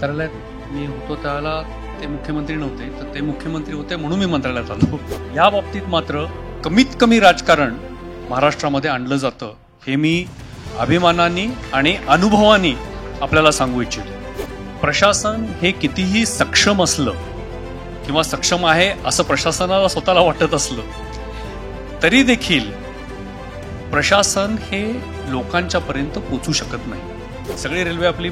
मंत्रालयात मी होतो त्यावेळेला ते मुख्यमंत्री नव्हते, तर ते मुख्यमंत्री होते म्हणून मी मंत्रालयात आलो. या बाबतीत मात्र कमीत कमी राजकारण महाराष्ट्रामध्ये आणलं जातं हे मी अभिमानाने आणि अनुभवाने आपल्याला सांगू इच्छितो. प्रशासन हे कितीही सक्षम असलं किंवा सक्षम आहे असं प्रशासनाला स्वतःला वाटत असलं तरी देखील प्रशासन हे लोकांच्या पर्यंत पोहोचू शकत नाही. सगळी रेल्वे आपली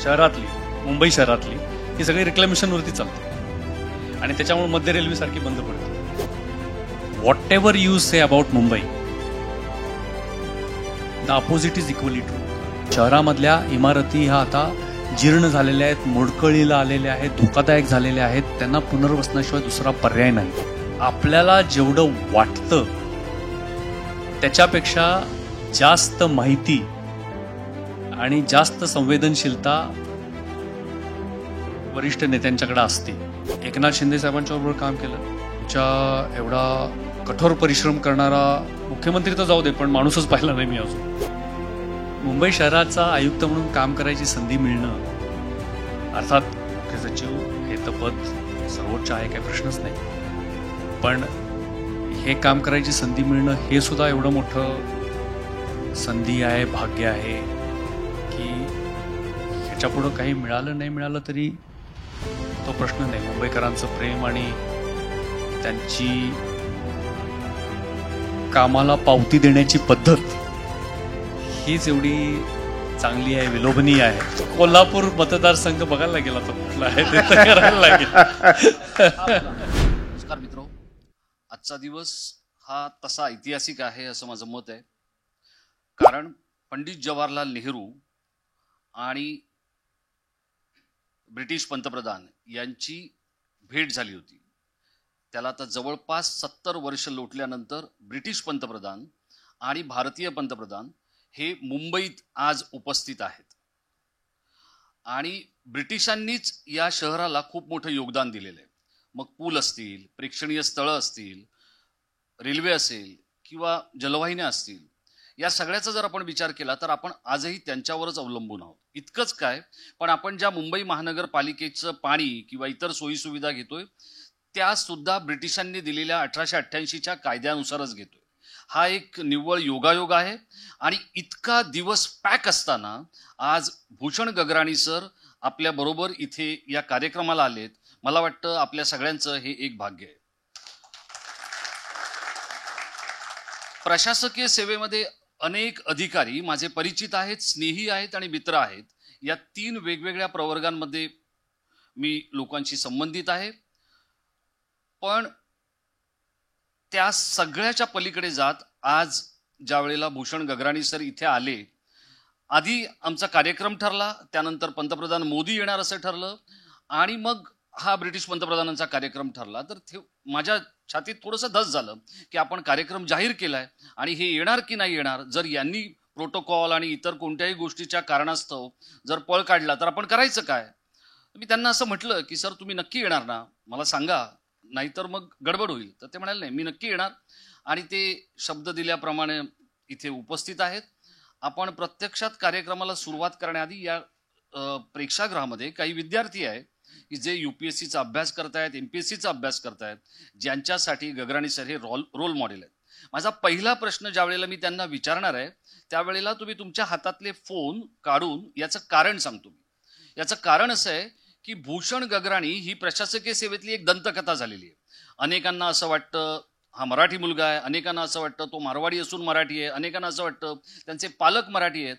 शहरातली, मुंबई शहरातली ही सगळी रिक्लेमेशनवरती चालते आणि त्याच्यामुळे मध्य रेल्वे सारखी बंद पडते. Whatever you say about Mumbai, the opposite is equally true. शहरामधल्या इमारती ह्या आता जीर्ण झालेल्या आहेत, मोडकळीला आलेल्या आहेत, धोकादायक झालेल्या आहेत. त्यांना पुनर्वसनाशिवाय दुसरा पर्याय नाही. आपल्याला जेवढं वाटतं त्याच्यापेक्षा जास्त माहिती आणि जास्त संवेदनशीलता वरिष्ठ नेत्यांच्याकडे असते. एकनाथ शिंदे साहेबांच्या बरोबर काम केलं. तुमच्या एवढा कठोर परिश्रम करणारा मुख्यमंत्री तर जाऊ दे, पण माणूसच पाहिला नाही मी अजून. मुंबई शहराचा आयुक्त म्हणून काम करायची संधी मिळणं, अर्थात मुख्य सचिव हे तर पद सर्वोच्च आहे, काही प्रश्नच नाही, पण हे काम करायची संधी मिळणं हे सुद्धा एवढं मोठं संधी आहे, भाग्य आहे की ह्याच्यापुढं काही मिळालं नाही मिळालं तरी तो प्रश्न नाही. मुंबईकरांचं प्रेम आणि त्यांची कामाला पावती देण्याची पद्धत हीच एवढी चांगली आहे, विलोभनीय आहे. कोल्हापूर मतदारसंघ बघायला गेला तो कुठला आहे ते तर करायला लागेल. नमस्कार मित्रो, आजचा दिवस हा तसा ऐतिहासिक आहे असं माझं मत आहे. कारण पंडित जवाहरलाल नेहरू आणि ब्रिटिश पंतप्रधान यांची भेट झाली होती. त्याला आता जवळपास 70 वर्ष लोटल्यानंतर ब्रिटिश पंतप्रधान आणि भारतीय पंतप्रधान हे मुंबईत आज उपस्थित आहेत. आणि ब्रिटिशांनीच या शहराला खूप मोठं योगदान दिलेलं आहे. मग पूल असतील, प्रेक्षणीय स्थळं असतील, रेल्वे असेल किंवा जलवाहिन्या असतील, या सगळ्याचा जर आपण विचार केला तर आपण आजही त्यांच्यावरच अवलंबून आहोत. इतकंच काय, पण आपण ज्या मुंबई महानगरपालिकेचं पाणी किंवा इतर सोयीसुविधा घेतोय त्या सुद्धा ब्रिटिशांनी दिलेल्या 1888च्या कायद्यानुसारच घेतोय. हा एक निव्वळ योगायोग आहे. आणि इतका दिवस पॅक असताना आज भूषण गगराणी सर आपल्या बरोबर इथे या कार्यक्रमाला आलेत. मला वाटतं आपल्या सगळ्यांचं हे एक भाग्य आहे. प्रशासकीय सेवेमध्ये अनेक अधिकारी माझे परिचित आहेत, स्नेही आहेत आणि मित्र आहेत. या 3 वेगवेगळ्या प्रवर्गांमध्ये मी लोकांशी संबंधित आहे. पण त्या सगळ्याच्या पलीकडे जात आज ज्या वेळेला भूषण गगराणी सर इथे आले, आधी आमचा कार्यक्रम ठरला, त्यानंतर पंतप्रधान मोदी येणार असं ठरलं आणि मग हा ब्रिटिश पंतप्रधानांचा कार्यक्रम ठरला. तर माझ्या छातीत थोडंसं धस झालं की आपण कार्यक्रम जाहीर केलाय आणि हे येणार की नाही येणार. जर यांनी प्रोटोकॉल आणि इतर कोणत्याही गोष्टीच्या कारणास्तव जर पळ काढला तर आपण करायचं काय. मी त्यांना असं म्हटलं की सर तुम्ही नक्की येणार ना, मला सांगा, नाहीतर मग गडबड होईल. तर ते म्हणाले नाही, मी नक्की येणार. आणि ते शब्द दिल्याप्रमाणे इथे उपस्थित आहेत. आपण प्रत्यक्षात कार्यक्रमाला सुरुवात करण्याआधी या प्रेक्षागृहामध्ये काही विद्यार्थी आहेत की जे UPSCचा अभ्यास करतायत, MPSCचा अभ्यास करतायत, ज्यांच्यासाठी गगराणी सर हे रोल मॉडेल आहेत. माझा पहिला प्रश्न ज्या वेळेला मी त्यांना विचारणार आहे त्यावेळेला तुम्ही तुमच्या हातातले फोन काढून याचं कारण सांगतो. याचं कारण असं आहे की भूषण गगराणी ही प्रशासकीय सेवेतली एक दंतकथा झालेली आहे. अनेकांना असं वाटतं हा मराठी मुलगा आहे, अनेकांना असं वाटतं तो मारवाडी असून मराठी आहे, अनेकांना असं वाटतं त्यांचे पालक मराठी आहेत.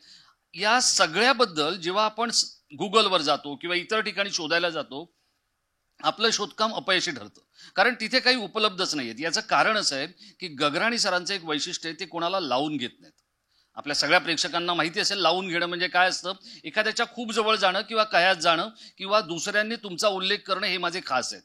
या सगळ्याबद्दल जेव्हा आपण गुगलवर जातो किंवा इतर ठिकाणी शोधायला जातो, आपलं शोधकाम अपयशी ठरतं. कारण तिथे काही उपलब्धच नाही आहेत. याचं कारण असं आहे की गगराणी सरांचं एक वैशिष्ट्य आहे, ते कोणाला लावून घेत नाहीत. आपल्या सगळ्या प्रेक्षकांना माहिती असेल लावून घेणं म्हणजे काय असतं. एखाद्याच्या खूप जवळ जाणं किंवा कयात जाणं किंवा दुसऱ्यांनी तुमचा उल्लेख करणं हे माझे खास आहेत.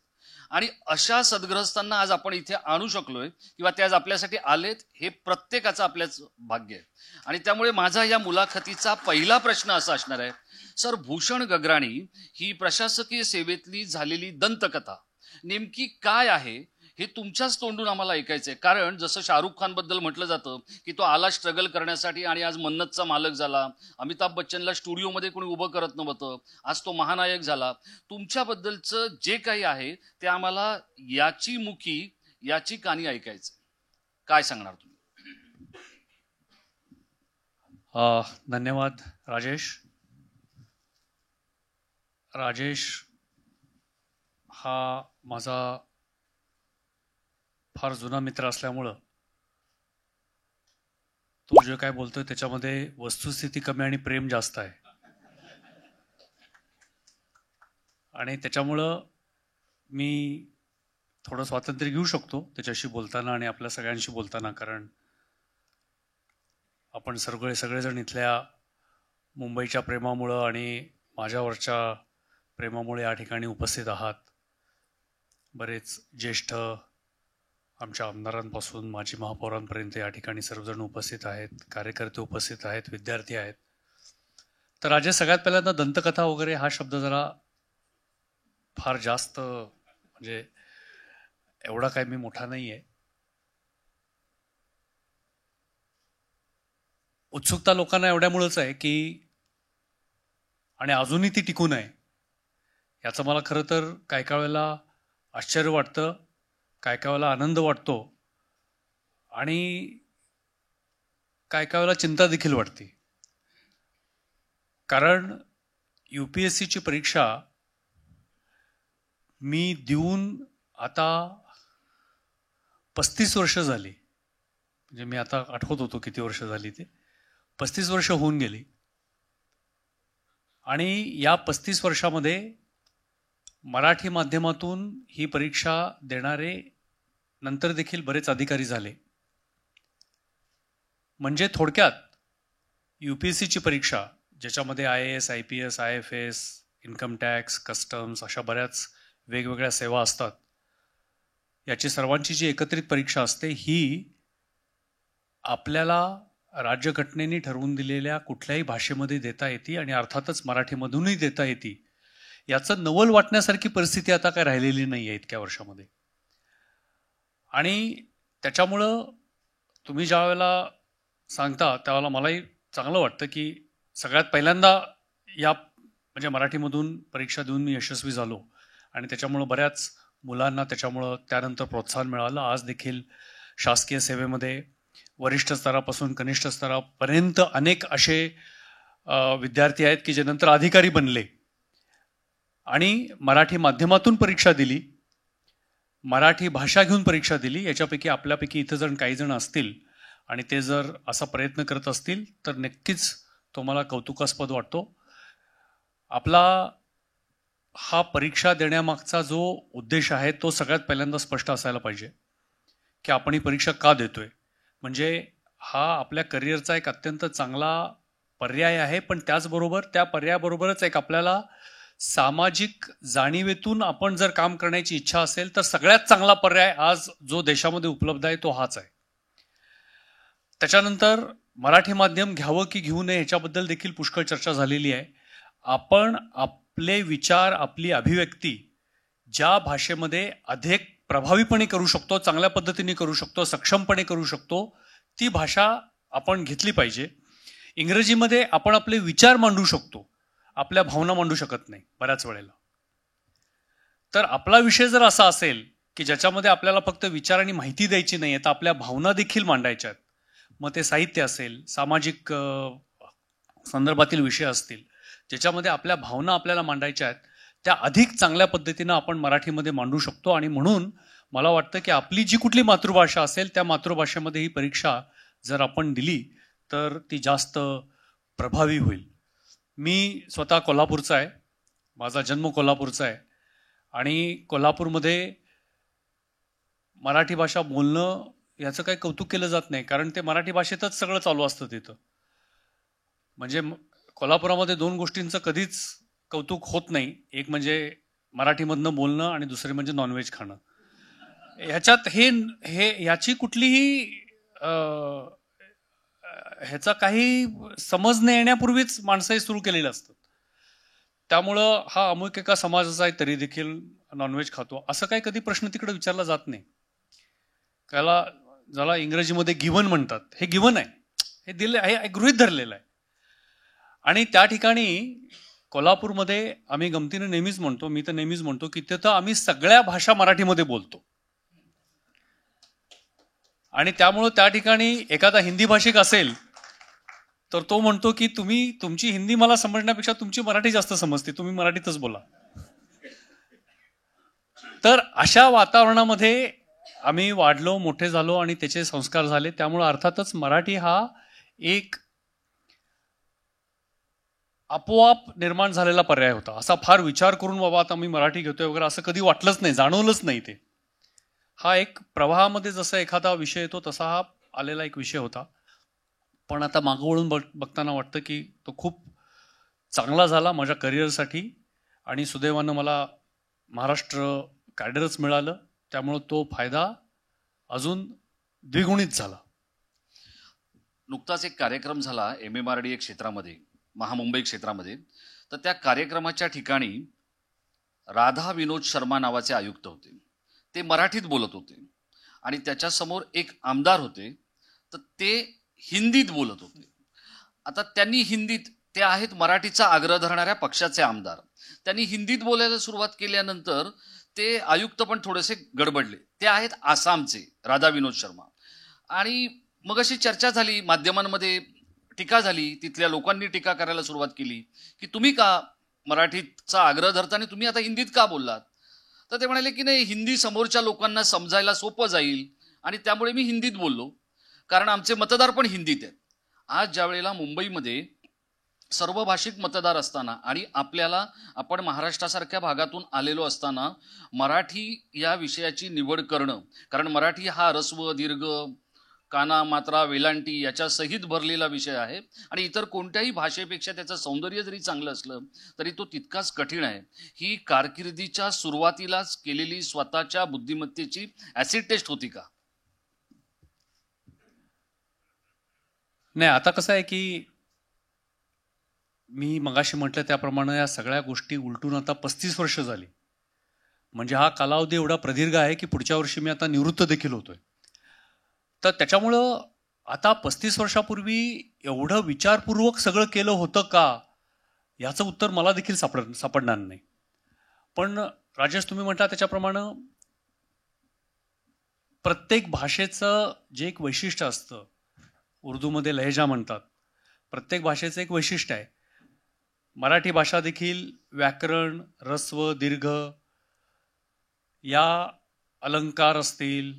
आणि अशा सद्ग्रस्तांना आज आपण इथे आणू शकलोय किंवा ते आज आपल्यासाठी आलेत, हे प्रत्येकाचं आपल्याच भाग्य आहे. आणि त्यामुळे माझा या मुलाखतीचा पहिला प्रश्न असा असणार आहे, सर भूषण गगराणी ही प्रशासकीय सेवेतली झालेली दंतकथा नेमकी काय आहे हे तुमच्याच तोंडून आम्हाला ऐकायचं आहे. कारण जसं शाहरुख खानबद्दल म्हटलं जातं की तो आला स्ट्रगल करण्यासाठी आणि आज मन्नतचा मालक झाला. अमिताभ बच्चनला स्टुडिओमध्ये कोणी उभं करत नव्हतं, आज तो महानायक झाला. तुमच्याबद्दलचं जे काही आहे ते आम्हाला याची मुखी याची कानी ऐकायचं. काय सांगणार तुम्ही? धन्यवाद राजेश. राजेश हा माझा फार जुना मित्र असल्यामुळं तो जे काय बोलतोय त्याच्यामध्ये वस्तुस्थिती कमी आणि प्रेम जास्त आहे. आणि त्याच्यामुळं मी थोडं स्वातंत्र्य घेऊ शकतो त्याच्याशी बोलताना आणि आपल्या सगळ्यांशी बोलताना, कारण आपण सगळेजण इथल्या मुंबईच्या प्रेमामुळं आणि माझ्यावरच्या प्रेमामुळे या ठिकाणी उपस्थित आहात. बरेच ज्येष्ठ आमच्या आमदारांपासून माजी महापौरांपर्यंत या ठिकाणी सर्वजण उपस्थित आहेत, कार्यकर्ते उपस्थित आहेत, विद्यार्थी आहेत. तर राजेश, सगळ्यात पहिल्यांदा दंतकथा वगैरे हा शब्द जरा फार जास्त, म्हणजे एवढा काय मी मोठा नाही आहे. उत्सुकता लोकांना एवढ्यामुळेच आहे की, आणि अजूनही ती टिकून आहे, याचं मला खरं तर काय काय वेळेला आश्चर्य वाटतं, काय काय वेळेला आनंद वाटतो आणि काय काय वेळेला चिंता देखील वाटते. कारण UPSCची परीक्षा मी देऊन आता 35 वर्ष झाली. म्हणजे मी आता आठवत होतो किती वर्ष झाली ते. 35 वर्ष होऊन गेली. आणि या 35 वर्षामध्ये मराठी माध्यमातून ही परीक्षा देणारे नंतर देखील बरेच अधिकारी झाले. म्हणजे थोडक्यात UPSCची परीक्षा, ज्याच्यामध्ये IAS, IPS, IFS, income tax, customs अशा बऱ्याच वेगवेगळ्या सेवा असतात, याची सर्वांची जी एकत्रित परीक्षा असते ही आपल्याला राज्यघटनेने ठरवून दिलेल्या कुठल्याही भाषेमध्ये देता येते आणि अर्थातच मराठीमधूनही देता येते. याचं नवल वाटण्यासारखी परिस्थिती आता काय राहिलेली नाही आहे इतक्या वर्षामध्ये. आणि त्याच्यामुळं तुम्ही ज्या वेळेला सांगता त्यावेळेला मलाही चांगलं वाटतं की सगळ्यात पहिल्यांदा या म्हणजे मराठीमधून परीक्षा देऊन मी यशस्वी झालो आणि त्याच्यामुळं बऱ्याच मुलांना त्याच्यामुळं त्यानंतर प्रोत्साहन मिळालं. आज देखील शासकीय सेवेमध्ये वरिष्ठ स्तरापासून कनिष्ठ स्तरापर्यंत अनेक असे विद्यार्थी आहेत की जे नंतर अधिकारी बनले आणि मराठी माध्यमातून परीक्षा दिली, मराठी भाषा घेऊन परीक्षा दिली. याच्यापैकी आपल्यापैकी इथं जण काही जण असतील आणि ते जर असा प्रयत्न करत असतील तर नक्कीच तो मला कौतुकास्पद वाटतो. आपला हा परीक्षा देण्यामागचा जो उद्देश आहे तो सगळ्यात पहिल्यांदा स्पष्ट असायला पाहिजे की आपण ही परीक्षा का देतोय. म्हणजे हा आपल्या करिअरचा एक अत्यंत चांगला पर्याय आहे, पण त्याचबरोबर त्या पर्यायाबरोबरच एक आपल्याला सामाजिक जाणीवेतून आपण जर काम करण्याची इच्छा असेल तर सगळ्यात चांगला पर्याय आज जो देशामध्ये उपलब्ध आहे तो हाच आहे. त्याच्यानंतर मराठी माध्यम घ्यावं की घेऊ नये ह्याच्याबद्दल देखील पुष्कळ चर्चा झालेली आहे. आपण आपले विचार, आपली अभिव्यक्ती ज्या भाषेमध्ये अधिक प्रभावीपणे करू शकतो, चांगल्या पद्धतीने करू शकतो, सक्षमपणे करू शकतो, ती भाषा आपण घेतली पाहिजे. इंग्रजीमध्ये आपण आपले विचार मांडू शकतो, आपल्या भावना मांडू शकत नाही बऱ्याच वेळेला. तर आपला विषय जर असा असेल की ज्याच्यामध्ये आपल्याला फक्त विचार आणि माहिती द्यायची नाही तर आपल्या भावना देखील मांडायच्या आहेत, मग ते साहित्य असेल, सामाजिक संदर्भातील विषय असतील, ज्याच्यामध्ये आपल्या भावना आपल्याला मांडायच्या आहेत, त्या अधिक चांगल्या पद्धतीनं आपण मराठीमध्ये मांडू शकतो. आणि म्हणून मला वाटतं की आपली जी कुठली मातृभाषा असेल त्या मातृभाषेमध्ये ही परीक्षा जर आपण दिली तर ती जास्त प्रभावी होईल. मी स्वतः कोल्हापूरचा आहे, माझा जन्म कोल्हापूरचा आहे आणि कोल्हापूरमध्ये मराठी भाषा बोलणं याचं काही कौतुक केलं जात नाही, कारण ते मराठी भाषेतच सगळं चालू असतं तिथं. म्हणजे कोल्हापुरामध्ये दोन गोष्टींचं कधीच कौतुक होत नाही, एक म्हणजे मराठीमधनं बोलणं आणि दुसरे म्हणजे नॉनव्हेज खाणं. ह्याच्यात ह्याची कुठलीही ह्याचा काही समज न येण्यापूर्वीच माणसंही सुरू केलेलं असतं. त्यामुळं हा अमुक एका समाजाचा आहे तरी देखील नॉनव्हेज खातो असं काही कधी प्रश्न तिकडे विचारला जात नाही. त्याला ज्याला इंग्रजीमध्ये गिव्हन म्हणतात, हे गिव्हन आहे, हे दिले आहे, गृहीत धरलेलं आहे. आणि त्या ठिकाणी कोल्हापूरमध्ये आम्ही गमतीनं नेहमीच म्हणतो, मी तर नेहमीच म्हणतो की तिथं आम्ही सगळ्या भाषा मराठीमध्ये बोलतो. आणि त्यामुळं त्या ठिकाणी एखादा हिंदी भाषिक असेल तर तो म्हणतो की तुमची हिंदी मला समजण्यापेक्षा तुमची मराठी जास्त समजते, तुम्ही मराठीतच बोला. तर अशा वातावरणामध्ये आम्ही वाढलो, मोठे झालो आणि त्याचे संस्कार झाले. त्यामुळे अर्थातच मराठी हा एक आपोआप निर्माण झालेला पर्याय होता. असा फार विचार करून बाबा आता मी मराठी घेतोय वगैरे असं कधी वाटलंच नाही, जाणवलंच नाही. ते हा एक प्रवाहामध्ये जसा एखादा विषय येतो तसा हा आलेला एक विषय होता. पण आता मागं वळून बघताना वाटतं की तो खूप चांगला झाला माझ्या करिअरसाठी. आणि सुदैवानं मला महाराष्ट्र कॅडरच मिळालं, त्यामुळं तो फायदा अजून द्विगुणित झाला. नुकताच एक कार्यक्रम झाला MMRDA क्षेत्रामध्ये, महामुंबई क्षेत्रामध्ये. तर त्या कार्यक्रमाच्या ठिकाणी राधा विनोद शर्मा नावाचे आयुक्त होते. ते मराठीत बोलत होते आणि त्याच्यासमोर एक आमदार होते, तर ते हिंदीत बोलत होते. आता त्यांनी हिंदीत, ते आहेत मराठीचा आग्रह धरणाऱ्या पक्षाचे आमदार, त्यांनी हिंदीत बोलायला सुरुवात केल्यानंतर ते आयुक्त पण थोडेसे गडबडले. ते आहेत आसामचे राधा विनोद शर्मा. आणि मग अशी चर्चा झाली, माध्यमांमध्ये टीका झाली, तिथल्या लोकांनी टीका करायला सुरुवात केली की तुम्ही का मराठीचा आग्रह धरताना तुम्ही आता हिंदीत का बोललात. तर ते म्हणाले की नाही, हिंदी समोरच्या लोकांना समजायला सोपं जाईल आणि त्यामुळे मी हिंदीत बोललो, कारण आमचे मतदार पण हिंदीत आहेत. आज ज्या वेळेला मुंबईमध्ये सर्व भाषिक मतदार असताना आणि आपण महाराष्ट्रासारख्या भागातून आलेलो असताना मराठी या विषयाची निवड करणं, कारण मराठी हा ऱ्हस्व, दीर्घ, काना, मात्रा, वेलांटी याच्या सहित भरलेला विषय आहे आणि इतर कोणत्याही भाषेपेक्षा त्याचं सौंदर्य जरी चांगलं असलं तरी तो तितकाच कठीण आहे. ही कारकिर्दीच्या सुरुवातीलाच केलेली स्वतःच्या बुद्धिमत्तेची ऍसिड टेस्ट होती का? नाही, आता कसं आहे की मी मगाशी म्हटलं त्याप्रमाणे या सगळ्या गोष्टी उलटून आता 35 वर्ष झाली. म्हणजे हा कालावधी एवढा प्रदीर्घ आहे की पुढच्या वर्षी मी आता निवृत्त देखील होतोय. तर त्याच्यामुळं आता 35 वर्षापूर्वी एवढं विचारपूर्वक सगळं केलं होतं का, याचं उत्तर मला देखील सापडणार नाही. पण राजेश, तुम्ही म्हटला त्याच्याप्रमाणे प्रत्येक भाषेचं जे एक वैशिष्ट्य असतं, उर्दूमध्ये लहेजा म्हणतात, प्रत्येक भाषेचं एक वैशिष्ट्य आहे. मराठी भाषा देखील व्याकरण, ऱ्हस्व, दीर्घ, या अलंकार असतील,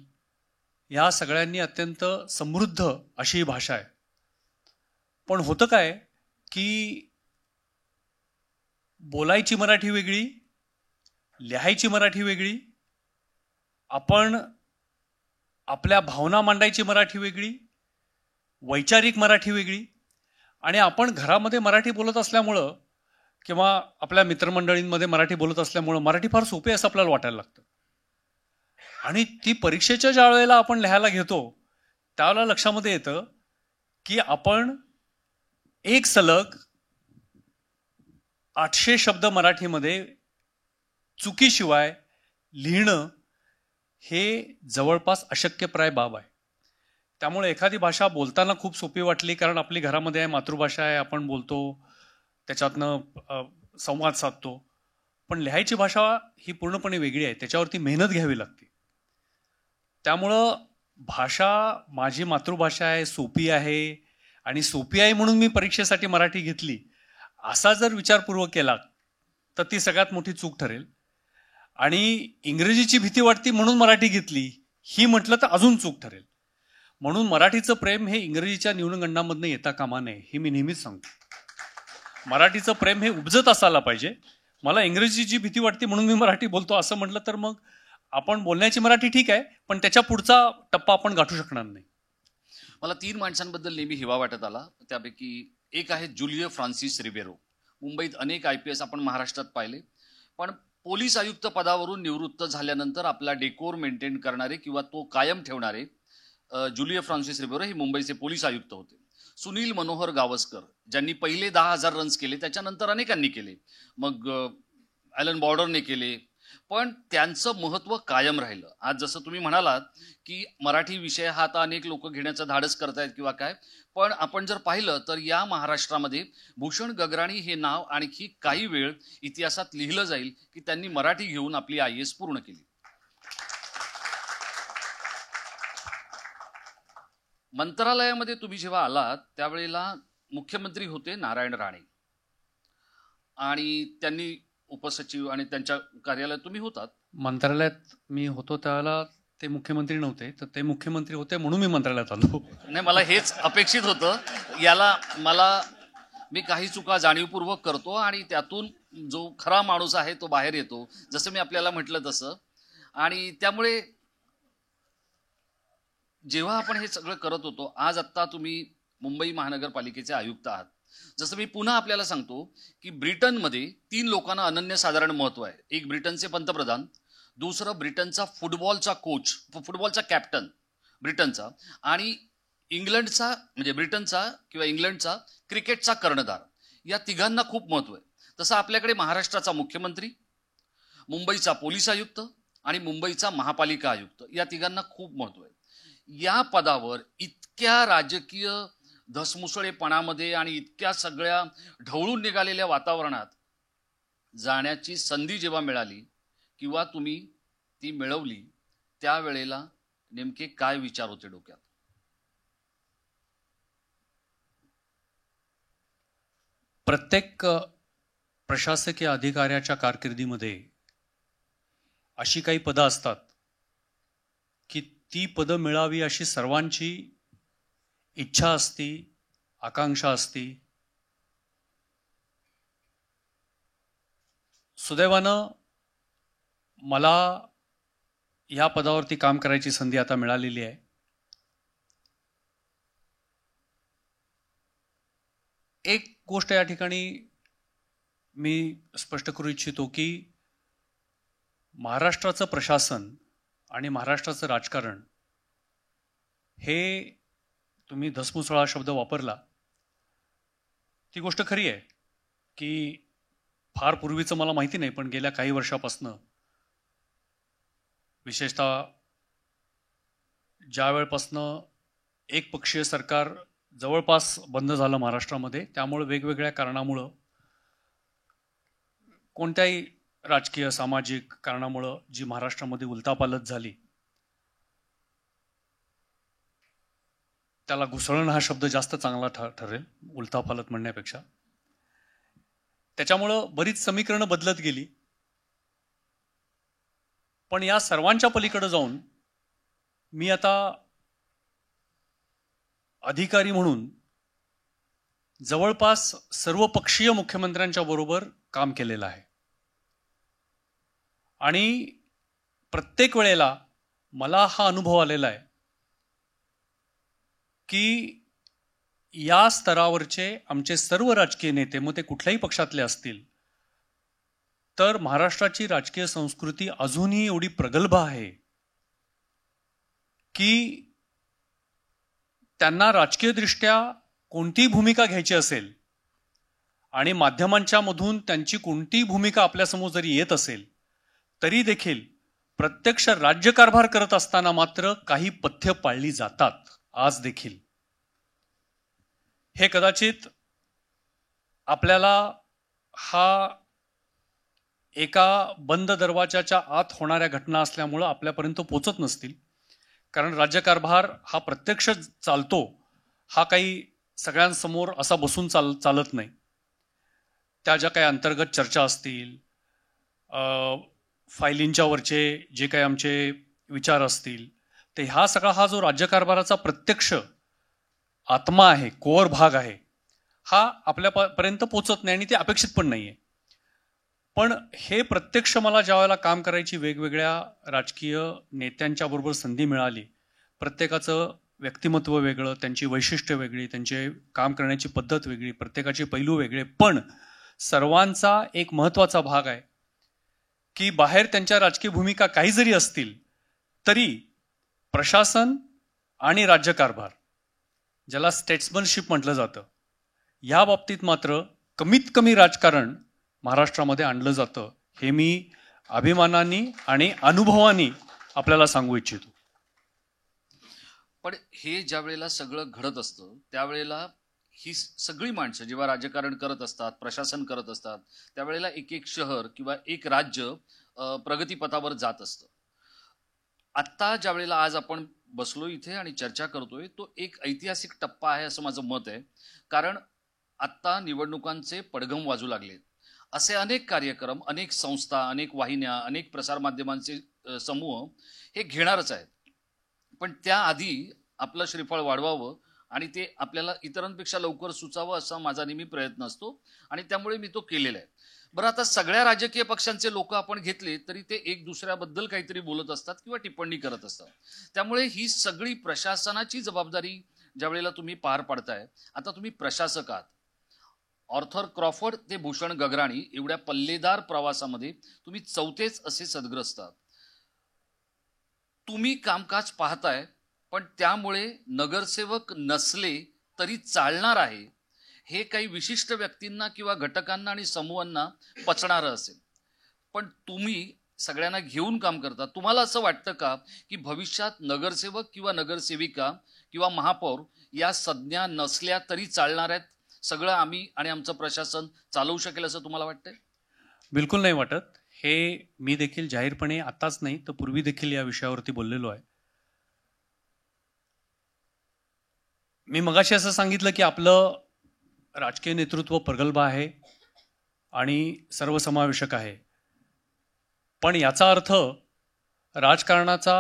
या सगळ्यांनी अत्यंत समृद्ध अशी भाषा आहे. पण होतं काय की बोलायची मराठी वेगळी, लिहायची मराठी वेगळी, आपण आपल्या भावना मांडायची मराठी वेगळी, वैचारिक मराठी वेगळी. आणि आपण घरामध्ये मराठी बोलत असल्यामुळं किंवा आपल्या मित्रमंडळींमध्ये मराठी बोलत असल्यामुळं मराठी फार सोपी असं आपल्याला वाटायला लागतं. आणि ती परीक्षेच्या ज्या वेळेला आपण लिहायला घेतो त्यावेळेला लक्षामध्ये येतं की आपण एक सलग 800 शब्द मराठीमध्ये चुकीशिवाय लिहिणं हे जवळपास अशक्यप्राय बाब आहे. त्यामुळे एखादी भाषा बोलताना खूप सोपी वाटली कारण आपली घरामध्ये आहे, मातृभाषा आहे, आपण बोलतो, त्याच्यातनं संवाद साधतो. पण लिहायची भाषा ही पूर्णपणे वेगळी आहे, त्याच्यावरती मेहनत घ्यावी लागते. त्यामुळं भाषा माझी मातृभाषा आहे, सोपी आहे आणि सोपी आहे म्हणून मी परीक्षेसाठी मराठी घेतली असा जर विचारपूर्वक केला तर ती सगळ्यात मोठी चूक ठरेल. आणि इंग्रजीची भीती वाटते म्हणून मराठी घेतली ही म्हटलं तर अजून चूक ठरेल. म्हणून मराठीचं प्रेम हे इंग्रजीच्या न्यूनगंडामधनं येता कामा नये, ही मी नेहमीच सांगतो. मराठीचं प्रेम हे उपजत असायला पाहिजे. मला इंग्रजीची भीती वाटते म्हणून मी मराठी बोलतो असं म्हटलं तर मग आपण बोलण्याची मराठी ठीक आहे पण त्याच्या पुढचा टप्पा आपण गाठू शकणार नाही. मला 3 माणसांबद्दल नेहमी हिवा वाटत आला. त्यापैकी एक आहे जुलियो फ्रान्सिस रिबेरो. मुंबईत अनेक IPS आपण महाराष्ट्रात पाहिले, पण पोलीस आयुक्त पदावरून निवृत्त झाल्यानंतर आपला डेकोर मेंटेन करणारे किंवा तो कायम ठेवणारे जुलियो फ्रान्सिस रिबेरो हे मुंबईचे पोलीस आयुक्त होते. सुनील मनोहर गावस्कर, ज्यांनी पहिले 10,000 रन्स केले, त्याच्यानंतर अनेकांनी केले, मग ॲलन बॉर्डरने केले. पण त्यांचं महत्त्व कायम राहिलं. आज जसं तुम्ही म्हणालात की मराठी विषय हा आता अनेक लोक घेण्याचं धाडस करतायत किंवा काय, पण आपण जर पाहिलं तर या महाराष्ट्रामध्ये भूषण गगराणी हे नाव आणखी काही वेळ इतिहासात लिहिलं जाईल की त्यांनी मराठी घेऊन आपली IAS पूर्ण केली. मंत्रालयामध्ये तुम्ही जेव्हा आलात त्यावेळेला मुख्यमंत्री होते नारायण राणे आणि त्यांनी उपसचिव आणि त्यांच्या कार्यालयात तुम्ही होतात. मंत्रालयात मी होतो त्यावेळेला ते मुख्यमंत्री नव्हते, तर ते मुख्यमंत्री होते म्हणून मी मंत्रालयात आलो. नाही, मला हेच अपेक्षित होतं. मी काही चुका जाणीवपूर्वक करतो आणि त्यातून जो खरा माणूस आहे तो बाहेर येतो, जसं मी आपल्याला म्हटलं तसं. आणि त्यामुळे जेव्हा आपण हे सगळं करत होतो, आज आत्ता तुम्ही मुंबई महानगरपालिकेचे आयुक्त आहात. जसं मी पुन्हा आपल्याला सांगतो की ब्रिटनमध्ये 3 लोकांना अनन्यसाधारण महत्व आहे. एक ब्रिटनचे पंतप्रधान, दुसरं ब्रिटनचा फुटबॉलचा कॅप्टन ब्रिटनचा, आणि इंग्लंडचा म्हणजे ब्रिटनचा किंवा इंग्लंडचा क्रिकेटचा कर्णधार. या तिघांना खूप महत्व आहे. तसं आपल्याकडे महाराष्ट्राचा मुख्यमंत्री, मुंबईचा पोलीस आयुक्त आणि मुंबईचा महापालिका आयुक्त या तिघांना खूप महत्व आहे. या पदावर इतक्या राजकीय धसमुसळेपणामध्ये आणि इतक्या सगळ्या ढवळून निघालेल्या वातावरणात जाण्याची संधी जेव्हा मिळाली किंवा तुम्ही ती मिळवली, त्यावेळेला नेमके काय विचार होते डोक्यात? प्रत्येक प्रशासकीय अधिकाऱ्याच्या कारकिर्दीमध्ये अशी काही पदं असतात की ती पदं मिळावी अशी सर्वांची इच्छा असती, आकांक्षा असती. सुदैवानं मला या पदावरती काम करायची संधी आता मिळालेली आहे. एक गोष्ट या ठिकाणी मी स्पष्ट करू इच्छितो की महाराष्ट्राचं प्रशासन आणि महाराष्ट्राचं राजकारण हे, तुम्ही धसमुसळा शब्द वापरला, ती गोष्ट खरी आहे की फार पूर्वीचं मला माहिती नाही, पण गेल्या काही वर्षापासनं, विशेषतः ज्या वेळपासनं एक पक्षीय सरकार जवळपास बंद झालं महाराष्ट्रामध्ये, त्यामुळे वेगवेगळ्या कारणामुळं, कोणत्याही राजकीय सामाजिक कारणामुळं जी महाराष्ट्रामध्ये उलथापालथ झाली, त्याला घुसळण हा शब्द जास्त चांगला ठरेल उलथापालथ म्हणण्यापेक्षा. त्याच्यामुळं बरीच समीकरणं बदलत गेली. पण या सर्वांच्या पलीकडे जाऊन मी आता अधिकारी म्हणून जवळपास सर्वपक्षीय मुख्यमंत्र्यांच्या बरोबर काम केलेलं आहे. आणि प्रत्येक वेळेला मला हा अनुभव आलेला आहे की या स्तरावरचे आमचे सर्व राजकीय नेते, मग ते कुठल्याही पक्षातले असतील, तर महाराष्ट्राची राजकीय संस्कृती अजूनही एवढी प्रगल्भ आहे की त्यांना राजकीयदृष्ट्या कोणती भूमिका घ्यायची असेल आणि माध्यमांच्या मधून त्यांची कोणती भूमिका आपल्यासमोर जरी येत असेल, तरी देखील प्रत्यक्ष राज्यकारभार करत असताना मात्र काही पथ्य पाळली जातात आज देखील. हे कदाचित आपल्याला हा एका बंद दरवाजाच्या आत होणाऱ्या घटना असल्यामुळं आपल्यापर्यंत पोचत नसतील, कारण राज्यकारभार हा प्रत्यक्ष चालतो, हा काही सगळ्यांसमोर असा बसून चालत नाही. त्या ज्या काही अंतर्गत चर्चा असतील, फायलींच्या वरचे जे काही आमचे विचार असतील, ते हा जो राज्यकारभाराचा प्रत्यक्ष आत्मा आहे, कोर भाग आहे, हा आपल्यापर्यंत पोचत नाही आणि ते अपेक्षित पण नाही आहे. पण हे प्रत्यक्ष मला ज्या वेळेला काम करायची वेगवेगळ्या राजकीय नेत्यांच्या बरोबर संधी मिळाली, प्रत्येकाचं व्यक्तिमत्व वेगळं, त्यांची वैशिष्ट्य वेगळी, त्यांचे काम करण्याची पद्धत वेगळी, प्रत्येकाचे पैलू वेगळे, पण सर्वांचा एक महत्त्वाचा भाग आहे की बाहेर त्यांच्या राजकीय भूमिका काही जरी असतील तरी प्रशासन आणि राज्यकारभार, ज्याला स्टेट्समनशिप म्हटलं जातं, या बाबतीत मात्र कमीत कमी राजकारण महाराष्ट्रामध्ये आणलं जातं. हे मी अभिमानाने आणि अनुभवाने आपल्याला सांगू इच्छितो. पण हे ज्या वेळेला सगळं घडत असतं त्यावेळेला ही सगळी माणसं जेव्हा राजकारण करत असतात, प्रशासन करत असतात, त्यावेळेला एक एक शहर किंवा एक राज्य प्रगतीपथावर जात असतं. आत्ता ज्या वेळेला आज आपण बसलो इथे आणि चर्चा करतोय तो एक ऐतिहासिक टप्पा आहे असं माझं मत आहे. कारण आत्ता निवडणुकांचे पडघम वाजू लागले. असे अनेक कार्यक्रम, अनेक संस्था, अनेक वाहिन्या, अनेक प्रसारमाध्यमांचे समूह हे घेणारच आहेत. पण त्याआधी आपलं श्रीफळ वाढवावं आणि ते आपल्याला इतरांपेक्षा लवकर सुचावं असा माझा नेहमी प्रयत्न असतो आणि त्यामुळे मी तो केलेला आहे. बरं, आता सगळ्या राजकीय पक्षांचे लोक आपण घेतले तरी ते एक दुसऱ्याबद्दल काहीतरी बोलत असतात किंवा टिप्पणी करत असतात. त्यामुळे ही सगळी प्रशासनाची जबाबदारी ज्या वेळेला तुम्ही पार पाडताय, आता तुम्ही प्रशासक आहात. ऑर्थर क्रॉफर्ड ते भूषण गगराणी एवढ्या पल्लेदार प्रवासामध्ये तुम्ही चौथेच असे सद्ग्रस्त आहात. तुम्ही कामकाज पाहताय पण त्यामुळे नगरसेवक नसले तरी चालणार आहे हे काही विशिष्ट व्यक्तींना किंवा घटकांना आणि समूहांना पचणारं असेल. पण तुम्ही सगळ्यांना घेऊन काम करता. तुम्हाला असं वाटतं का की भविष्यात नगरसेवक किंवा नगरसेविका किंवा महापौर या संज्ञा नसल्या तरी चालणार आहेत, सगळं आम्ही आणि आमचं प्रशासन चालवू शकेल असं तुम्हाला वाटतंय? बिलकुल नाही वाटत. हे मी देखील जाहीरपणे आताच नाही तर पूर्वी देखील या विषयावरती बोललेलो आहे. मी मगाशी असं सांगितलं की आपलं राजकीय नेतृत्व प्रगल्भ आहे आणि सर्वसमावेशक आहे. पण याचा अर्थ राजकारणाचा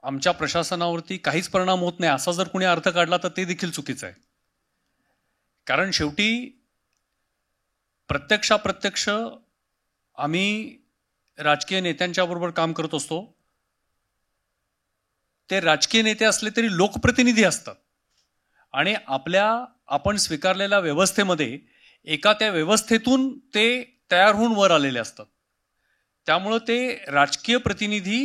आमच्या प्रशासनावरती काहीच परिणाम होत नाही असा जर कोणी अर्थ काढला तर ते देखील चुकीचं आहे. कारण शेवटी प्रत्यक्ष आम्ही राजकीय नेत्यांच्या बरोबर काम करत असतो. ते राजकीय नेते असले तरी लोकप्रतिनिधी असतात आणि आपण स्वीकारलेल्या व्यवस्थेमध्ये एका त्या व्यवस्थेतून ते तयार होऊन वर आलेले असतात. त्यामुळं ते राजकीय प्रतिनिधी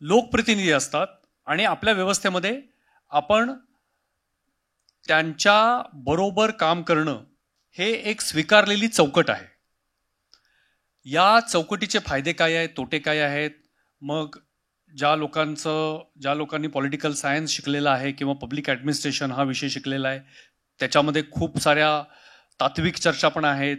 लोकप्रतिनिधी असतात आणि आपल्या व्यवस्थेमध्ये आपण त्यांच्या बरोबर काम करणं हे एक स्वीकारलेली चौकट आहे. या चौकटीचे फायदे काय आहेत, तोटे काय आहेत? मग ज्या लोकांनी पॉलिटिकल सायन्स शिकलेला आहे किंवा पब्लिक ॲडमिनिस्ट्रेशन हा विषय शिकलेला आहे त्याच्यामध्ये खूप साऱ्या तात्विक चर्चा पण आहेत,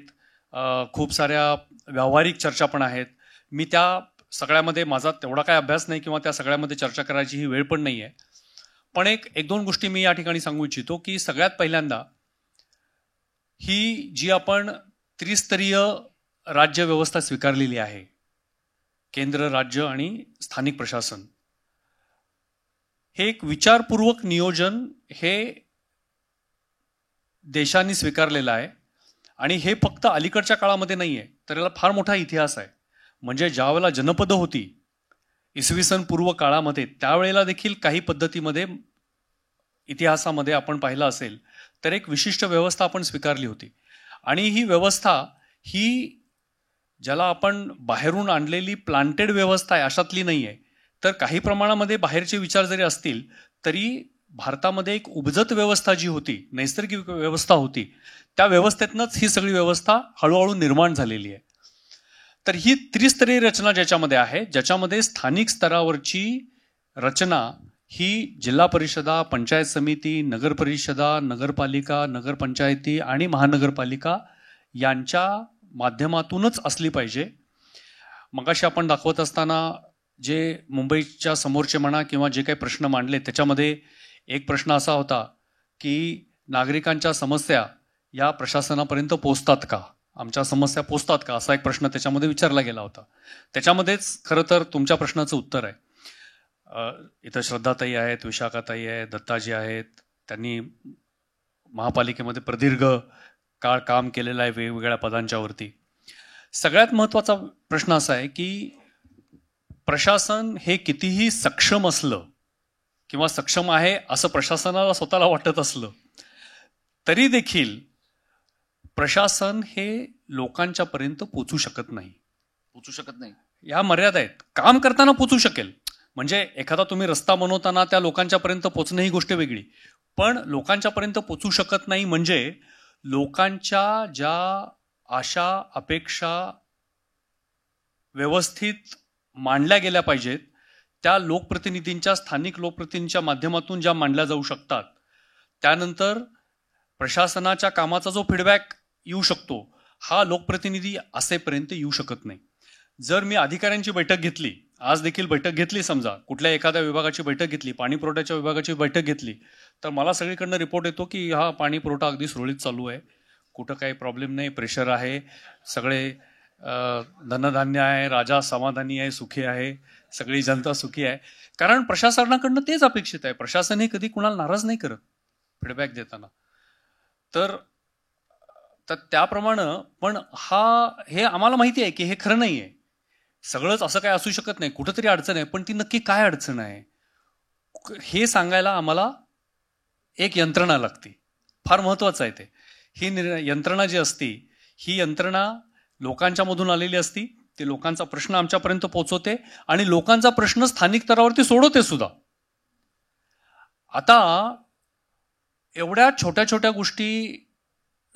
खूप साऱ्या व्यावहारिक चर्चा पण आहेत. मी त्या सगळ्यामध्ये माझा तेवढा काय अभ्यास नाही किंवा त्या सगळ्यामध्ये चर्चा करायची ही वेळ पण नाही आहे. पण एक दोन गोष्टी मी या ठिकाणी सांगू इच्छितो की सगळ्यात पहिल्यांदा ही जी आपण त्रिस्तरीय राज्यव्यवस्था स्वीकारलेली आहे, केंद्र, राज्य आणि स्थानिक प्रशासन, हे एक विचारपूर्वक नियोजन हे देशांनी स्वीकारलेलं आहे. आणि हे फक्त अलीकडच्या काळामध्ये नाही आहे तर याला फार मोठा इतिहास आहे. म्हणजे ज्यावेळेला जनपदं होती इसवी सन पूर्व काळामध्ये त्यावेळेला देखील काही पद्धतीमध्ये इतिहासामध्ये आपण पाहिलं असेल तर एक विशिष्ट व्यवस्था आपण स्वीकारली होती. आणि ही व्यवस्था ही ज्याला आपण बाहेरून आणलेली प्लांटेड व्यवस्था आहे अशातली नाही आहे. तर काही प्रमाणामध्ये बाहेरचे विचार जरी असतील तरी भारतामध्ये एक उपजत व्यवस्था जी होती, नैसर्गिक व्यवस्था होती, त्या व्यवस्थेतनंच ही सगळी व्यवस्था हळूहळू निर्माण झालेली आहे. तर ही त्रिस्तरीय रचना ज्याच्यामध्ये आहे, ज्याच्यामध्ये स्थानिक स्तरावरची रचना ही जिल्हा परिषदा, पंचायत समिती, नगर परिषदा, नगरपालिका, नगरपंचायती आणि महानगरपालिका यांच्या माध्यमातूनच असली पाहिजे. मगाशी आपण दाखवत असताना जे मुंबईच्या समोरचे म्हणा किंवा जे काही प्रश्न मांडले त्याच्यामध्ये एक प्रश्न असा होता की नागरिकांच्या समस्या या प्रशासनापर्यंत पोहोचतात का, आमच्या समस्या पोहोचतात का, असा एक प्रश्न त्याच्यामध्ये विचारला गेला होता. त्याच्यामध्येच खरं तर तुमच्या प्रश्नाचं उत्तर आहे. इथं श्रद्धाताई आहेत, विशाखाताई आहेत, दत्ताजी आहेत, त्यांनी महापालिकेमध्ये प्रदीर्घ काळ काम केलेलं आहे वेगवेगळ्या पदांच्या वरती. सगळ्यात महत्त्वाचा प्रश्न असा आहे की प्रशासन हे कितीही सक्षम असलं किंवा सक्षम आहे असं प्रशासनाला स्वतःला वाटत असलं तरी देखील प्रशासन हे लोकांच्या पर्यंत पोचू शकत नाही. या मर्यादा आहेत. काम करताना पोचू शकेल, म्हणजे एखादा तुम्ही रस्ता बनवताना त्या लोकांच्या पर्यंत पोचणं ही गोष्ट वेगळी, पण लोकांच्या पर्यंत पोचू शकत नाही म्हणजे लोकांच्या ज्या आशा, अपेक्षा, व्यवस्थित मांडल्या गेल्या पाहिजेत. त्या लोकप्रतिनिधींच्या, स्थानिक लोकप्रतिनिधींच्या माध्यमातून ज्या मांडल्या जाऊ शकतात. त्यानंतर प्रशासनाच्या कामाचा जो फीडबॅक येऊ शकतो, हा लोकप्रतिनिधी असेपर्यंत येऊ शकत नाही. जर मी अधिकाऱ्यांची बैठक घेतली, आज देखील बैठक घेतली, समजा कुठल्या एखाद्या विभागाची बैठक घेतली, पाणी पुरवठ्याच्या विभागाची बैठक घेतली, तर मला सगळीकडनं रिपोर्ट येतो की हा पाणी पुरवठा अगदी सुरळीत चालू आहे, कुठं काही प्रॉब्लेम नाही, प्रेशर आहे, सगळे धनधान्य आहे, राजा समाधानी आहे, सुखी आहे, सगळी जनता सुखी आहे. कारण प्रशासनाकडनं तेच अपेक्षित आहे. प्रशासन हे कधी कुणाला नाराज नाही करत फीडबॅक देताना. तर त्याप्रमाणे पण हे आम्हाला माहिती आहे की हे खरं नाही आहे. सगळंच असं काय असू शकत नाही, कुठंतरी अडचण आहे, पण ती नक्की काय अडचण आहे हे सांगायला आम्हाला एक यंत्रणा लागते. फार महत्वाचं आहे ते. ही यंत्रणा जी असती, ही यंत्रणा लोकांच्या मधून आलेली असती. ते लोकांचा प्रश्न आमच्यापर्यंत पोहोचवते आणि लोकांचा प्रश्न स्थानिक स्तरावरती सोडवते सुद्धा. आता एवढ्या छोट्या छोट्या गोष्टी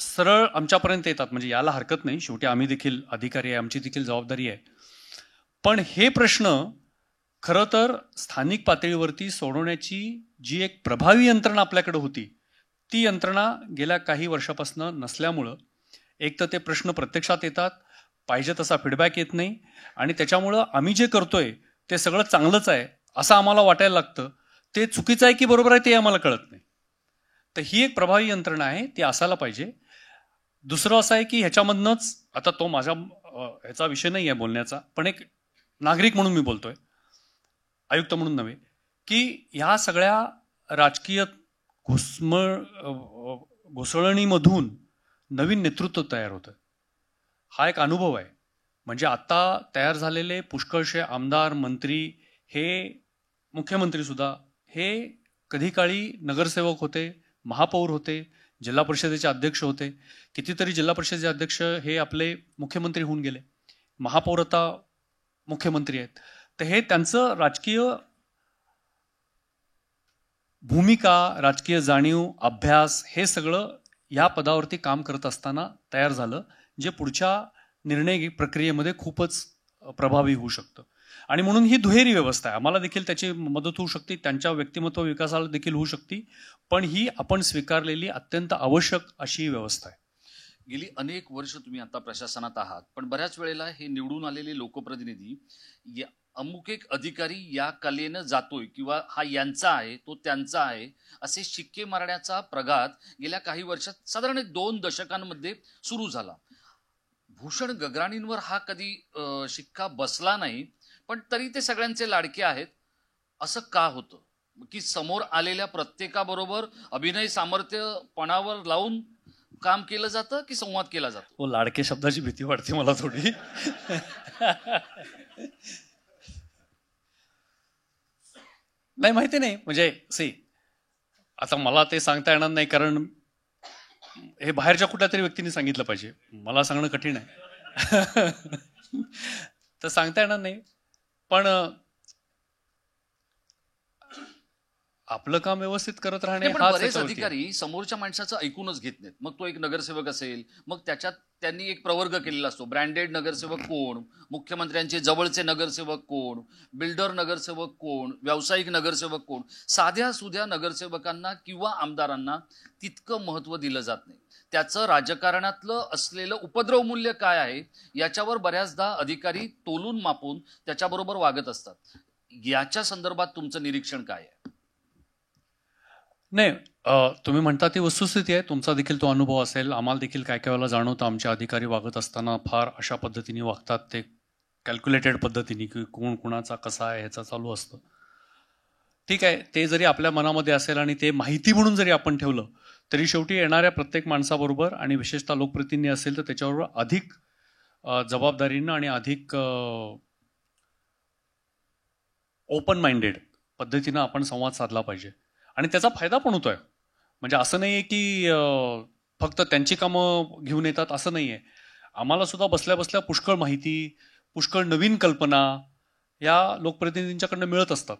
सरळ आमच्यापर्यंत येतात, म्हणजे याला हरकत नाही, शेवटी आम्ही देखील अधिकारी आहे, आमची देखील जबाबदारी आहे. पण हे प्रश्न खरं तर स्थानिक पातळीवरती सोडवण्याची जी एक प्रभावी यंत्रणा आपल्याकडे होती, ती यंत्रणा गेल्या काही वर्षापासून नसल्यामुळं एक तर ते प्रश्न प्रत्यक्षात येतात, पाहिजे तसा फीडबॅक येत नाही, आणि त्याच्यामुळं आम्ही जे करतोय ते सगळं चांगलंच आहे असं आम्हाला वाटायला लागतं. ते चुकीचं आहे की बरोबर आहे ते आम्हाला कळत नाही. तर ही एक प्रभावी यंत्रणा आहे, ती असायला पाहिजे. दुसरं असं आहे की ह्याच्यामधनंच, आता तो माझा ह्याचा विषय नाही आहे बोलण्याचा, पण एक नागरिक म्हणून मी बोलतोय, आयुक्त म्हणून नव्हे, की ह्या सगळ्या राजकीय घुसळणीमधून नवीन नेतृत्व तयार होतं. हा एक अनुभव आहे. म्हणजे आता तयार झालेले पुष्कळशे आमदार, मंत्री, हे मुख्यमंत्री सुद्धा हे कधी काळी नगरसेवक होते, महापौर होते, जिल्हा परिषदेचे अध्यक्ष होते. कितीतरी जिल्हा परिषदेचे अध्यक्ष हे आपले मुख्यमंत्री होऊन गेले, महापौर आता मुख्यमंत्री आहेत. तर हे त्यांचं राजकीय भूमिका, राजकीय जाणीव, अभ्यास हे सगळं या पदावरती काम करत असताना तयार झालं, जे पुढच्या निर्णय प्रक्रियेमध्ये खूपच प्रभावी होऊ शकतं. आणि म्हणून ही दुहेरी व्यवस्था आहे. आम्हाला देखील त्याची मदत होऊ शकते, त्यांच्या व्यक्तिमत्व विकासाला देखील होऊ शकते, पण ही आपण स्वीकारलेली अत्यंत आवश्यक अशी व्यवस्था आहे. गेली अनेक वर्ष तुम्ही आता प्रशासनात आहात, पण बऱ्याच वेळेला हे निवडून आलेले लोकप्रतिनिधी अमुक एक अधिकारी या कलेनं जातोय किंवा हा यांचा आहे, तो त्यांचा आहे, असे शिक्के मारण्याचा प्रघात गेल्या काही वर्षात, साधारण 2 दशकांमध्ये सुरू झाला. भूषण गगराणींवर हा कधी शिक्का बसला नाही, पण तरी ते सगळ्यांचे लाडके आहेत. असं का होतं की समोर आलेल्या प्रत्येकाबरोबर अभिनय सामर्थ्यपणावर लावून काम केलं जातं की संवाद केला जातो? लाडके शब्दाची भीती वाटते मला थोडी. नाही, माहिती नाही, म्हणजे आता मला ते सांगता येणार नाही, कारण हे बाहेरच्या कुठल्या तरी व्यक्तीने सांगितलं पाहिजे, मला सांगणं कठीण आहे. तर सांगता येणार नाही. पण आपलं काम व्यवस्थित करत राहणे. बरेच अधिकारी समोरच्या माणसाचं ऐकूनच घेत नाहीत. मग तो एक नगरसेवक असेल, मग त्याच्यात त्यांनी एक प्रवर्ग केलेला असतो. ब्रँडेड नगरसेवक कोण, मुख्यमंत्र्यांचे जवळचे नगरसेवक कोण, बिल्डर नगरसेवक कोण, व्यावसायिक नगरसेवक कोण. साध्या सुध्या नगरसेवकांना किंवा आमदारांना तितकं महत्व दिलं जात नाही. त्याचं राजकारणातलं असलेलं उपद्रव मूल्य काय आहे याच्यावर बऱ्याचदा अधिकारी तोलून मापून त्याच्याबरोबर वागत असतात. याच्या संदर्भात तुमचं निरीक्षण काय आहे? नाही, तुम्ही म्हणता ती वस्तुस्थिती आहे. तुमचा देखील तो अनुभव असेल. आम्हाला देखील काय काय वेळेला जाणवतं, आमचे अधिकारी वागत असताना फार अशा पद्धतीने वागतात, ते कॅल्क्युलेटेड पद्धतीने, की कोण कुणाचा कसा आहे ह्याचा चालू असतं. ठीक आहे, ते जरी आपल्या मनामध्ये असेल आणि ते माहिती म्हणून जरी आपण ठेवलं, तरी शेवटी येणाऱ्या प्रत्येक माणसाबरोबर आणि विशेषतः लोकप्रतिनिधी असेल तर त्याच्याबरोबर अधिक जबाबदारीनं आणि अधिक ओपन माइंडेड पद्धतीनं आपण संवाद साधला पाहिजे. आणि त्याचा फायदा पण होतोय. म्हणजे असं नाही आहे की फक्त त्यांची कामं घेऊन येतात, असं नाही आहे. आम्हाला सुद्धा बसल्या बसल्या पुष्कळ माहिती, पुष्कळ नवीन कल्पना या लोकप्रतिनिधींच्याकडनं मिळत असतात.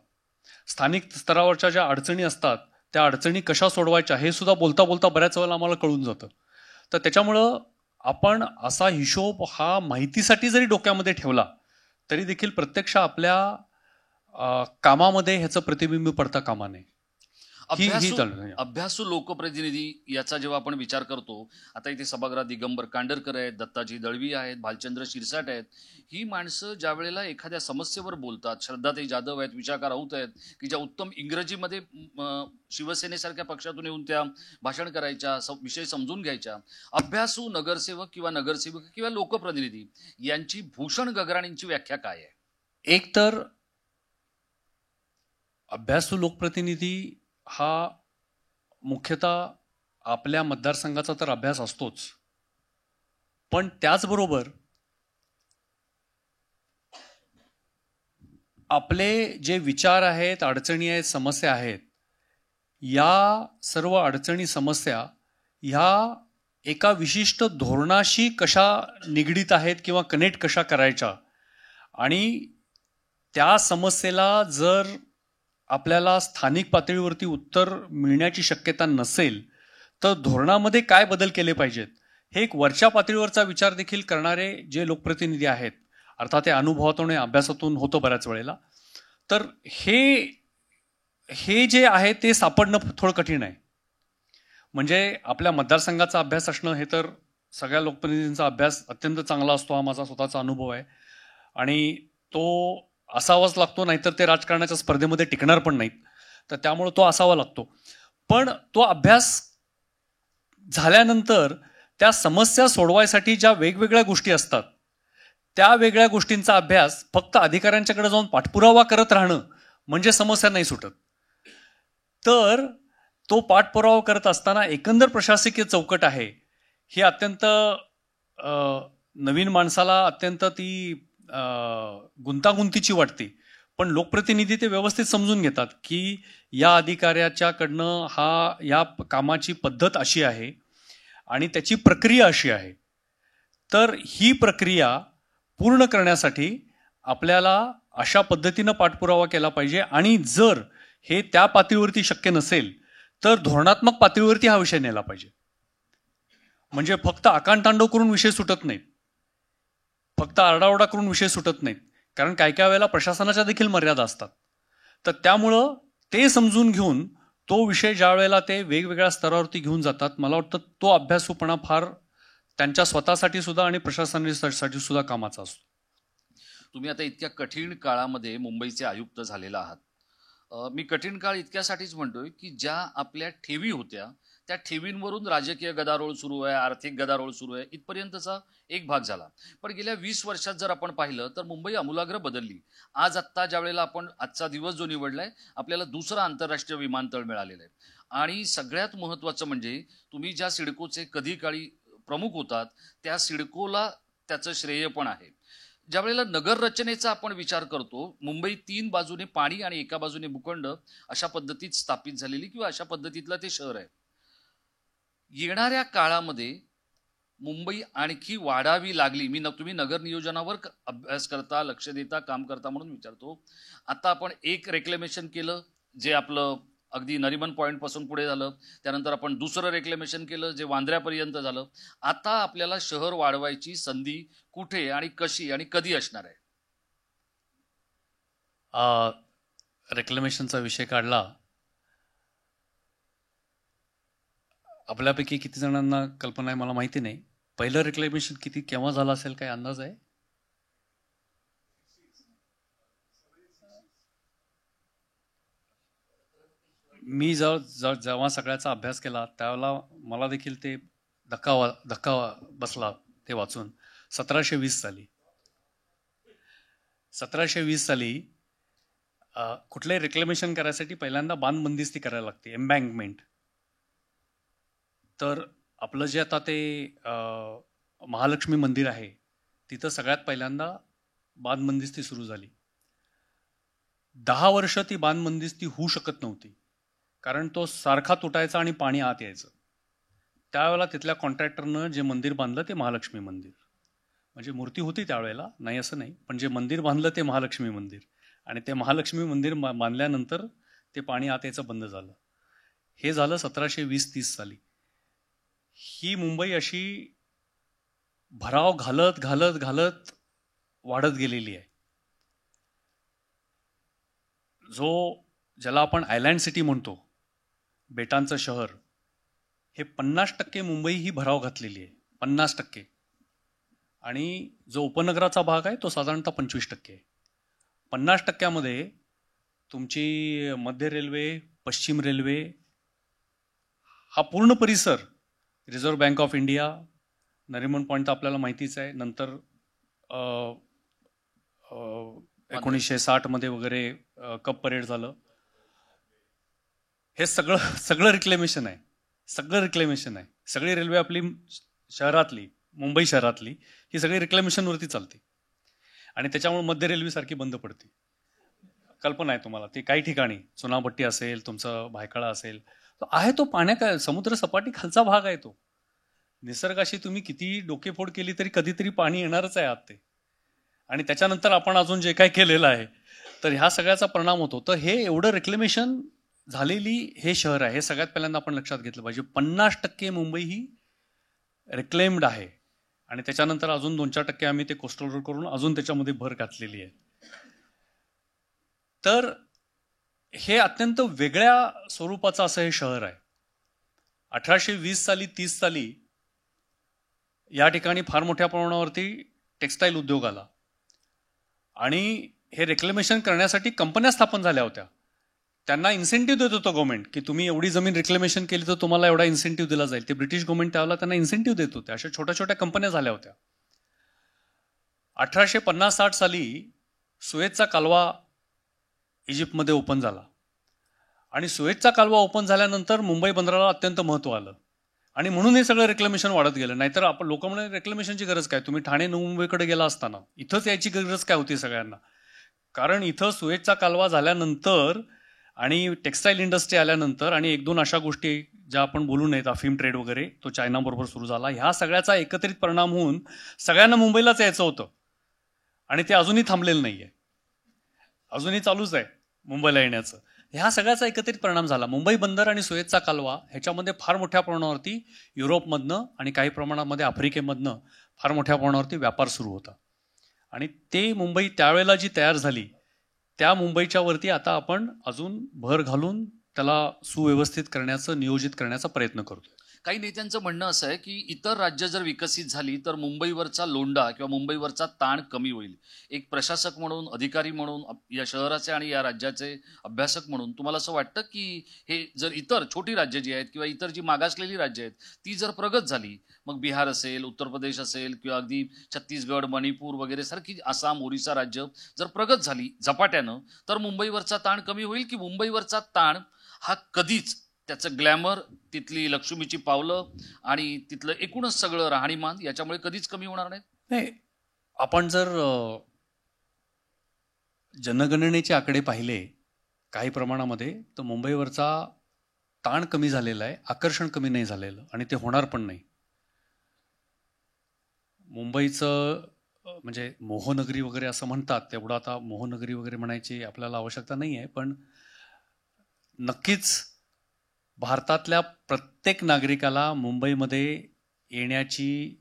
स्थानिक स्तरावरच्या ज्या अडचणी असतात त्या अडचणी कशा सोडवायच्या हे सुद्धा बोलता बोलता बऱ्याच वेळेला आम्हाला कळून जातं. तर त्याच्यामुळं आपण असा हिशोब हा माहितीसाठी जरी डोक्यामध्ये ठेवला तरी देखील प्रत्यक्ष आपल्या कामामध्ये ह्याचं प्रतिबिंब पडता कामा नये. अभ्यासू लोकप्रतिनिधी याचा जेव्हा आपण विचार करतो, आता इथे सभागृहात दिगंबर कांडरकर आहेत, दत्ताजी दळवी आहेत, भालचंद्र शिरसाट आहेत, ही माणसं ज्या वेळेला एखाद्या समस्येवर बोलतात, श्रद्धाताई जाधव आहेत, विशाखा राऊत आहेत, की ज्या उत्तम इंग्रजीमध्ये शिवसेनेसारख्या पक्षातून येऊन त्या भाषण करायच्या, विषय समजून घ्यायच्या. अभ्यासू नगरसेवक किंवा नगरसेवक किंवा लोकप्रतिनिधी यांची भूषण गगराणींची व्याख्या काय आहे? एक तर अभ्यासू लोकप्रतिनिधी हा मुख्यतः आपल्या मतदारसंघाचा तर अभ्यास असतोच, पण त्याचबरोबर आपले जे विचार आहेत, अडचणी आहेत, समस्या आहेत, या सर्व अडचणी समस्या ह्या एका विशिष्ट धोरणाशी कशा निगडीत आहेत किंवा कनेक्ट कशा करायच्या, आणि त्या समस्येला जर आपल्याला स्थानिक पातळीवरती उत्तर मिळण्याची शक्यता नसेल तर धोरणामध्ये काय बदल केले पाहिजेत हे एक वरच्या पातळीवरचा विचार देखील करणारे जे लोकप्रतिनिधी आहेत, अर्थात ते अनुभवातून अभ्यासातून होतो बऱ्याच वेळेला, तर हे जे आहे ते सापडणं थोडं कठीण आहे. म्हणजे आपल्या मतदारसंघाचा अभ्यास असणं हे तर सगळ्या लोकप्रतिनिधींचा अभ्यास अत्यंत चांगला असतो, हा माझा स्वतःचा अनुभव आहे, आणि तो असावाच लागतो, नाहीतर ते राजकारणाच्या स्पर्धेमध्ये टिकणार पण नाहीत. तर त्यामुळे तो असावा लागतो. पण तो अभ्यास झाल्यानंतर त्या समस्या सोडवायसाठी ज्या वेगवेगळ्या गोष्टी असतात त्या वेगळ्या गोष्टींचा अभ्यास फक्त अधिकाऱ्यांच्याकडे जाऊन पाठपुरावा करत राहणं म्हणजे समस्या नाही सुटत. तर तो पाठपुरावा करत असताना एकंदर प्रशासकीय चौकट आहे ही अत्यंत नवीन माणसाला अत्यंत ती गुंतागुंतीची वाटते, पण लोकप्रतिनिधी ते व्यवस्थित समजून घेतात की या अधिकाऱ्याच्याकडनं या कामाची पद्धत अशी आहे आणि त्याची प्रक्रिया अशी आहे. तर ही प्रक्रिया पूर्ण करण्यासाठी आपल्याला अशा पद्धतीनं पाठपुरावा केला पाहिजे, आणि जर हे त्या पातळीवरती शक्य नसेल तर धोरणात्मक पातळीवरती हा विषय नेला पाहिजे. म्हणजे फक्त आकांतांडव करून विषय सुटत नाहीत, फक्त आरडाओरडा करून विषय सुटत नाहीत, कारण काय काय वेळेला प्रशासनाच्या देखील मर्यादा असतात. तर त्यामुळं ते समजून घेऊन तो विषय ज्या वेळेला ते वेगवेगळ्या स्तरावरती घेऊन जातात, मला वाटतं तो अभ्यासूपणा फार त्यांच्या स्वतःसाठी सुद्धा आणि प्रशासनासाठी सुद्धा कामाचा असतो. तुम्ही आता इतक्या कठीण काळामध्ये मुंबईचे आयुक्त झालेला आहात. मी कठीण काळ इतक्यासाठीच म्हणतोय की ज्या आपल्या ठेवी होत्या त्या ठेवींवरून राजकीय गदारोळ सुरू आहे, आर्थिक गदारोळ सुरू आहे, इथपर्यंतचा एक भाग झाला. पण गेल्या 20 वर्षात जर आपण पाहिलं तर मुंबई आमूलाग्र बदलली. आत्ता ज्या वेळेला आपण आजचा दिवस जो निवडलाय, आपल्याला दुसरं आंतरराष्ट्रीय विमानतळ मिळालेलं आहे. आणि सगळ्यात महत्त्वाचं म्हणजे तुम्ही ज्या सिडकोचे कधी काळी प्रमुख होतात त्या सिडकोला त्याचं श्रेय पण आहे. ज्या वेळेला नगर रचनेचा आपण विचार करतो, मुंबई 3 बाजूने पाणी आणि एका बाजूने भूखंड अशा पद्धतीत स्थापित झालेली किंवा अशा पद्धतीतलं ते शहर आहे. येणाऱ्या काळामध्ये मुंबई आणखी वाढावी लागली. तुम्ही नगर नियोजनावर अभ्यास करता, लक्ष देता, काम करता म्हणून विचारतो. आता आपण एक रेक्लेमेशन केलं जे आपलं अगदी नरिमन पॉईंट पासून पुढे झालं, त्यानंतर आपण दुसरं रेक्लेमेशन केलं जे वांद्र्यापर्यंत झालं. आता आपल्याला शहर वाढवायची संधी कुठे आणि कशी आणि कधी असणार आहे? रेक्लेमेशनचा विषय काढला, आपल्यापैकी किती जणांना कल्पना आहे मला माहिती नाही. पहिलं रेक्लेमेशन केव्हा झालं असेल, काय अंदाज आहे? मी जेव्हा सगळ्याचा अभ्यास केला त्यावेळेला मला देखील ते धक्का बसला ते वाचून. 1720 साली 1720 साली कुठलंही रेक्लेमेशन करायसाठी पहिल्यांदा बांधबंदिस्ती करायला लागते, एम्बँकमेंट. तर आपलं जे आता ते महालक्ष्मी मंदिर आहे तिथं सगळ्यात पहिल्यांदा बांधबंदिस्ती सुरू झाली. 10 वर्ष ती बांधबंदिस्ती होऊ शकत नव्हती, कारण तो सारखा तुटायचा आणि पाणी आत यायचं. त्यावेळेला तिथल्या कॉन्ट्रॅक्टरनं जे मंदिर बांधलं ते महालक्ष्मी मंदिर, म्हणजे मूर्ती होती त्यावेळेला, नाही असं नाही, पण जे मंदिर बांधलं ते महालक्ष्मी मंदिर. आणि ते महालक्ष्मी मंदिर बांधल्यानंतर ते पाणी आत यायचं बंद झालं. हे झालं 1720-30 साली. ही मुंबई अशी भराव घालत घालत घालत वाढत गेलेली आहे. ज्याला आपण आयलँड सिटी म्हणतो, बेटांचं शहर, हे 50% मुंबई ही भराव घातलेली आहे, 50%. आणि जो उपनगराचा भाग आहे तो साधारणतः 25% आहे. 50%मध्ये तुमची मध्य रेल्वे, पश्चिम रेल्वे, हा पूर्ण परिसर, reserve bank of India, Nariman point तर आपल्याला माहितीच आहे, नंतर 1960 वगैरे कप परेड झालं, हे सगळं रिक्लेमेशन आहे, सगळी रेल्वे आपली शहरातली, मुंबई शहरातली, ही सगळी रिक्लेमेशनवरती चालते. आणि त्याच्यामुळे मध्य रेल्वे सारखी बंद पडते. कल्पना आहे तुम्हाला, ते काही ठिकाणी चुनाभट्टी असेल, तुमचं भायखळा असेल, तो आहे तो समुद्र सपाटी खालचा भाग आहे तो. निसर्गाशी तुम्ही किती डोकेफोड केली तरी कधीतरी पाणी येणारच आहे आत ते. आणि त्याच्यानंतर आपण अजून जे काय केलेलं आहे, तर ह्या सगळ्याचा परिणाम होतो. तर हे एवढं रिक्लेमेशन झालेली हे शहर आहे, हे सगळ्यात पहिल्यांदा आपण लक्षात घेतलं पाहिजे. 50% मुंबई ही रिक्लेम्ड आहे. आणि त्याच्यानंतर अजून 2-4% आम्ही ते कोस्टल रोड करून अजून त्याच्यामध्ये भर घातलेली आहे. तर हे अत्यंत वेगळ्या स्वरूपाचं असं हे शहर आहे. 1820 साली, 30 साली या ठिकाणी फार मोठ्या प्रमाणावरती टेक्स्टाईल उद्योग आला. आणि हे रिक्लेमेशन करण्यासाठी कंपन्या स्थापन झाल्या होत्या. त्यांना इन्सेंटिव्ह देत होतं गव्हर्नमेंट, की तुम्ही एवढी जमीन रिक्लेमेशन केली तर तुम्हाला एवढा इन्सेंटिव्ह दिला जाईल. ते ब्रिटिश गव्हर्नमेंट त्यावेळेला त्यांना इन्सेंटिव्ह देत होते. अशा छोट्या छोट्या कंपन्या झाल्या होत्या. 1850-60 साली सुएझचा कालवा इजिप्तमध्ये ओपन झाला. आणि सुएझचा कालवा ओपन झाल्यानंतर मुंबई बंदराला अत्यंत महत्त्व आलं. आणि म्हणून हे सगळं रिक्लेमेशन वाढत गेलं. नाहीतर आपण लोक म्हणे रिक्लेमेशनची गरज काय, तुम्ही ठाणे मुंबईकडे गेला असताना इथंच यायची गरज काय होती सगळ्यांना. कारण इथं सुएझचा कालवा झाल्यानंतर आणि टेक्स्टाईल इंडस्ट्री आल्यानंतर आणि 1-2 अशा गोष्टी ज्या आपण बोलू नयेत, अफीम ट्रेड वगैरे तो चायनाबरोबर सुरू झाला, ह्या सगळ्याचा एकत्रित परिणाम होऊन सगळ्यांना मुंबईलाच यायचं होतं. आणि ते अजूनही थांबलेलं नाही आहे, अजूनही चालूच आहे मुंबईला येण्याचं. ह्या सगळ्याचा एकत्रित परिणाम झाला. मुंबई बंदर आणि सुएझचा कालवा ह्याच्यामध्ये फार मोठ्या प्रमाणावरती युरोपमधनं आणि काही प्रमाणामध्ये आफ्रिकेमधनं फार मोठ्या प्रमाणावरती व्यापार सुरू होता. आणि ते मुंबई त्यावेळेला जी तयार झाली, त्या मुंबईच्या वरती आता आपण अजून भर घालून त्याला सुव्यवस्थित करण्याचं, नियोजित करण्याचा प्रयत्न करतोय. काही नेत्यांचं म्हणणं असं आहे की इतर राज्य जर विकसित झाली तर मुंबईवरचा लोंढा किंवा मुंबईवरचा ताण कमी होईल. एक प्रशासक म्हणून, अधिकारी म्हणून, या शहराचे आणि या राज्याचे अभ्यासक म्हणून तुम्हाला असं वाटतं की हे जर इतर छोटी राज्य जी आहेत किंवा इतर जी मागासलेली राज्य आहेत ती जर प्रगत झाली, मग बिहार असेल, उत्तर प्रदेश असेल किंवा अगदी छत्तीसगड, मणिपूर वगैरे सारखी, आसाम, ओरिसा राज्य जर प्रगत झाली झपाट्यानं, तर मुंबईवरचा ताण कमी होईल की मुंबईवरचा ताण हा कधीच, त्याचं ग्लॅमर, तिथली लक्ष्मीची पावलं आणि तिथलं एकूणच सगळं राहणीमान याच्यामुळे कधीच कमी होणार नाही. आपण जर जनगणनेचे आकडे पाहिले काही प्रमाणामध्ये, तर मुंबईवरचा ताण कमी झालेला आहे, आकर्षण कमी नाही झालेलं, आणि ते होणार पण नाही. मुंबईचं म्हणजे मोहनगरी वगैरे असं म्हणतात, तेवढं आता मोहनगरी वगैरे म्हणायची आपल्याला आवश्यकता नाही आहे. पण नक्कीच भारतातल्या प्रत्येक नागरिकाला मुंबईमध्ये येण्याची,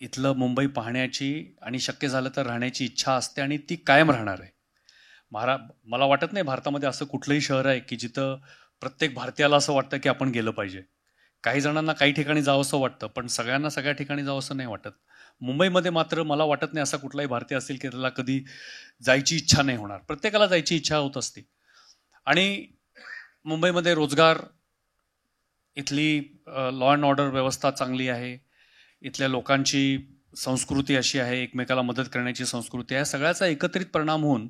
इथलं मुंबई पाहण्याची आणि शक्य झालं तर राहण्याची इच्छा असते, आणि ती कायम राहणार आहे. मला वाटत नाही भारतामध्ये असं कुठलंही शहर आहे की जिथं प्रत्येक भारतीयाला असं वाटतं की आपण गेलं पाहिजे. काही जणांना काही ठिकाणी जावं असं वाटतं, पण सगळ्यांना सगळ्या ठिकाणी जावं असं नाही वाटत. मुंबईमध्ये मात्र मला वाटत नाही असा कुठलाही भारतीय असेल की त्याला कधी जायची इच्छा नाही होणार. प्रत्येकाला जायची इच्छा होत असते. आणि मुंबईमध्ये रोजगार, इथली लॉ अँड ऑर्डर व्यवस्था चांगली आहे, इथल्या लोकांची संस्कृती अशी आहे, एकमेकाला मदत करण्याची संस्कृती आहे. सगळ्याचा एकत्रित परिणाम होऊन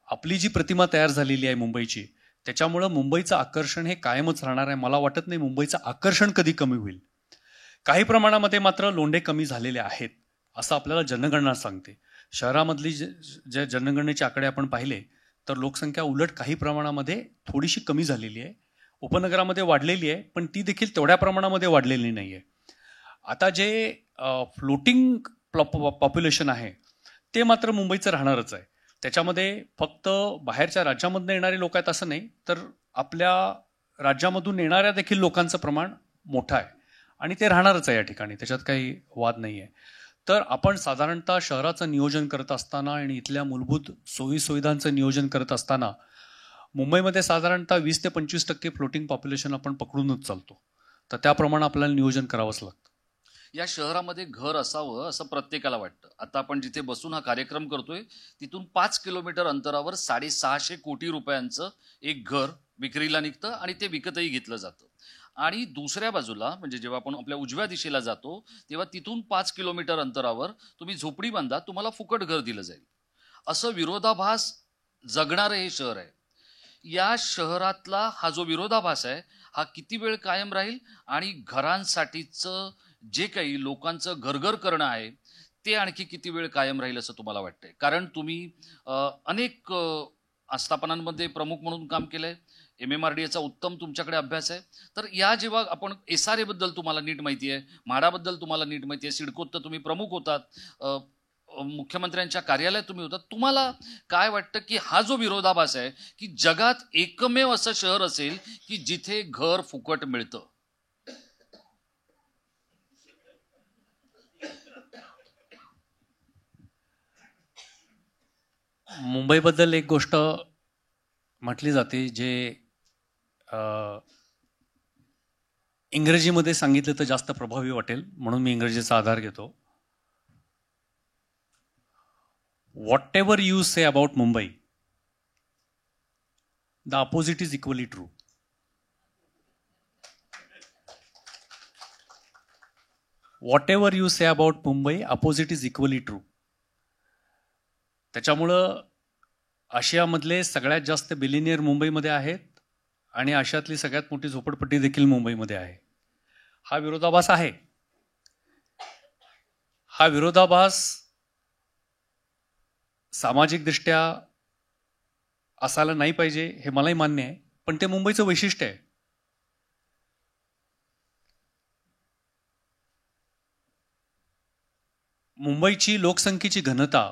आपली जी प्रतिमा तयार झालेली आहे मुंबईची, त्याच्यामुळं मुंबईचं आकर्षण हे कायमच राहणार आहे. मला वाटत नाही मुंबईचं आकर्षण कधी कमी होईल. काही प्रमाणामध्ये मात्र लोंढे कमी झालेले आहेत असं आपल्याला जनगणना सांगते. शहरामधली जे जनगणनेचे आकडे आपण पाहिले तर लोकसंख्या उलट काही प्रमाणामध्ये थोडीशी कमी झालेली आहे. उपनगरामध्ये वाढलेली आहे, पण ती देखील तेवढ्या प्रमाणामध्ये वाढलेली नाही आहे. आता जे फ्लोटिंग पॉप्युलेशन आहे ते मात्र मुंबईचं राहणारच आहे. त्याच्यामध्ये फक्त बाहेरच्या राज्यामधून येणारे लोक आहेत असं नाही, तर आपल्या राज्यामधून येणाऱ्या देखील लोकांचं प्रमाण मोठं आहे आणि ते राहणारच आहे या ठिकाणी, त्याच्यात काही वाद नाही आहे. तर आपण साधारणतः शहराचं नियोजन करत असताना आणि इथल्या मूलभूत सोयीसुविधांचं नियोजन करत असताना मुंबईमध्ये साधारणतः 20 ते 25% फ्लोटिंग पॉप्युलेशन आपण पकडूनच चालतो. तर त्याप्रमाणे आपल्याला नियोजन करावंच लागतं. या शहरामध्ये घर असावं असं प्रत्येकाला वाटतं. आता आपण जिथे बसून हा कार्यक्रम करतोय तिथून 5 किलोमीटर अंतरावर 650 कोटी रुपयांचं एक घर विक्रीला निघतं आणि ते विकतही घेतलं जातं. आणि दुसऱ्या बाजूला म्हणजे जेव्हा आपण आपल्या उजव्या दिशेला जातो तेव्हा तिथून 5 किलोमीटर अंतरावर तुम्ही झोपडी बांधा, तुम्हाला फुकट घर दिलं जाईल. असं विरोधाभास जगणारं हे शहर आहे. या शहरातला हा जो विरोधाभास आहे हा किती वेळ कायम राहील आणि घरांसाठीचं जे काही लोकांचं घरघर करणं आहे ते आणखी किती वेळ कायम राहील असं तुम्हाला वाटतंय? कारण तुम्ही अनेक आस्थापनांमध्ये प्रमुख म्हणून काम केलंय, MMRDAचा उत्तम तुमच्याकडे अभ्यास आहे. तर या जेव्हा आपण SRA बद्दल तुम्हाला नीट माहिती आहे, म्हाडाबद्दल तुम्हाला नीट माहिती आहे, सिडकोत तर तुम्ही प्रमुख होतात, मुख्यमंत्र्यांच्या कार्यालयात तुम्ही होतात, तुम्हाला काय वाटतं की हा जो विरोधाभास आहे की जगात एकमेव असं शहर असेल की जिथे घर फुकट मिळतं? मुंबईबद्दल एक गोष्ट म्हटली जाते जे इंग्रजीमध्ये सांगितलं तर जास्त प्रभावी वाटेल म्हणून मी इंग्रजीचा आधार घेतो. Whatever you say about Mumbai, the opposite is equally true. Whatever you say about Mumbai, opposite is equally true. त्याच्यामुळं आशियामधले सगळ्यात जास्त बिलिनियर मुंबईमध्ये आहेत आणि आशियातली सगळ्यात मोठी झोपडपट्टी देखील मुंबईमध्ये आहे. हा विरोधाभास आहे. हा विरोधाभास सामाजिकदृष्ट्या असायला नाही पाहिजे हे मलाही मान्य आहे, पण ते मुंबईचं वैशिष्ट्य आहे. मुंबईची लोकसंख्येची घनता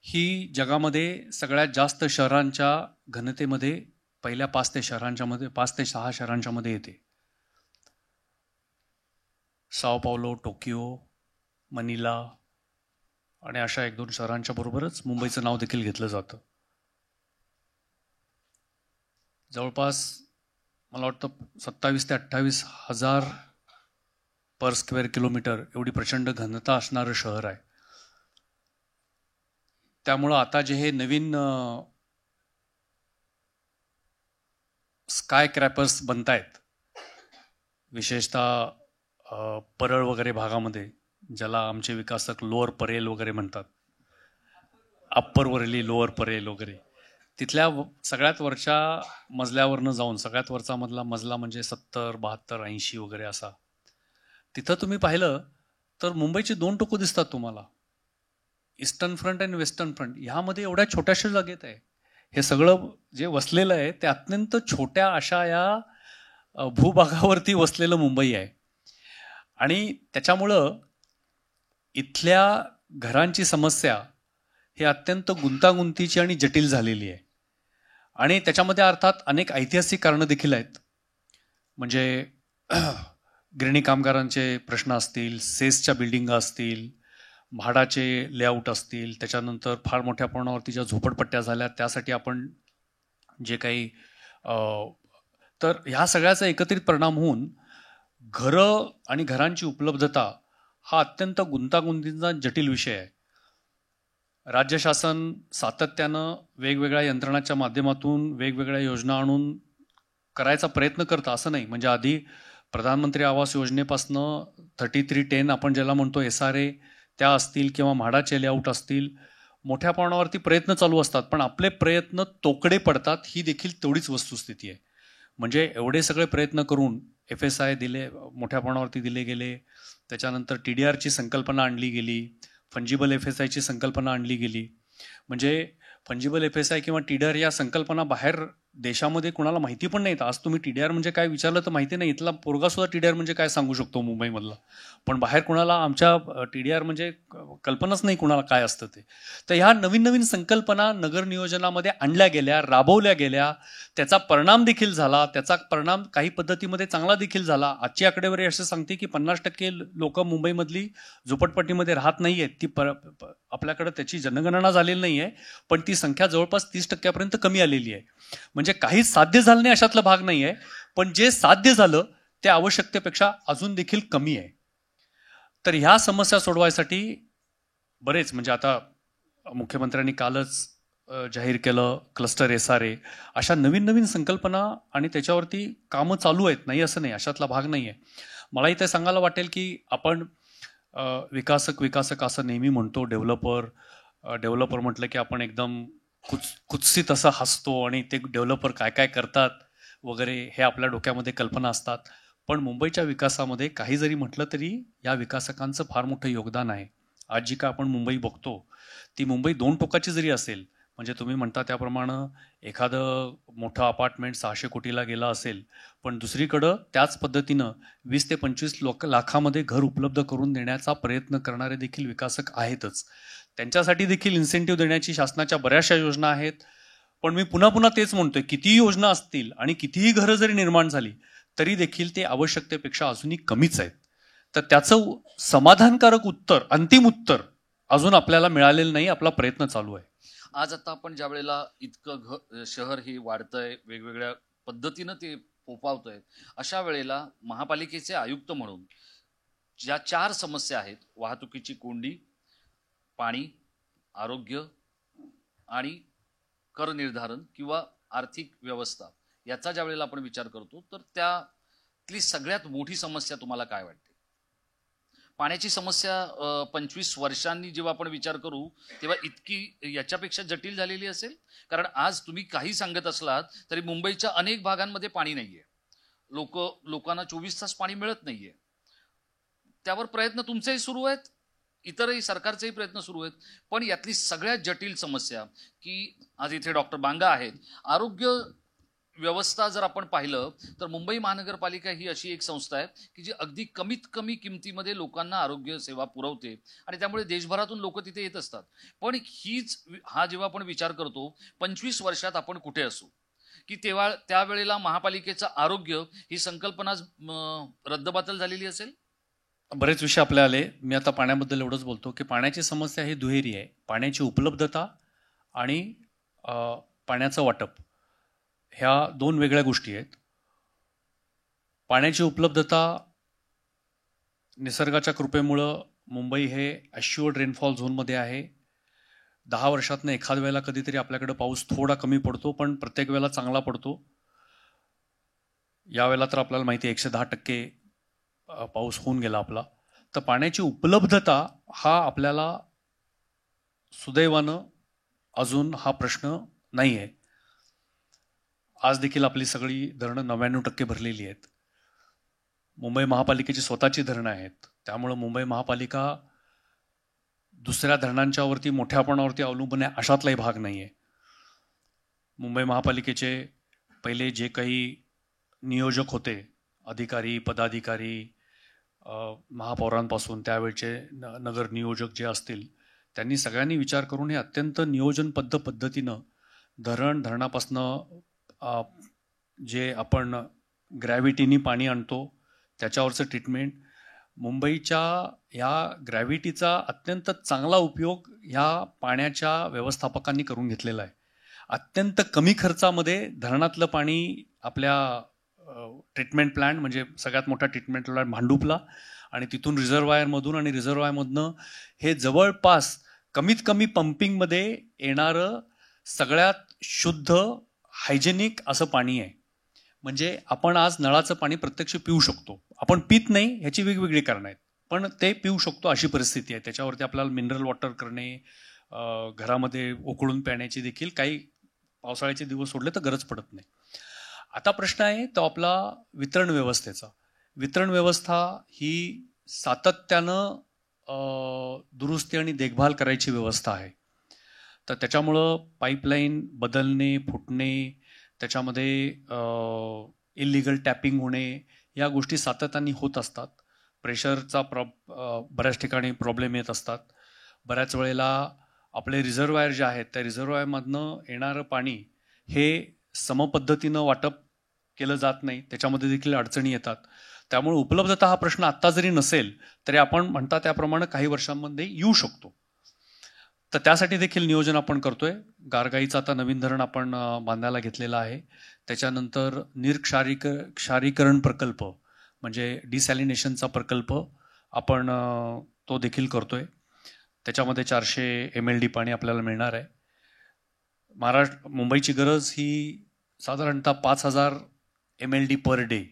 ही जगामध्ये सगळ्यात जास्त शहरांच्या घनतेमध्ये पहिल्या 5 ते 6 शहरांच्या मध्ये येते. साओ पावलो, टोकियो, मनिला आणि अशा 1-2 शहरांच्या बरोबरच मुंबईचं नाव देखील घेतलं जातं. जवळपास मला वाटतं 27 ते 28 हजार पर स्क्वेअर किलोमीटर एवढी प्रचंड घनता असणारं शहर आहे. त्यामुळं आता जे हे नवीन स्काय क्रॅपर्स बनत आहेत, विशेषतः परळ वगैरे भागामध्ये, ज्याला आमचे विकासक लोअर परेल वगैरे म्हणतात, अप्पर वरली लोअर परेल वगैरे, तिथल्या सगळ्यात वरच्या मजल्यावरनं जाऊन सगळ्यात वरचा मजला म्हणजे 70, 72, 80 वगैरे असा, तिथं तुम्ही पाहिलं तर मुंबईची 2 टोकं दिसतात तुम्हाला, ईस्टर्न फ्रंट आणि वेस्टर्न फ्रंट. ह्यामध्ये एवढ्या छोट्याशा जागेत आहे हे सगळं जे वसलेलं आहे, ते अत्यंत छोट्या अशा या भूभागावरती वसलेलं मुंबई आहे. आणि त्याच्यामुळं इथल्या घरांची समस्या ही अत्यंत गुंतागुंतीची आणि जटिल झालेली आहे. आणि त्याच्यामध्ये अर्थात अनेक ऐतिहासिक कारणं देखील आहेत. म्हणजे गिरणी कामगारांचे प्रश्न असतील, सेसच्या बिल्डिंग असतील, म्हाडाचे लेआउट असतील, त्याच्यानंतर फार मोठ्या प्रमाणावरती ज्या झोपडपट्ट्या झाल्या त्यासाठी आपण जे काही, तर ह्या सगळ्याचा एकत्रित परिणाम होऊन घरं आणि घरांची उपलब्धता हा अत्यंत गुंतागुंतीचा जटिल विषय आहे. राज्य शासन सातत्यानं वेगवेगळ्या यंत्रणाच्या माध्यमातून वेगवेगळ्या योजना आणून करायचा प्रयत्न करतं, असं नाही. म्हणजे आधी प्रधानमंत्री आवास योजनेपासनं 3310 आपण ज्याला म्हणतो SRA त्या असतील किंवा म्हाडाचे लेआउट असतील, मोठ्या प्रमाणावरती प्रयत्न चालू असतात, पण आपले प्रयत्न तोकडे पडतात ही देखील तेवढीच वस्तुस्थिती आहे. म्हणजे एवढे सगळे प्रयत्न करून FSI दिले, मोठ्या प्रमाणावरती दिले गेले, त्याच्यानंतर TDRची संकल्पना आणली गेली, फंजिबल FSIची संकल्पना आणली गेली. म्हणजे फंजिबल FSI किंवा TDR या संकल्पना बाहेर देशामध्ये कुणाला माहिती पण नाही. आज तुम्ही TDR म्हणजे काय विचारलं तर माहिती नाही. इथला पोरगा सुद्धा TDR म्हणजे काय सांगू शकतो मुंबईमधला. पण बाहेर कुणाला आमच्या TDR म्हणजे कल्पनाच नाही कुणाला काय असतं ते. तर ह्या नवीन नवीन संकल्पना नगर नियोजनामध्ये आणल्या गेल्या, राबवल्या गेल्या, त्याचा परिणाम देखील झाला. त्याचा परिणाम काही पद्धतीमध्ये चांगला देखील झाला. आजची आकडेवारी असं सांगते की 50% लोक मुंबईमधली झोपडपट्टीमध्ये राहत नाही आहेत. आपल्याकडे त्याची जनगणना झालेली नाही आहे, पण ती संख्या जवळपास 30% कमी आलेली आहे. म्हणजे काहीच साध्य झालं नाही अशातला भाग नाही आहे, पण जे साध्य झालं ते आवश्यकतेपेक्षा अजून देखील कमी आहे. तर ह्या समस्या सोडवायसाठी बरेच म्हणजे आता मुख्यमंत्र्यांनी कालच जाहीर केलं क्लस्टर SRA, अशा नवीन नवीन संकल्पना आणि त्याच्यावरती कामं चालू आहेत. नाही असं नाही, अशातला भाग नाही आहे. मला इथे सांगायला वाटेल की आपण विकासक असं नेहमी म्हणतो. डेव्हलपर म्हटलं की आपण एकदम कुत्सित असं हसतो आणि ते डेव्हलपर काय काय करतात वगैरे हे आपल्या डोक्यामध्ये कल्पना असतात. पण मुंबईच्या विकासामध्ये काही जरी म्हटलं तरी या विकासकांचं फार मोठं योगदान आहे. आज जी का आपण मुंबई बघतो ती मुंबई दोन टोकाची जरी असेल, म्हणजे तुम्ही म्हणता त्याप्रमाणे एखादं मोठं अपार्टमेंट 600 कोटीला गेलं असेल, पण दुसरीकडं त्याच पद्धतीनं 20 ते 25 लाखामध्ये घर उपलब्ध करून देण्याचा प्रयत्न करणारे देखील विकासक आहेतच. त्यांच्यासाठी देखील इन्सेंटिव्ह देण्याची शासनाच्या बऱ्याचशा योजना आहेत. पण मी पुन्हा तेच म्हणतोय, कितीही योजना असतील आणि कितीही घरं जरी निर्माण झाली तरी देखील ते आवश्यकतेपेक्षा अजूनही कमीच आहेत. तर त्याचं समाधानकारक उत्तर, अंतिम उत्तर अजून आपल्याला मिळालेलं नाही. आपला प्रयत्न चालू आहे. आज आता आपण ज्या वेळेला इतकं शहर हे वाढतंय, वेगवेगळ्या पद्धतीनं ते फोफावतंय, अशा वेळेला महापालिकेचे आयुक्त म्हणून ज्या 4 समस्या आहेत, वाहतुकीची कोंडी, पाणी, आरोग्य आणि कर निर्धारण किंवा आर्थिक व्यवस्था, याचा ज्या वेळेला आपण विचार करतो तर त्यातली सगळ्यात मोठी समस्या तुम्हाला काय वाटते? पाण्याची समस्या 25 वर्षांनी जेव्हा आपण विचार करू तेव्हा इतकी याच्यापेक्षा जटिल झालेली असेल? कारण आज तुम्ही काही सांगत असलात तरी मुंबईच्या अनेक भागांमध्ये पाणी नाहीये. लोकांना 24 तास पाणी मिळत नाहीये. त्यावर प्रयत्न तुमचेही सुरू आहेत, इतरही सरकारचेही प्रयत्न सुरू आहेत. पण यातली सगळ्यात जटिल समस्या की आज इथे डॉक्टर बांगा आहेत, आरोग्य व्यवस्था जर आपण पाहिलं तर मुंबई महानगरपालिका ही अशी एक संस्था आहे की जी अगदी कमीत कमी किमतीमध्ये लोकांना आरोग्य सेवा पुरवते आणि त्यामुळे देशभरातून लोक तिथे येत असतात. पण हा जेव्हा आपण विचार करतो 25 वर्षात आपण कुठे असू की तेव्हा त्यावेळेला महापालिकेचं आरोग्य ही संकल्पना रद्दबातल झालेली असेल. बरेच विषय आपले आले. मी आता पाण्याबद्दल एवढंच बोलतो की पाण्याची समस्या ही दुहेरी आहे. पाण्याची उपलब्धता आणि पाण्याचं वाटप, ह्या 2 वेगळ्या गोष्टी आहेत. पाण्याची उपलब्धता निसर्गाच्या कृपेमुळं मुंबई हे ॲश्युअर्ड रेनफॉल झोनमध्ये आहे. 10 वर्षातनं एखाद वेळेला कधीतरी आपल्याकडे पाऊस थोडा कमी पडतो, पण प्रत्येक वेळेला चांगला पडतो. यावेळेला तर आपल्याला माहिती आहे 110% पाऊस होऊन गेला आपला. तर पाण्याची उपलब्धता हा आपल्याला सुदैवानं अजून हा प्रश्न नाही आहे. आज देखील आपली सगळी धरणं 99% भरलेली आहेत. मुंबई महापालिकेची स्वतःची धरणं आहेत. त्यामुळं मुंबई महापालिका दुसऱ्या धरणांच्यावरती मोठ्यापणावरती अवलंबून आहे अशातलाही भाग नाही आहे. मुंबई महापालिकेचे पहिले जे काही नियोजक होते, अधिकारी, पदाधिकारी, महापौरांपासून त्यावेळचे नगर नियोजक जे असतील, त्यांनी सगळ्यांनी विचार करून हे अत्यंत नियोजनबद्ध पद्धतीनं धरणापासनं जे आपण ग्रॅव्हिटीनी पाणी आणतो त्याच्यावरचं ट्रीटमेंट, मुंबईच्या ह्या ग्रॅव्हिटीचा अत्यंत चांगला उपयोग ह्या पाण्याच्या व्यवस्थापकांनी करून घेतलेला आहे. अत्यंत कमी खर्चामध्ये धरणातलं पाणी आपल्या ट्रीटमेंट प्लांट, म्हणजे सगळ्यात मोठा ट्रीटमेंट प्लांट भांडूपला, आणि तिथून रिझर्वायरमधून आणि रिझर्वायरमधनं हे जवळपास कमीत कमी पंपिंगमध्ये येणारं सगळ्यात शुद्ध हायजेनिक असं पाणी आहे. म्हणजे आपण आज नळाचं पाणी प्रत्यक्ष पिऊ शकतो. आपण पित नाही ह्याची वेगवेगळी कारणं आहेत, पण ते पिऊ शकतो अशी परिस्थिती आहे. त्याच्यावरती आपल्याला मिनरल वॉटर करणे, घरामध्ये उकळून प्याण्याची देखील काही पावसाळ्याचे दिवस सोडले तर गरज पडत नाही. आता प्रश्न आहे तो आपला वितरण व्यवस्थेचा. वितरण व्यवस्था ही सातत्यानं दुरुस्ती आणि देखभाल करायची व्यवस्था आहे. तर त्याच्यामुळं पाईपलाईन बदलणे, फुटणे, त्याच्यामध्ये इल्लीगल टॅपिंग होणे या गोष्टी सातत्याने होत असतात. प्रेशरचा बऱ्याच ठिकाणी प्रॉब्लेम येत असतात. बऱ्याच वेळेला आपले रिझर्वायर जे आहेत त्या रिझर्वायरमधनं येणारं पाणी हे समपद्धतीनं वाटप केलं जात नाही, त्याच्यामध्ये देखील अडचणी येतात. त्यामुळे उपलब्धता हा प्रश्न आत्ता जरी नसेल तरी आपण म्हणता त्याप्रमाणे काही वर्षांमध्ये येऊ शकतो. तर त्यासाठी देखील नियोजन आपण करतोय. गारगाईचं आता नवीन धरण आपण बांधायला घेतलेलं आहे. त्याच्यानंतर क्षारीकरण प्रकल्प म्हणजे डिसॅलिनेशनचा प्रकल्प आपण तो देखील करतोय. त्याच्यामध्ये 400 MLD पाणी आपल्याला मिळणार आहे. मुंबईची गरज ही साधारणतः 5000 MLD पर डे.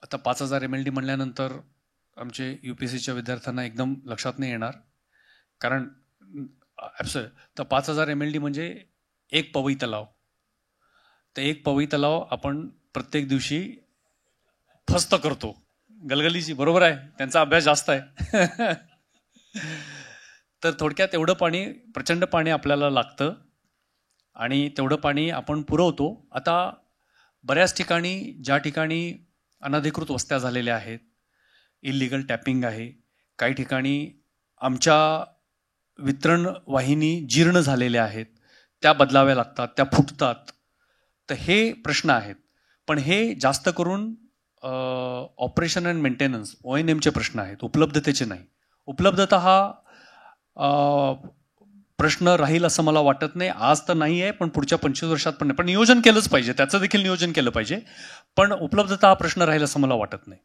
आता 5000 MLD म्हणल्यानंतर आमचे UPSCच्या विद्यार्थ्यांना एकदम लक्षात नाही येणार, कारण तर 5000 MLD म्हणजे एक पवई तलाव. तर एक पवई तलाव आपण प्रत्येक दिवशी फस्त करतो. गलगलीची, बरोबर आहे, त्यांचा अभ्यास जास्त आहे. तर थोडक्यात एवढं पाणी, प्रचंड पाणी आपल्याला लागतं आणि तेवढं पाणी आपण पुरवतो. आता बऱ्याच ठिकाणी, ज्या ठिकाणी अनधिकृत वस्त्या झालेल्या आहेत, इल्लीगल टॅपिंग आहे, काही ठिकाणी आमच्या वितरण वाहिनी जीर्ण झालेल्या आहेत, त्या बदलाव्या लागतात, त्या फुटतात. तर हे प्रश्न आहेत. पण हे जास्त करून ऑपरेशन अँड मेंटेनन्स ONMचे प्रश्न आहेत, उपलब्धतेचे नाही. उपलब्धता हा प्रश्न राहील असं मला वाटत नाही. आज तर नाही आहे, पण पुढच्या 25 वर्षात पण नाही. पण नियोजन केलंच पाहिजे, त्याचं देखील नियोजन केलं पाहिजे. पण उपलब्धता हा प्रश्न राहील असं मला वाटत नाही.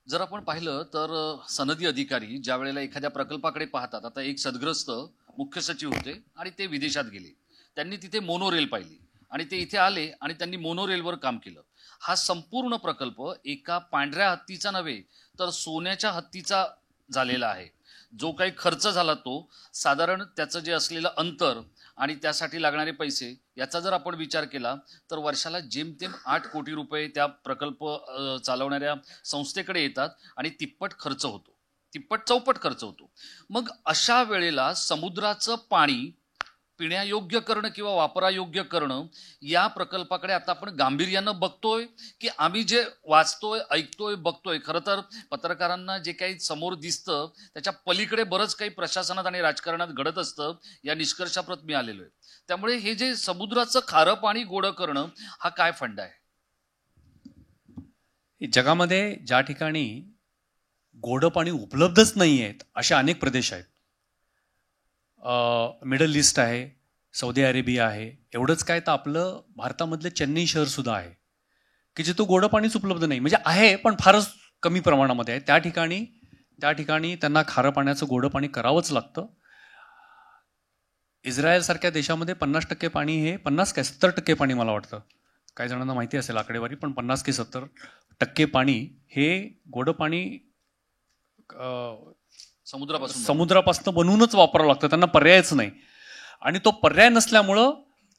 जर आपण पाहिलं तर सनदी अधिकारी ज्या वेळेला एखाद्या प्रकल्पाकडे पाहतात, आता एक सदग्रस्त मुख्य सचिव होते आणि ते विदेशात गेले. त्यांनी तिथे मोनोरेल पाहिली आणि ते इथे आले आणि त्यांनी मोनोरेलवर काम केलं. हा संपूर्ण प्रकल्प एका पांढऱ्या हत्तीचा नव्हे तर सोन्याच्या हत्तीचा झालेला आहे. जो काही खर्च झाला तो साधारण त्याचं जे असलेलं अंतर आणि त्यासाठी लागणारे पैसे याचा जर आपण विचार केला तर वर्षाला जेमतेम 8 कोटी रुपये त्या प्रकल्प चालवणाऱ्या संस्थेकडे येतात आणि तिप्पट खर्च होतो, तिप्पट चौपट खर्च होतो. मग अशा वेळेला समुद्राचं पाणी पिण्यायोग्य करणं किंवा वापरायोग्य करणं या प्रकल्पाकडे आता आपण गांभीर्यानं बघतोय की आम्ही जे वाचतोय, ऐकतोय, बघतोय, खरं तर पत्रकारांना जे काही समोर दिसतं त्याच्या पलीकडे बरंच काही प्रशासनात आणि राजकारणात घडत असतं, या निष्कर्षाप्रत मी आलेलो आहे. त्यामुळे हे जे समुद्राचं खारं पाणी गोडं करणं हा काय फंडा आहे? जगामध्ये ज्या ठिकाणी गोडं पाणी उपलब्धच नाही आहेत असे अनेक प्रदेश आहेत. मिडल ईस्ट आहे, सौदी अरेबिया आहे. एवढंच काय तर आपलं भारतामधलं चेन्नई शहर सुद्धा आहे की जिथं गोडं पाणीच उपलब्ध नाही. म्हणजे आहे पण फारच कमी प्रमाणामध्ये आहे. त्या ठिकाणी त्यांना खारं पाण्याचं गोडं पाणी करावंच लागतं. इस्रायल सारख्या देशामध्ये 50% पाणी हे 70% पाणी मला वाटतं, काही जणांना माहिती असेल आकडेवारी, पण 50 की 70% पाणी हे गोडं पाणी समुद्रापासून बनवूनच वापरावं लागतं. त्यांना पर्यायच नाही. आणि तो पर्याय नसल्यामुळं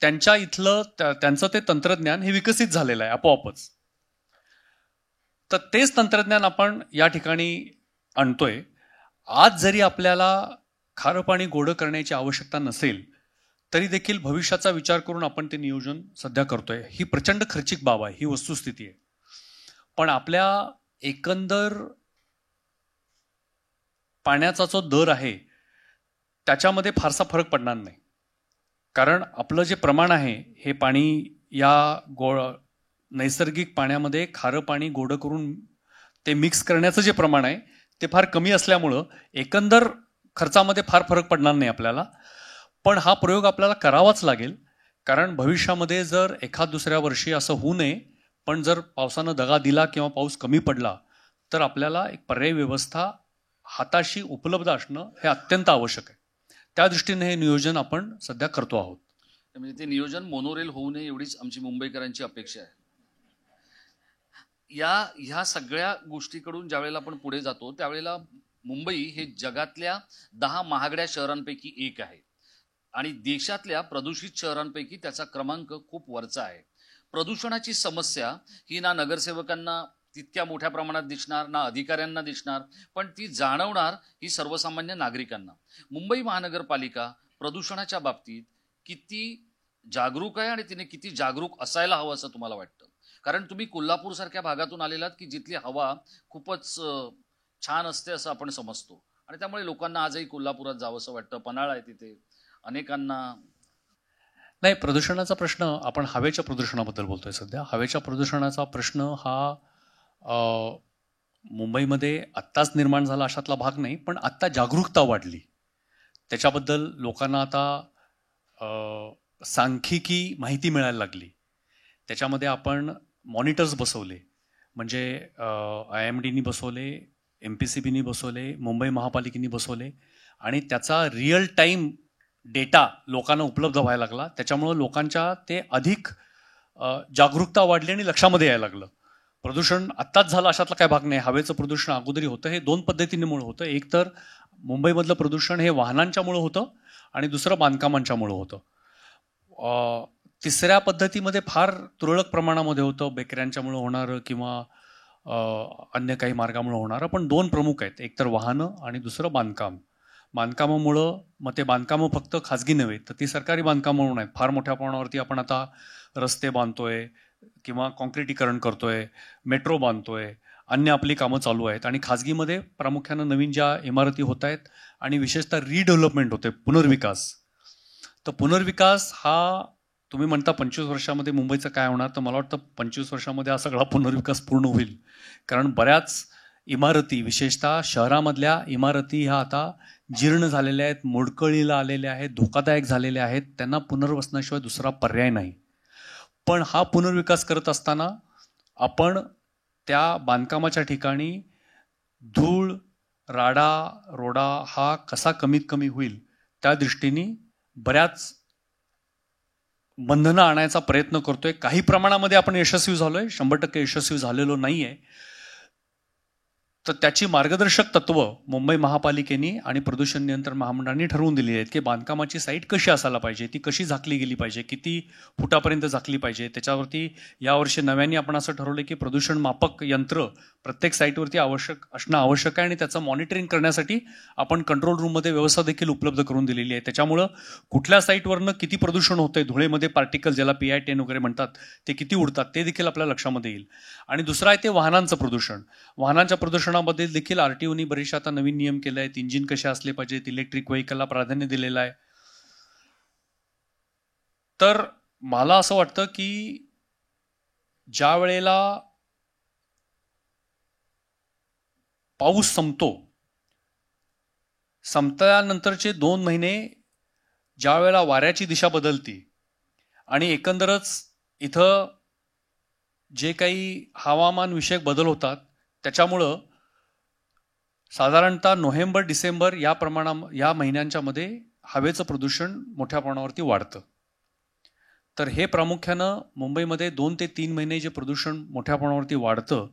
त्यांचं ते तंत्रज्ञान हे विकसित झालेलं आहे आपोआपच. तर तेच तंत्रज्ञान आपण या ठिकाणी आणतोय. आज जरी आपल्याला खारं पाणी गोडं करण्याची आवश्यकता नसेल तरी देखील भविष्याचा विचार करून आपण ते नियोजन सध्या करतोय. ही प्रचंड खर्चिक बाब आहे, ही वस्तुस्थिती आहे. पण आपल्या एकंदर पाण्याचा जो दर आहे त्याच्यामध्ये फारसा फरक पडणार नाही. कारण आपलं जे प्रमाण आहे हे पाणी या नैसर्गिक पाण्यामध्ये खारं पाणी गोडं करून ते मिक्स करण्याचं जे प्रमाण आहे ते फार कमी असल्यामुळं एकंदर खर्चामध्ये फार फरक पडणार नाही आपल्याला. पण हा प्रयोग आपल्याला करावाच लागेल, कारण भविष्यामध्ये जर एखाद दुसऱ्या वर्षी असं होऊ नये, पण जर पावसानं दगा दिला किंवा पाऊस कमी पडला तर आपल्याला एक पर्यायी व्यवस्था हाताशी उपलब्ध असणं हे अत्यंत आवश्यक आहे. त्या दृष्टीने हे नियोजन आपण सध्या करतो आहोत. म्हणजे ते नियोजन मोनोरेल होऊ नये एवढीच आमची मुंबईकरांची अपेक्षा आहे. ह्या सगळ्या गोष्टीकडून ज्यावेळेला आपण पुढे जातो त्यावेळेला मुंबई हे जगातल्या 10 महागड्या शहरांपैकी एक आहे आणि देशातल्या प्रदूषित शहरांपैकी त्याचा क्रमांक खूप वरचा आहे. प्रदूषणाची समस्या ही ना नगरसेवकांना तितक्या मोठ्या प्रमाणात दिसणार, ना अधिकाऱ्यांना दिसणार, पण ती जाणवणार ही सर्वसामान्य नागरिकांना. मुंबई महानगरपालिका प्रदूषणाच्या बाबतीत किती जागरूक आहे आणि तिने किती जागरूक असायला हवं असं तुम्हाला वाटतं? कारण तुम्ही कोल्हापूर सारख्या भागातून आलेलात की जिथली हवा खूपच छान असते असं आपण समजतो आणि त्यामुळे लोकांना आजही कोल्हापुरात जावंसं वाटतं. पन्हाळा आहे तिथे, अनेकांना. नाही, प्रदूषणाचा प्रश्न, आपण हवेच्या प्रदूषणाबद्दल बोलतोय सध्या. हवेच्या प्रदूषणाचा प्रश्न हा मुंबईमध्ये आत्ताच निर्माण झाला अशातला भाग नाही, पण आत्ता जागरूकता वाढली त्याच्याबद्दल. लोकांना आता सांख्यिकी माहिती मिळायला लागली. त्याच्यामध्ये आपण मॉनिटर्स बसवले, म्हणजे IMDनी बसवले, MPCBनी बसवले, मुंबई महापालिकेने बसवले आणि त्याचा रिअल टाईम डेटा लोकांना उपलब्ध व्हायला लागला. त्याच्यामुळं लोकांच्या ते अधिक जागरूकता वाढली आणि लक्षामध्ये यायला लागलं. प्रदूषण आत्ताच झालं अशातला काय भाग नाही. हवेचं प्रदूषण अगोदरी होतं. हे दोन पद्धतींमुळे होतं. एक तर मुंबईमधलं प्रदूषण हे वाहनांच्यामुळं होतं आणि दुसरं बांधकामांच्यामुळं होतं. तिसऱ्या पद्धतीमध्ये फार तुरळक प्रमाणामध्ये होतं, बेकऱ्यांच्यामुळं होणारं किंवा अन्य काही मार्गामुळं होणारं. पण दोन प्रमुख आहेत, एक तर वाहनं आणि दुसरं बांधकाम. बांधकामामुळं, मग ते बांधकामं फक्त खाजगी नव्हे तर ती सरकारी बांधकामं म्हणून आहेत. फार मोठ्या प्रमाणावरती आपण आता रस्ते बांधतोय किंवा कॉन्क्रिटीकरण करतोय, मेट्रो बांधतोय, अन्य आपली कामं चालू आहेत. आणि खाजगीमध्ये प्रामुख्यानं नवीन ज्या इमारती होत आहेत आणि विशेषतः रिडेव्हलपमेंट होते, पुनर्विकास. तर पुनर्विकास हा, तुम्ही म्हणता 25 वर्षामध्ये मुंबईचं काय होणार, तर मला वाटतं 25 वर्षामध्ये हा सगळा पुनर्विकास पूर्ण होईल. कारण बऱ्याच इमारती, विशेषतः शहरामधल्या इमारती ह्या आता जीर्ण झालेल्या आहेत, मोडकळीला आलेल्या आहेत, धोकादायक झालेल्या आहेत. त्यांना पुनर्वसनाशिवाय दुसरा पर्याय नाही. पण हा पुनर्विकास करत असताना आपण त्या बांधकामाच्या ठिकाणी धूळ, राडा, रोडा हा कसा कमीत कमी होईल त्या दृष्टीने बऱ्याच बंधनं आणायचा प्रयत्न करतोय. काही प्रमाणामध्ये आपण यशस्वी झालोय, 100% यशस्वी झालेलो नाहीये. तर त्याची मार्गदर्शक तत्व मुंबई महापालिकेने आणि प्रदूषण नियंत्रण महामंडळाने ठरवून दिली आहेत की बांधकामाची साईट कशी असायला पाहिजे, ती कशी झाकली गेली पाहिजे, किती फुटापर्यंत झाकली पाहिजे. त्याच्यावरती यावर्षी नव्याने आपण असं ठरवलं की प्रदूषण मापक यंत्र प्रत्येक साईटवरती असणं आवश्यक आहे आणि त्याचं मॉनिटरिंग करण्यासाठी आपण कंट्रोल रूममध्ये व्यवस्था देखील उपलब्ध करून दिलेली आहे. त्याच्यामुळं कुठल्या साईटवरनं किती प्रदूषण होतंय, धुळेमध्ये पार्टिकल ज्याला PI10 वगैरे म्हणतात ते किती उडतात ते देखील आपल्या लक्षामध्ये येईल. आणि दुसरं आहे ते वाहनांचं प्रदूषण. वाहनांच्या प्रदूषणामध्ये देखील RTOनी बरेचसे आता नवीन नियम केले आहेत. इंजिन कसे असले पाहिजेत, इलेक्ट्रिक व्हेकलला प्राधान्य दिलेलं आहे. तर मला असं वाटतं की ज्या वेळेला पाऊस संपल्यानंतरचे 2 महिने ज्या वेळेला वाऱ्याची दिशा बदलती आणि एकंदरच इथं जे काही हवामान विषयक बदल होतात त्याच्यामुळं साधारणतः नोव्हेंबर-डिसेंबर या महिन्यांच्या मध्ये हवेचं प्रदूषण मोठ्या प्रमाणावरती वाढतं. तर हे प्रामुख्यानं मुंबईमध्ये 2 ते 3 महिने जे प्रदूषण मोठ्या प्रमाणावरती वाढतं,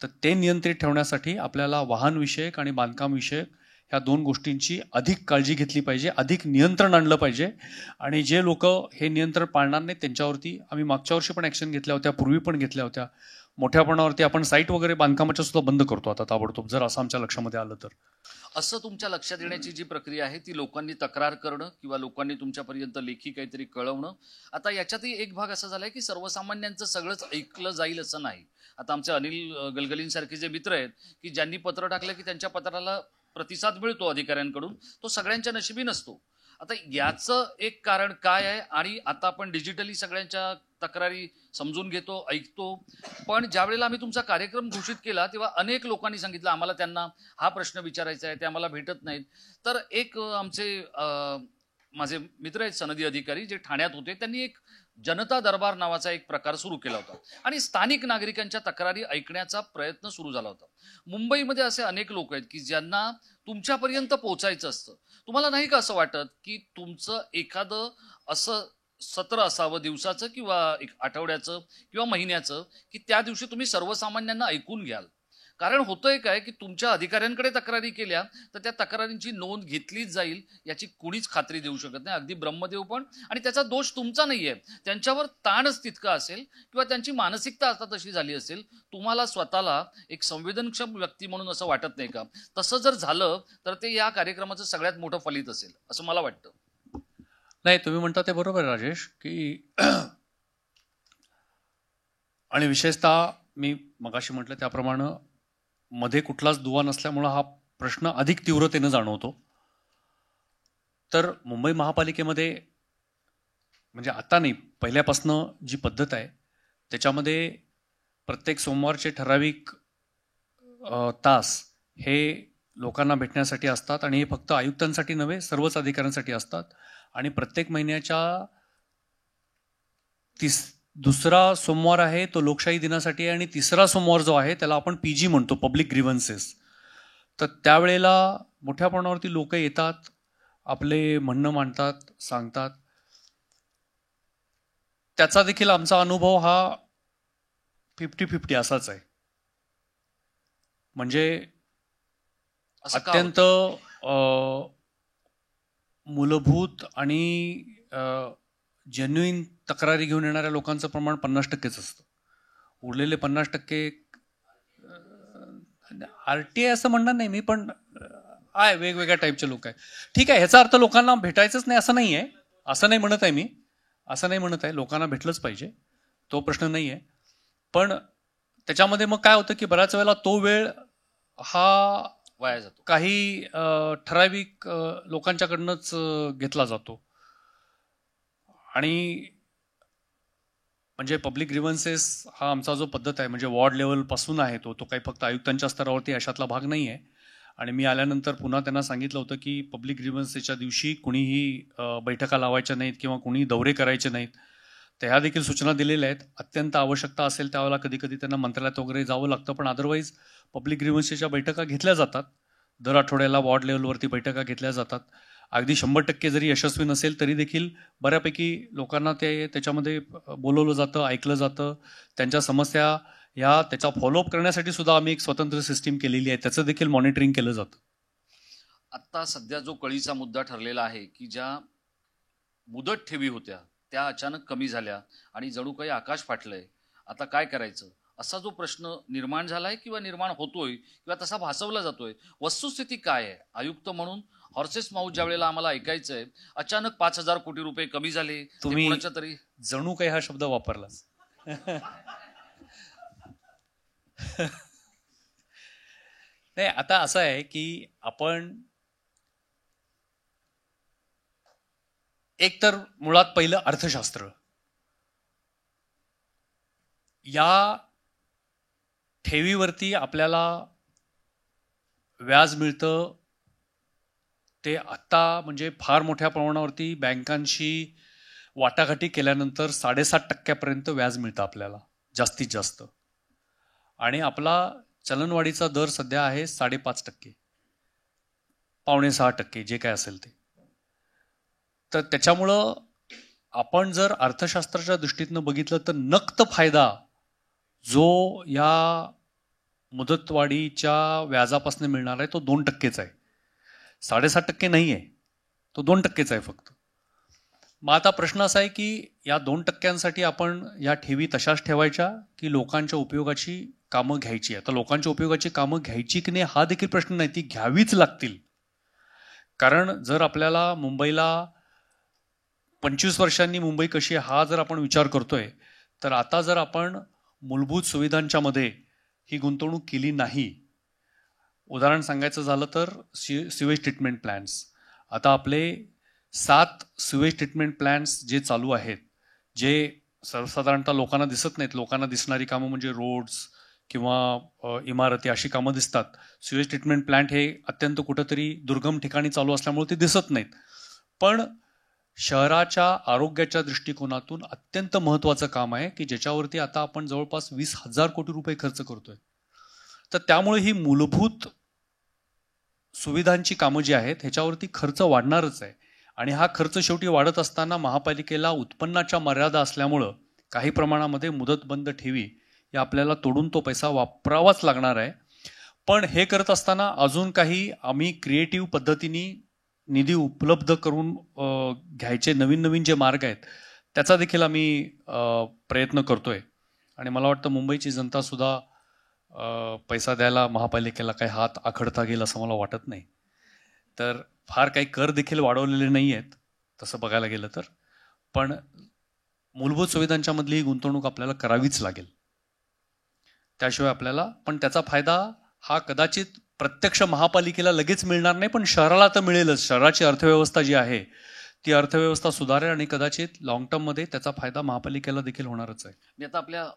तर ते नियंत्रित ठेवण्यासाठी आपल्याला वाहन विषयक आणि बांधकाम विषयक ह्या 2 गोष्टींची अधिक काळजी घेतली पाहिजे, अधिक नियंत्रण आणलं पाहिजे. आणि जे लोक हे नियंत्रण पाळणार नाही त्यांच्यावरती आम्ही मागच्या वर्षी पण ॲक्शन घेतल्या होत्या, पूर्वी पण घेतल्या होत्या. मोठ्या प्रमाणावरती आपण साईट वगैरे बांधकामाच्या सुद्धा बंद करतो आता ताबडतोब, जर असं आमच्या लक्षामध्ये आलं तर. असं तुमच्या लक्षात येण्याची जी प्रक्रिया आहे ती लोकांनी तक्रार करणं किंवा लोकांनी तुमच्यापर्यंत लेखी काहीतरी कळवणं. आता याच्यातही एक भाग असा झालाय की सर्वसामान्यांचं सगळंच ऐकलं जाईल असं नाही. आता आमचे अनिल गलगलींसारखे जे मित्र आहेत की ज्यांनी पत्र टाकलं की त्यांच्या पत्राला प्रतिसाद मिळतो अधिकाऱ्यांकडून, तो सगळ्यांच्या नशिबी नसतो. आता याचं एक कारण काय आहे? आणि आता आपण डिजिटली सगळ्यांच्या तक्रारी समजून घेतो, ऐकतो, पण ज्यावेळेला आम्ही तुमचा कार्यक्रम घोषित केला तेव्हा अनेक लोकांनी सांगितलं आम्हाला त्यांना हा प्रश्न विचारायचा आहे, ते आम्हाला भेटत नाहीत. तर एक आमचे माझे मित्र आहेत सनदी अधिकारी जे ठाण्यात होते, त्यांनी एक जनता दरबार नावाचा एक प्रकार सुरू केला होता आणि स्थानिक नागरिकांच्या तक्रारी ऐकण्याचा प्रयत्न सुरू झाला होता. मुंबईमध्ये असे अनेक लोक आहेत की ज्यांना तुमच्यापर्यंत पोहोचायचं असतं. तुम्हाला नाही का असं वाटत की तुमचं एखादं असं सत्र असावं दिवसाचं किंवा एक आठवड्याचं किंवा महिन्याचं की त्या दिवशी तुम्ही सर्वसामान्यांना ऐकून घ्याल? कारण होतंय काय की तुमच्या अधिकाऱ्यांकडे तक्रारी केल्या तर त्या तक्रारींची नोंद घेतलीच जाईल याची कुणीच खात्री देऊ शकत नाही, अगदी ब्रह्मदेव पण. आणि त्याचा दोष तुमचा नाहीये, त्यांच्यावर ताणच तितका असेल किंवा त्यांची मानसिकता आता तशी झाली असेल. तुम्हाला स्वतःला एक संवेदनक्षम व्यक्ती म्हणून असं वाटत नाही का? तसं जर झालं तर ते या कार्यक्रमाचं सगळ्यात मोठं फलित असेल असं मला वाटतं. नाही, तुम्ही म्हणता ते बरोबर आहे राजेश, की आणि विशेषतः मी मगाशी म्हटलं त्याप्रमाणे मध्ये कुठलाच दुवा नसल्यामुळं हा प्रश्न अधिक तीव्रतेनं जाणवतो. तर मुंबई महापालिकेमध्ये म्हणजे आता नाही, पहिल्यापासनं जी पद्धत आहे त्याच्यामध्ये प्रत्येक सोमवारचे ठराविक तास हे लोकांना भेटण्यासाठी असतात आणि हे फक्त आयुक्तांसाठी नव्हे, सर्वच अधिकाऱ्यांसाठी असतात. आणि प्रत्येक महिन्याच्या दुसरा सोमवार आहे तो लोकशाही दिनासाठी आहे आणि तिसरा सोमवार जो आहे त्याला आपण PG म्हणतो, पब्लिक ग्रीव्हन्सेस. तर त्यावेळेला मोठ्या प्रमाणावरती लोक येतात, आपले म्हणणं मांडतात, सांगतात. त्याचा देखील आमचा अनुभव हा 50-50 असाच आहे. म्हणजे असं का अत्यंत मूलभूत आणि जेन्युइन तक्रारी घेऊन येणाऱ्या लोकांचं प्रमाण 50%च असतं. उरलेले 50% RTI असं म्हणणार नाही मी, पण आहे वेगवेगळ्या टाईपचे लोक आहे. ठीक आहे, ह्याचा अर्थ लोकांना भेटायचंच नाही असं नाही आहे, असं नाही म्हणत आहे मी, असं नाही म्हणत आहे. लोकांना भेटलंच पाहिजे, तो प्रश्न नाही आहे. पण त्याच्यामध्ये मग काय होतं की बऱ्याच वेळेला तो वेळ हा वाया जातो. काही ठराविक लोकांच्याकडनंच घेतला जातो. आणि म्हणजे पब्लिक ग्रीव्हन्सेस हा आमचा जो पद्धत आहे म्हणजे वॉर्ड लेवलपासून आहे तो काही फक्त आयुक्तांच्या स्तरावरती अशातला भाग नाही आहे. आणि मी आल्यानंतर पुन्हा त्यांना सांगितलं होतं की पब्लिक ग्रीव्हन्सेसच्या दिवशी कुणीही बैठका लावायच्या नाहीत किंवा कुणी दौरे करायचे नाहीत. तर ह्या देखील सूचना दिलेल्या आहेत. अत्यंत आवश्यकता असेल त्यावेळेला कधी कधी त्यांना मंत्रालयात वगैरे जावं लागतं, पण अदरवाईज पब्लिक ग्रीव्हन्सेसच्या बैठका घेतल्या जातात. दर आठवड्याला वॉर्ड लेवलवरती बैठका घेतल्या जातात. अगदी 100% जरी यशस्वी नसेल तरी देखील बऱ्यापैकी लोकांना त्याच्यामध्ये बोलवलं जातं, ऐकलं जातं. त्यांच्या समस्या ह्या त्याचा फॉलोअप करण्यासाठी सुद्धा आम्ही एक स्वतंत्र सिस्टीम केलेली आहे, त्याचं देखील मॉनिटरिंग केलं जातं. आत्ता सध्या जो कळीचा मुद्दा ठरलेला आहे की ज्या मुदत ठेवी होत्या त्या अचानक कमी झाल्या आणि जणू काही आकाश फाटलंय, आता काय करायचं असा जो प्रश्न निर्माण झालाय किंवा निर्माण होतोय किंवा तसा भासवला जातोय, वस्तुस्थिती काय आहे? आयुक्त म्हणून हॉर्सेस माऊथ ज्या वेळेला आम्हाला ऐकायचंय अचानक 5,000 कोटी रुपये कमी झाले, तुम्ही कोणाच्या तरी जणू काही हा शब्द वापरलाच. नाही, आता असं आहे की आपण एक तर मुळात पहिलं अर्थशास्त्र, या ठेवीवरती आपल्याला व्याज मिळतं ते आत्ता म्हणजे फार मोठ्या प्रमाणावरती बँकांशी वाटाघाटी केल्यानंतर 7.5% व्याज मिळतं आपल्याला जास्तीत जास्त. आणि आपला चलनवाढीचा दर सध्या आहे 5.5%, 5.25% जे काय असेल ते. तर त्याच्यामुळं आपण जर अर्थशास्त्राच्या दृष्टीतनं बघितलं तर नक्त फायदा जो या मुदतवाढीच्या व्याजापासून मिळणार आहे तो 2%च आहे, 7.5% नाही आहे, तो 2%च आहे फक्त. मग आता प्रश्न असा आहे की या 2%साठी आपण या ठेवी तशाच ठेवायच्या की लोकांच्या उपयोगाची कामं घ्यायची? आता लोकांच्या उपयोगाची कामं घ्यायची की नाही हा देखील प्रश्न नाही, ती घ्यावीच लागतील. कारण जर आपल्याला मुंबईला 25 वर्षांनी मुंबई कशी हा जर आपण विचार करतोय तर आता जर आपण मूलभूत सुविधांच्या मध्ये ही गुंतवणूक केली नाही, उदाहरण सांगायचं झालं तर सिवेज ट्रीटमेंट प्लॅन्स, आता आपले 7 सिवेज ट्रीटमेंट प्लॅन्स जे चालू आहेत, जे सर्वसाधारणतः लोकांना दिसत नाहीत. लोकांना दिसणारी कामं म्हणजे रोड्स किंवा इमारती अशी कामं दिसतात. सिवेज ट्रीटमेंट प्लॅन्ट हे अत्यंत कुठंतरी दुर्गम ठिकाणी चालू असल्यामुळे ते दिसत नाहीत, पण शहराच्या आरोग्याच्या दृष्टिकोनातून अत्यंत महत्त्वाचं काम आहे की ज्याच्यावरती आता आपण जवळपास 20,000 कोटी रुपये खर्च करतोय. तर त्यामुळे ही मूलभूत सुविधांची कामं जी आहेत ह्याच्यावरती खर्च वाढणारच आहे. आणि हा खर्च शेवटी वाढत असताना महापालिकेला उत्पन्नाच्या मर्यादा असल्यामुळं काही प्रमाणामध्ये मुदतबंद ठेवी या आपल्याला तोडून तो पैसा वापरावाच लागणार आहे. पण हे करत असताना अजून काही आम्ही क्रिएटिव्ह पद्धतीने निधी उपलब्ध करून घ्यायचे नवीन नवीन जे मार्ग आहेत त्याचा देखील आम्ही प्रयत्न करतोय. आणि मला वाटतं मुंबईची जनता सुद्धा पैसा द्यायला महापालिकेला काही हात आखडता गेला असं मला वाटत नाही. तर फार काही कर देखील वाढवलेले नाही आहेत. तसं बघायला गेलं तर. पण मूलभूत सुविधांच्या मधली ही गुंतवणूक आपल्याला करावीच लागेल. त्याशिवाय आपल्याला, पण त्याचा फायदा हा कदाचित प्रत्यक्ष महापालिकेला लगेच मिळणार नाही, पण शहराला तर मिळेलच. शहराची अर्थव्यवस्था जी आहे ती अर्थव्यवस्था सुधारेल आणि कदाचित लॉंग टर्ममध्ये त्याचा फायदा महापालिकेला देखील होणारच आहे. मी आता आपल्या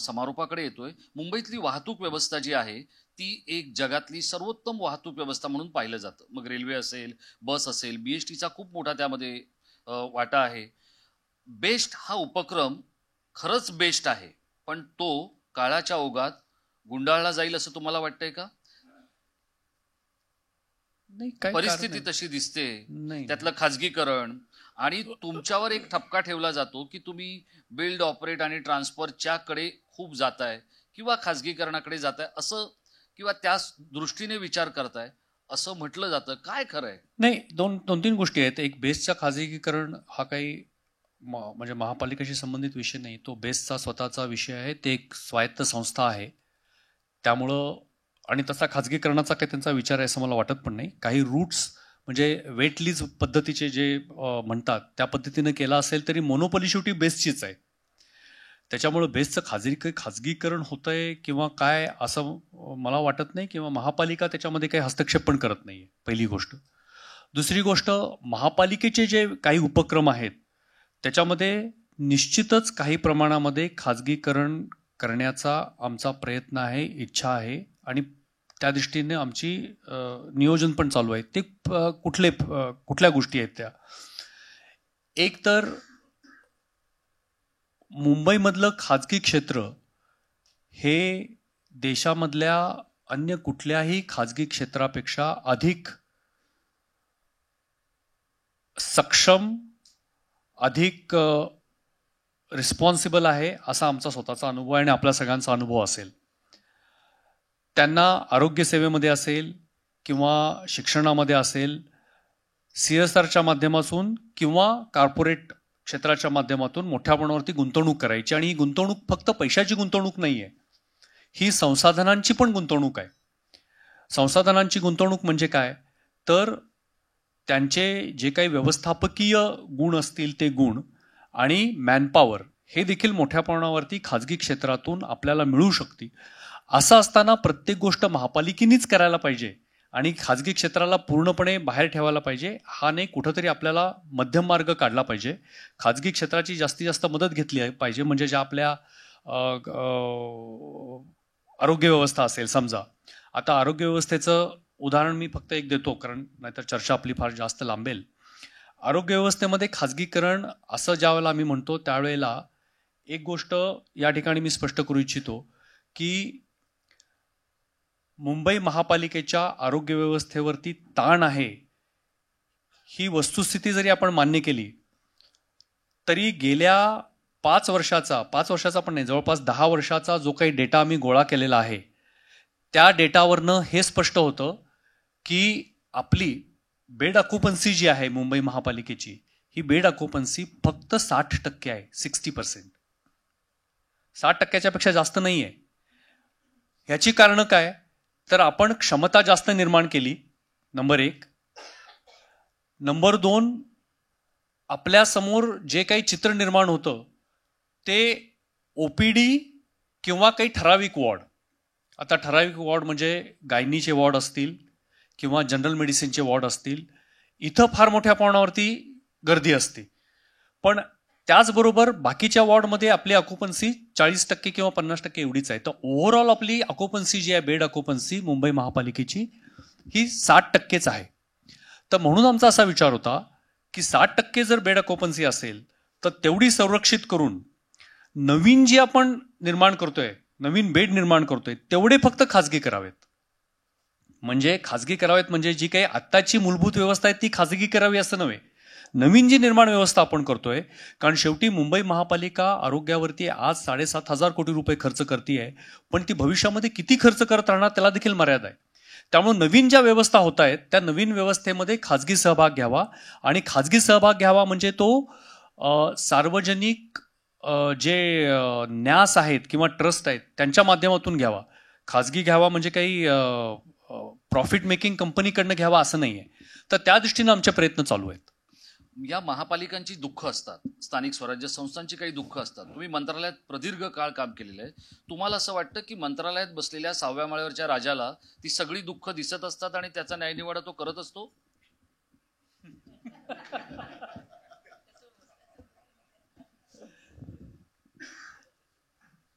समारोपाकडे येतोय. मुंबईतली वाहतूक व्यवस्था जी आहे ती एक जगातली सर्वोत्तम वाहतूक व्यवस्था म्हणून पाहिलं जातं. मग रेल्वे असेल, बस असेल, BSTचा खूप मोठा त्यामध्ये वाटा आहे. बेस्ट हा उपक्रम खरंच बेस्ट आहे, पण तो काळाच्या ओघात गुंडाळला जाईल असं तुम्हाला वाटतंय का? नाही, काय परिस्थिती तशी दिसते. नाही. त्यातलं खाजगीकरण आणि तुमच्यावर एक ठपका ठेवला जातो की तुम्ही बिल्ड, ऑपरेट आणि ट्रान्सफरच्या कडे खूप जाताय किंवा खाजगीकरणाकडे जाताय असं, किंवा त्याच दृष्टीने विचार करताय असं म्हटलं जातं. काय खरं आहे? नाही, दोन तीन गोष्टी आहेत. एक, बेस्टचा खाजगीकरण हा काही म्हणजे महापालिकेशी संबंधित विषय नाही. तो बेस्टचा स्वतःचा विषय आहे. ते एक स्वायत्त संस्था आहे. त्यामुळं, आणि तसा खाजगीकरणाचा काही त्यांचा विचार आहे असं मला वाटत पण नाही. काही रूट्स म्हणजे वेट लीज पद्धतीचे जे म्हणतात त्या पद्धतीनं केला असेल तरी मोनोपॉली शेवटी बेस्टचीच आहे. त्याच्यामुळं बेस्टचं खाजगीकरण होतंय किंवा काय असं मला वाटत नाही, किंवा महापालिका त्याच्यामध्ये काही हस्तक्षेप पण करत नाही, पहिली गोष्ट. दुसरी गोष्ट, महापालिकेचे जे काही उपक्रम आहेत त्याच्यामध्ये निश्चितच काही प्रमाणामध्ये खाजगीकरण करण्याचा आमचा प्रयत्न आहे, इच्छा आहे, आणि त्या दृष्टीने आमची नियोजन पण चालू आहे. ते कुठल्या गोष्टी आहेत त्या? एक तर मुंबईमधलं खाजगी क्षेत्र हे देशामधल्या अन्य कुठल्याही खाजगी क्षेत्रापेक्षा अधिक सक्षम, अधिक रिस्पॉन्सिबल आहे असा आमचा स्वतःचा अनुभव आहे आणि आपल्या सगळ्यांचा अनुभव असेल. त्यांना आरोग्य सेवेमध्ये असेल किंवा शिक्षणामध्ये असेल, CSRच्या माध्यमातून किंवा कॉर्पोरेट क्षेत्राच्या माध्यमातून मोठ्या प्रमाणावरती गुंतवणूक करायची. आणि ही गुंतवणूक फक्त पैशाची गुंतवणूक नाही आहे, ही संसाधनांची पण गुंतवणूक आहे. संसाधनांची गुंतवणूक म्हणजे काय तर त्यांचे जे काही व्यवस्थापकीय गुण असतील ते गुण आणि मॅनपॉवर हे देखील मोठ्या प्रमाणावरती खाजगी क्षेत्रातून आपल्याला मिळू शकते. असं असताना प्रत्येक गोष्ट महापालिकेनेच करायला पाहिजे आणि खाजगी क्षेत्राला पूर्णपणे बाहेर ठेवायला पाहिजे, हा नाही. कुठंतरी आपल्याला मध्यम मार्ग काढला पाहिजे. खाजगी क्षेत्राची जास्तीत जास्त मदत घेतली पाहिजे. म्हणजे ज्या आपल्या आरोग्य व्यवस्था असेल, समजा आता आरोग्य व्यवस्थेचं उदाहरण मी फक्त एक देतो, कारण नाहीतर चर्चा आपली फार जास्त लांबेल. आरोग्य व्यवस्थेमध्ये खाजगीकरण असं ज्या वेळेला आम्ही म्हणतो त्यावेळेला एक गोष्ट या ठिकाणी मी स्पष्ट करू इच्छितो की मुंबई महापालिकेच्या आरोग्य व्यवस्थेवरती ताण आहे ही वस्तुस्थिती जरी आपण मान्य केली तरी गेल्या 5 वर्षाचा पण नाही, जवळपास 10 वर्षाचा जो काही डेटा आम्ही गोळा केलेला आहे त्या डेटावरनं हे स्पष्ट होतं की आपली बेड ऑक्युपन्सी जी आहे मुंबई महापालिकेची, ही बेड ऑक्युपन्सी फक्त 60% आहे. 60%. 60%च्या पेक्षा जास्त नाही आहे. ह्याची कारणं काय तर आपण क्षमता जास्त निर्माण केली, नंबर 1. नंबर 2, आपल्यासमोर जे काही चित्र निर्माण होतं ते OPD किंवा काही ठराविक वॉर्ड. आता ठराविक वॉर्ड म्हणजे गायनीचे वॉर्ड असतील किंवा जनरल मेडिसिनचे वॉर्ड असतील, इथं फार मोठ्या प्रमाणावरती गर्दी असते. पण त्याचबरोबर बाकीच्या वॉर्डमध्ये आपली ऑक्युपन्सी 40% किंवा 50% एवढीच आहे. तर ओव्हरऑल आपली ऑक्युपन्सी जी आहे, बेड ऑक्युपन्सी मुंबई महापालिकेची, ही 60%च आहे. तर म्हणून आमचा असा विचार होता की 60% जर बेड ऑक्युपन्सी असेल तर तेवढी संरक्षित करून नवीन जी आपण निर्माण करतोय, नवीन बेड निर्माण करतोय, तेवढे फक्त खाजगी करावेत. म्हणजे खाजगी करावेत म्हणजे जी काही आत्ताची मूलभूत व्यवस्था आहे ती खाजगी करावी असं नव्हे. नवीन जी निर्माण व्यवस्था आपण करतोय, कारण शेवटी मुंबई महापालिका आरोग्यावरती आज 7,500 कोटी रुपये खर्च करते, पण ती भविष्यामध्ये किती खर्च करत राहणार त्याला देखील मर्यादा आहे. त्यामुळे नवीन ज्या व्यवस्था होत आहेत त्या नवीन व्यवस्थेमध्ये खाजगी सहभाग घ्यावा. आणि खाजगी सहभाग घ्यावा म्हणजे तो सार्वजनिक जे न्यास आहेत किंवा ट्रस्ट आहेत त्यांच्या माध्यमातून घ्यावा. खाजगी घ्यावा म्हणजे काही प्रॉफिट मेकिंग कंपनीकडनं घ्यावा असं नाही आहे. तर त्या दृष्टीनं आमचे प्रयत्न चालू आहेत. या महापालिकांची दुःख असतात, स्थानिक स्वराज्य संस्थांची काही दुःख असतात. तुम्ही मंत्रालयात प्रदीर्घ काळ काम केलेलं आहे. तुम्हाला असं वाटतं की मंत्रालयात बसलेल्या 6व्या माळ्यावरच्या राजाला ती सगळी दुःख दिसत असतात आणि त्याचा न्यायनिवाडा तो करत असतो?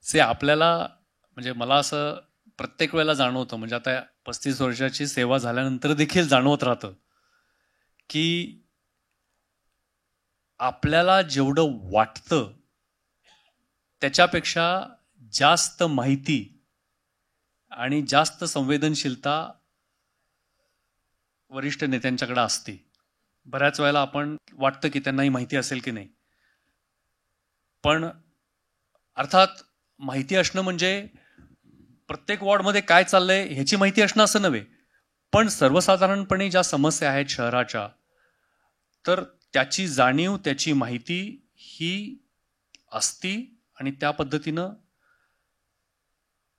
आपल्याला म्हणजे मला असं प्रत्येक वेळेला जाणवतं, म्हणजे आता 35 वर्षाची सेवा झाल्यानंतर देखील जाणवत राहतं की आपल्याला जेवढं वाटतं त्याच्यापेक्षा जास्त माहिती आणि जास्त संवेदनशीलता वरिष्ठ नेत्यांच्याकडे असते. बऱ्याच वेळेला आपण वाटतं की त्यांनाही माहिती असेल की नाही, पण अर्थात माहिती असणं म्हणजे प्रत्येक वॉर्डमध्ये काय चाललंय ह्याची माहिती असणं असं नव्हे, पण सर्वसाधारणपणे ज्या समस्या आहेत शहराच्या, तर त्याची जाणीव, त्याची माहिती ही असती आणि त्या पद्धतीनं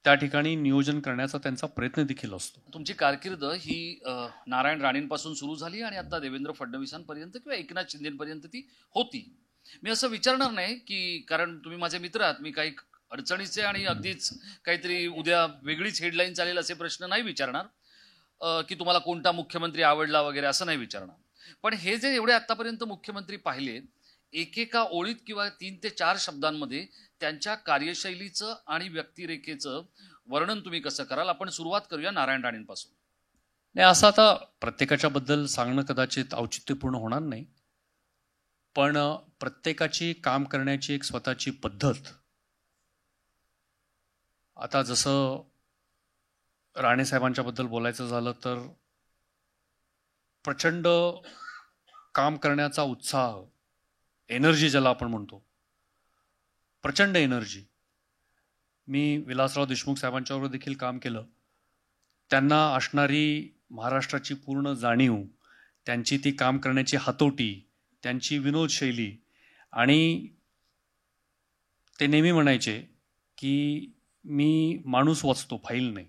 त्या ठिकाणी नियोजन करण्याचा त्यांचा प्रयत्न देखील असतो. तुमची कारकीर्द ही नारायण राणेंपासून सुरू झाली आणि आता देवेंद्र फडणवीसांपर्यंत किंवा एकनाथ शिंदेपर्यंत ती होती. मी असं विचारणार नाही की, कारण तुम्ही माझे मित्र आहात, मी काही अडचणीचे आणि अगदीच काहीतरी उद्या वेगळीच हेडलाईन चालेल असे प्रश्न नाही विचारणार, की तुम्हाला कोणता मुख्यमंत्री आवडला वगैरे असं नाही विचारणार. पण हे जे एवढे आतापर्यंत मुख्यमंत्री पाहिलेत, एकेका ओळीत किंवा 3 ते 4 शब्दांमध्ये त्यांच्या कार्यशैलीचं आणि व्यक्तिरेखेचं वर्णन तुम्ही कसं कराल? आपण सुरुवात करूया नारायण राणेंपासून. नाही, असं आता प्रत्येकाच्या बद्दल सांगणं कदाचित औचित्यपूर्ण होणार नाही, पण प्रत्येकाची काम करण्याची एक स्वतःची पद्धत. आता जसं राणेसाहेबांच्या बद्दल बोलायचं झालं तर प्रचंड काम करण्याचा उत्साह, एनर्जी ज्याला आपण म्हणतो, प्रचंड एनर्जी. मी विलासराव देशमुख साहेबांच्यावर देखील काम केलं. त्यांना असणारी महाराष्ट्राची पूर्ण जाणीव, त्यांची ती काम करण्याची हातोटी, त्यांची विनोद शैली, आणि ते नेहमी म्हणायचे की मी माणूस वाचतो, फाईल नाही.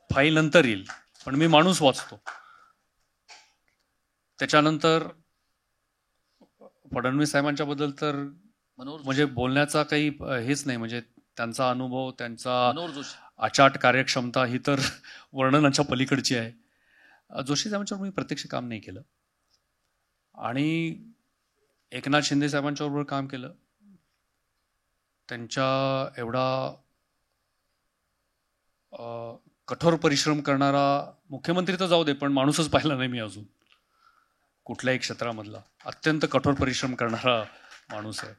फाईल नंतर येईल, पण मी माणूस वाचतो. त्याच्यानंतर फडणवीस साहेबांच्या बद्दल तर म्हणजे बोलण्याचा काही हेच नाही. म्हणजे त्यांचा अनुभव, त्यांचा अचाट कार्यक्षमता ही तर वर्णनाच्या पलीकडची आहे. जोशी साहेबांच्यावर मी प्रत्यक्ष काम नाही केलं आणि एकनाथ शिंदे साहेबांच्याबरोबर काम केलं. त्यांच्या एवढा कठोर परिश्रम करणारा मुख्यमंत्री तर जाऊ दे, पण माणूसच पाहिला नाही मी अजून कुठल्याही क्षेत्रामधला. अत्यंत कठोर परिश्रम करणारा माणूस आहे.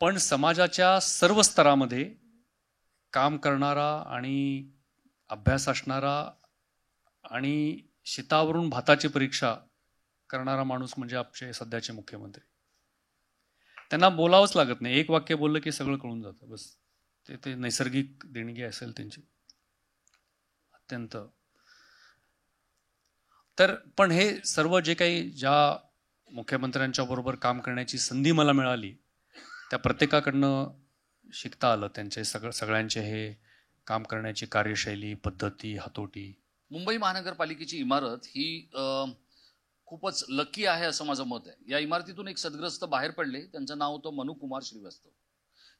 पण समाजाच्या सर्व स्तरामध्ये काम करणारा आणि अभ्यास असणारा आणि शितावरून भाताची परीक्षा करणारा माणूस म्हणजे आमचे सध्याचे मुख्यमंत्री. त्यांना बोलावंच लागत नाही, एक वाक्य बोललं की सगळं कळून जातं. बस ते नैसर्गिक देणगी असेल त्यांची अत्यंत. तर पण हे सर्व जे काही ज्या मुख्यमंत्र्यांच्या बरोबर काम करण्याची संधी मला मिळाली, त्या प्रत्येकाकडनं शिकता आलं. त्यांचे सगळ्यांचे हे काम करण्याची कार्यशैली, पद्धती, हातोटी. मुंबई महानगरपालिकेची इमारत ही खूपच लकी आहे असं माझं मत आहे. या इमारतीतून एक सद्ग्रस्त बाहेर पडले, त्यांचं नाव होतं मनु कुमार श्रीवास्तव.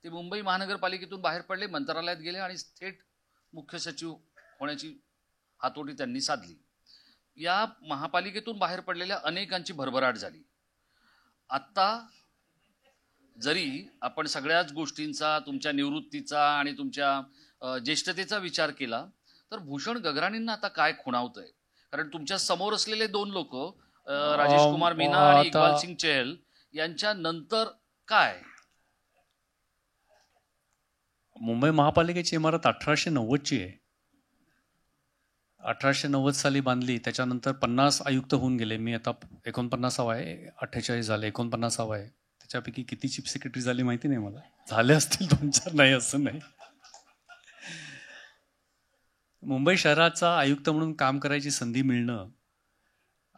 ते मुंबई महानगरपालिकेतून बाहेर पडले, मंत्रालयात गेले आणि थेट मुख्य सचिव होण्याची हातोटी त्यांनी साधली. या महापालिकेतून बाहेर पडलेल्या अनेकांची भरभराट झाली. आत्ता जरी आपण सगळ्याच गोष्टींचा, तुमच्या निवृत्तीचा आणि तुमच्या ज्येष्ठतेचा विचार केला, तर भूषण गगराणींना आता काय खुणावतंय? कारण तुमच्या समोर असलेले 2 लोक, राजेश कुमार मीना आणि इक्बाल सिंग चहल, यांच्या नंतर काय? मुंबई महापालिकेची इमारत 1890ची आहे. 1890 साली बांधली. त्याच्यानंतर 50 आयुक्त होऊन गेले. मी आता 49वा आहे, 48 झाले, 49वा आहे. त्याच्यापैकी किती चीफ सेक्रेटरी झाले माहिती नाही मला. झाले असतील 2-4, नाही असं नाही. मुंबई शहराचा आयुक्त म्हणून काम करायची संधी मिळणं,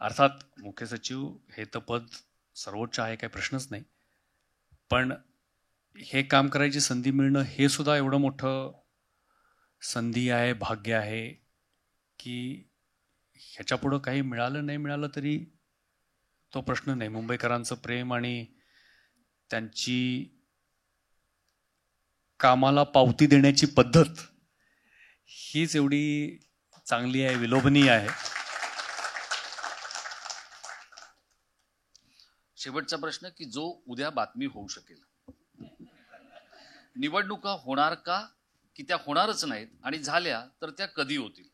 अर्थात मुख्य सचिव हे तर पद सर्वोच्च आहे, काही प्रश्नच नाही, पण हे काम करायची संधी मिळणं हे सुद्धा एवढं मोठं संधी आहे, भाग्य आहे की ह्याच्यापुढं काही मिळालं नाही मिळालं तरी तो प्रश्न नाही. मुंबईकरांचं प्रेम आणि त्यांची कामाला पावती देण्याची पद्धत हीच एवढी चांगली आहे, विलोभनीय आहे. शेवटचा प्रश्न की जो उद्या बातमी होऊ शकेल, निवडणुका होणार का की त्या होणारच नाहीत, आणि झाल्या तर त्या कधी होतील?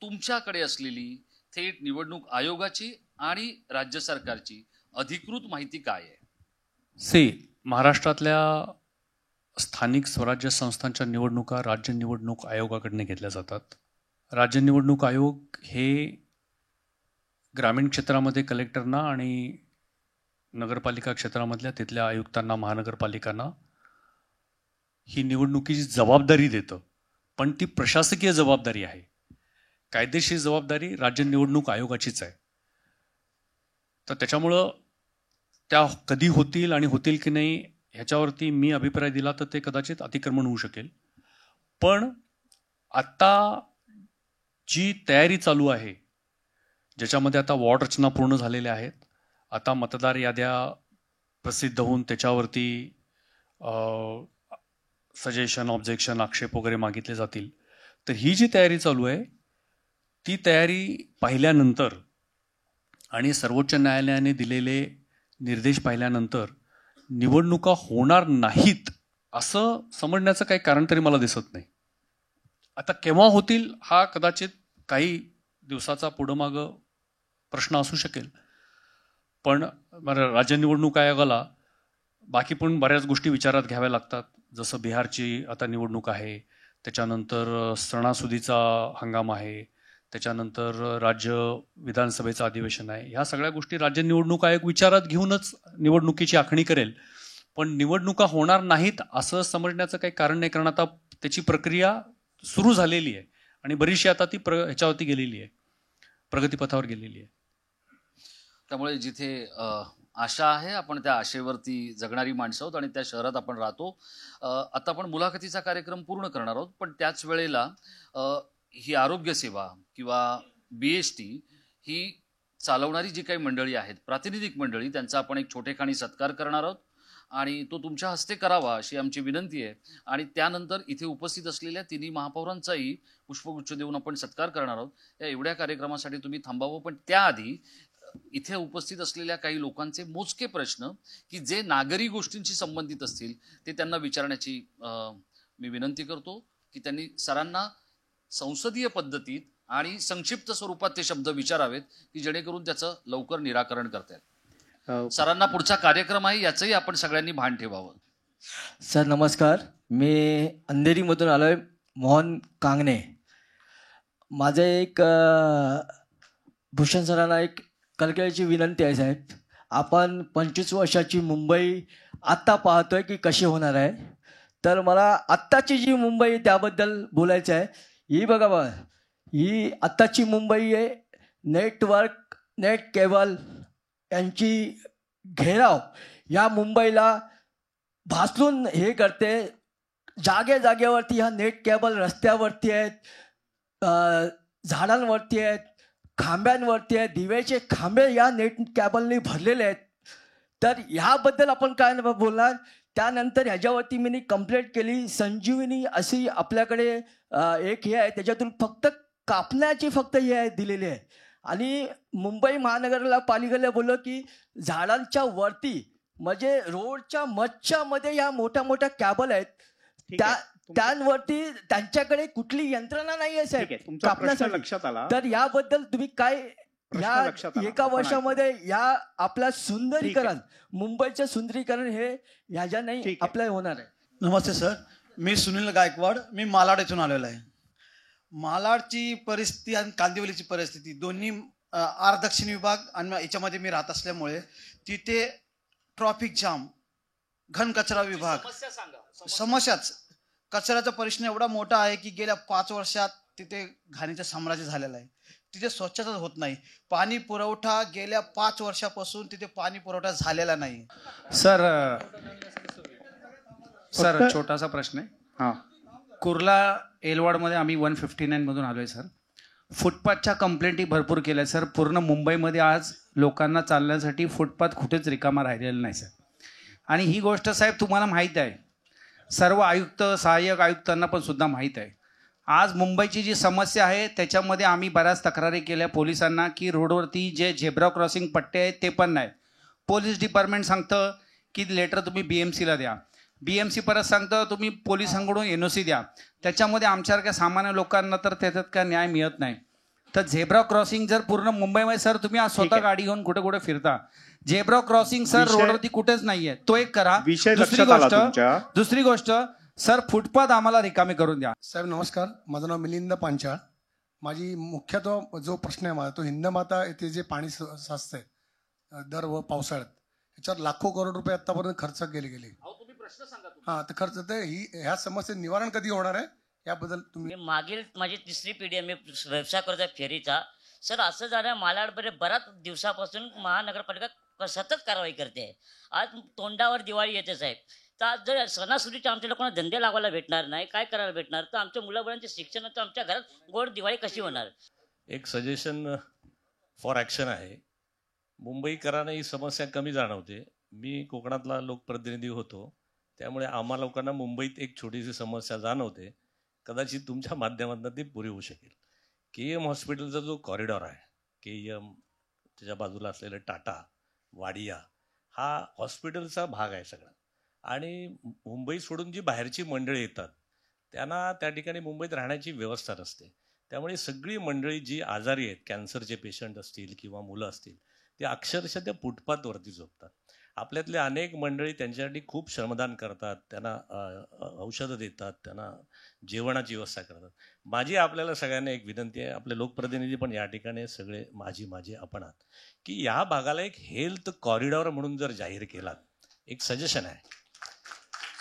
तुमच्याकडे असलेली थेट निवडणूक आयोगाची आणि राज्य सरकारची अधिकृत माहिती काय आहे? महाराष्ट्रातल्या स्थानिक स्वराज्य संस्थांच्या निवडणुका राज्य निवडणूक आयोगाकडनं घेतल्या जातात. राज्य निवडणूक आयोग हे ग्रामीण क्षेत्रामध्ये कलेक्टरना आणि नगरपालिका क्षेत्रामधल्या तिथल्या आयुक्तांना, महानगरपालिकांना ही निवडणुकीची जबाबदारी देतं. पण ती प्रशासकीय जबाबदारी आहे. कायदेशीर जबाबदारी राज्य निवडणूक आयोगाचीच आहे. तर त्याच्यामुळं त्या कधी होतील आणि होतील की नाही ह्याच्यावरती मी अभिप्राय दिला तर ते कदाचित अतिक्रमण होऊ शकेल. पण आत्ता जी तयारी चालू आहे, ज्याच्यामध्ये आता वॉर्ड रचना पूर्ण झालेल्या आहेत, आता मतदार याद्या प्रसिद्ध होऊन त्याच्यावरती सजेशन, ऑब्जेक्शन, आक्षेप वगैरे मागितले जातील. तर ही जी तयारी चालू आहे ती तयारी पाहिल्यानंतर आणि सर्वोच्च न्यायालयाने दिलेले निर्देश पाहिल्यानंतर निवडणुका होणार नाहीत असं समजण्याचं काही कारण तरी मला दिसत नाही. आता केव्हा होतील हा कदाचित काही दिवसाचा पुढं मागं प्रश्न असू शकेल. पण राज्य निवडणूक आयोगाला बाकी पण बऱ्याच गोष्टी विचारात घ्याव्या लागतात. जसं बिहारची आता निवडणूक आहे, त्याच्यानंतर सणासुदीचा हंगाम आहे, त्याच्यानंतर राज्य विधानसभेचं अधिवेशन आहे. ह्या सगळ्या गोष्टी राज्य निवडणूक आयोग विचारात घेऊनच निवडणुकीची आखणी करेल. पण निवडणुका होणार नाहीत असं समजण्याचं काही कारण नाही, कारण आता त्याची प्रक्रिया सुरू झालेली आहे आणि बरीचशी आता ती ह्याच्यावरती गेलेली आहे, प्रगतीपथावर गेलेली आहे. त्यामुळे जिथे आशा आहे आपण त्या आशेवरती जगणारी माणसं आहोत आणि त्या शहरात आपण राहतो. आता आपण मुलाखतीचा कार्यक्रम पूर्ण करणार आहोत, पण त्याच वेळेला ही आरोग्यसेवा किंवा BST ही चालवणारी जी काही मंडळी आहेत, प्रातिनिधिक मंडळी, त्यांचा आपण एक छोटेखानी सत्कार करणार आहोत आणि तो तुमच्या हस्ते करावा अशी आमची विनंती आहे. आणि त्यानंतर इथे उपस्थित असलेल्या तिन्ही महापौरांचाही पुष्पगुच्छ देऊन आपण सत्कार करणार आहोत. या एवढ्या कार्यक्रमासाठी तुम्ही थांबावं, पण त्याआधी इथे उपस्थित असलेल्या काही लोकांचे मोजके प्रश्न की जे नागरी गोष्टींशी संबंधित असतील ते त्यांना विचारण्याची मी विनंती करतो की त्यांनी सरांना संसदीय पद्धतीत आणि संक्षिप्त स्वरूपात ते शब्द विचारावेत की जेणेकरून त्याचं लवकर निराकरण करता येईल. सरांना पुढचा कार्यक्रम आहे याचंही आपण सगळ्यांनी भान ठेवावं. सर नमस्कार, मी अंधेरीमधून आलो आहे, मोहन कांगणे. माझं एक भूषण सरांना एक कळकळीची विनंती आहे. साहेब, आपण 25 वर्षाची मुंबई आत्ता पाहतोय की कशी होणार आहे, तर मला आत्ताची जी मुंबई त्याबद्दल बोलायचं आहे. ही बघा बा, ही आत्ताची मुंबई आहे. नेटवर्क, नेट केबल यांची घेराव या मुंबईला भासलून हे करते. जागेवरती ह्या नेट केबल रस्त्यावरती आहेत, झाडांवरती आहेत, खांब्यांवरती आहेत, दिव्याचे खांबे या नेट केबलने भरलेले आहेत. तर ह्याबद्दल आपण काय बोलणार. त्यानंतर ह्याच्यावरती मी कंप्लेंट केली. संजीवनी अशी आपल्याकडे एक हे आहे, त्याच्यातून फक्त कापण्याची फक्त हे आहे दिलेली आहे. आणि मुंबई महानगरला पालिकेला बोललो की झाडांच्या वरती म्हणजे रोडच्या मच्छामध्ये या मोठ्या मोठ्या कॅबल आहेत, त्यांवरती त्यांच्याकडे कुठली यंत्रणा नाही आहे साहेब कापण्यासाठी. लक्षात आला. तर याबद्दल तुम्ही काय या एका वर्षामध्ये या आपल्या सुंदरीकरण, मुंबईचं सुंदरीकरण हे ह्याच्या नाही आपल्या होणार आहे. नमस्ते सर, मी सुनील गायकवाड, मी मालाड येथून आलेलो आहे. मालाडची परिस्थिती आणि कांदिवलीची परिस्थिती दोन्ही दक्षिण विभाग आणि याच्यामध्ये मी राहत असल्यामुळे तिथे ट्रॉफिक जाम, घन कचरा विभाग, समस्याच कचऱ्याचा प्रश्न एवढा मोठा आहे की गेल्या 5 वर्षात तिथे घाणीचं साम्राज्य झालेलं आहे. तिथे स्वच्छता होत नाही. पाणी पुरवठा गेल्या 5 वर्षापासून तिथे पाणी पुरवठा झालेला नाही. सर छोटासा प्रश्न आहे. कुर्ला एलवाडमध्ये आम्ही 159 मधून आलोय सर. फुटपाथच्या कंप्लेंटी भरपूर केल्या सर. पूर्ण मुंबईमध्ये आज लोकांना चालण्यासाठी फुटपाथ कुठेच रिकामा राहिलेला नाही सर. आणि ही गोष्ट साहेब तुम्हाला माहीत आहे, सर्व आयुक्त सहाय्यक आयुक्तांना पण सुद्धा माहीत आहे. आज मुंबईची जी समस्या आहे त्याच्यामध्ये आम्ही बऱ्याच तक्रारी केल्या पोलिसांना की रोडवरती जे झेब्रा क्रॉसिंग पट्टे आहेत ते पण नाही. पोलीस डिपार्टमेंट सांगतं की लेटर तुम्ही BMCला द्या, BMC परत सांगतं तुम्ही पोलिसांकडून NOC द्या. त्याच्यामध्ये आमच्यासारख्या सामान्य लोकांना तर त्याच्यात काय न्याय मिळत नाही. तर झेब्रा क्रॉसिंग जर पूर्ण मुंबईमध्ये सर तुम्ही आज स्वतः गाडी घेऊन कुठे कुठे फिरता, झेब्रा क्रॉसिंग सर रोडवरती कुठेच नाहीये, तो एक करा. दुसरी गोष्ट सर फुटपाथ आम्हाला रिकामे करून द्या. साहेब नमस्कार, माझं नाव मिलिंद पांचाळ. माझी मुख्यतः जो प्रश्न आहे माझा तो हिंदमाता येथे जे पाणी साचतंय दर व पावसाळ्यात, त्याच्यावर लाखो करोड रुपये आतापर्यंत खर्च गेले. हां, तर खर्च तर ह्या समस्ये निवारण कधी होणार आहे याबद्दल तुम्ही. मागील माझी 3री पिढी आहे, मी व्यवसाय करतो फेरीचा. सर असं झालं मालाडमध्ये बऱ्याच दिवसापासून महानगरपालिका सतत कारवाई करते. आज तोंडावर दिवाळी येते साहेब, तर आज जर सणासुदीचे आमच्या लोकांना धंदे लावायला भेटणार नाही, काय करायला भेटणार, तर आमच्या मुलाबाळांचे शिक्षणाचं आमच्या घरात गोड दिवाळी कशी होणार. एक सजेशन फॉर ॲक्शन आहे. मुंबईकरांना ही समस्या कमी जाणवते. मी कोकणातला लोकप्रतिनिधी होतो, त्यामुळे आम्हा लोकांना मुंबईत एक छोटीशी समस्या जाणवते. कदाचित तुमच्या माध्यमातून ती पुरी होऊ शकेल. KM हॉस्पिटलचा जो कॉरिडॉर आहे, KM त्याच्या बाजूला असलेलं टाटा वाडिया, हा हॉस्पिटलचा भाग आहे सगळा. आणि मुंबई सोडून जी बाहेरची मंडळी येतात त्यांना त्या ठिकाणी मुंबईत राहण्याची व्यवस्था नसते. त्यामुळे सगळी मंडळी जी आजारी आहेत, कॅन्सरचे पेशंट असतील किंवा मुलं असतील, ते अक्षरशः त्या फुटपाथवरती झोपतात. आपल्यातले अनेक मंडळी त्यांच्यासाठी खूप श्रमदान करतात, त्यांना औषधं देतात, त्यांना जेवणाची व्यवस्था करतात. माझी आपल्याला सगळ्यांना एक विनंती आहे, आपले लोकप्रतिनिधी पण या ठिकाणी सगळे माझी आपण आहात, की या भागाला एक हेल्थ कॉरिडॉर म्हणून जर जाहीर केलात, एक सजेशन आहे,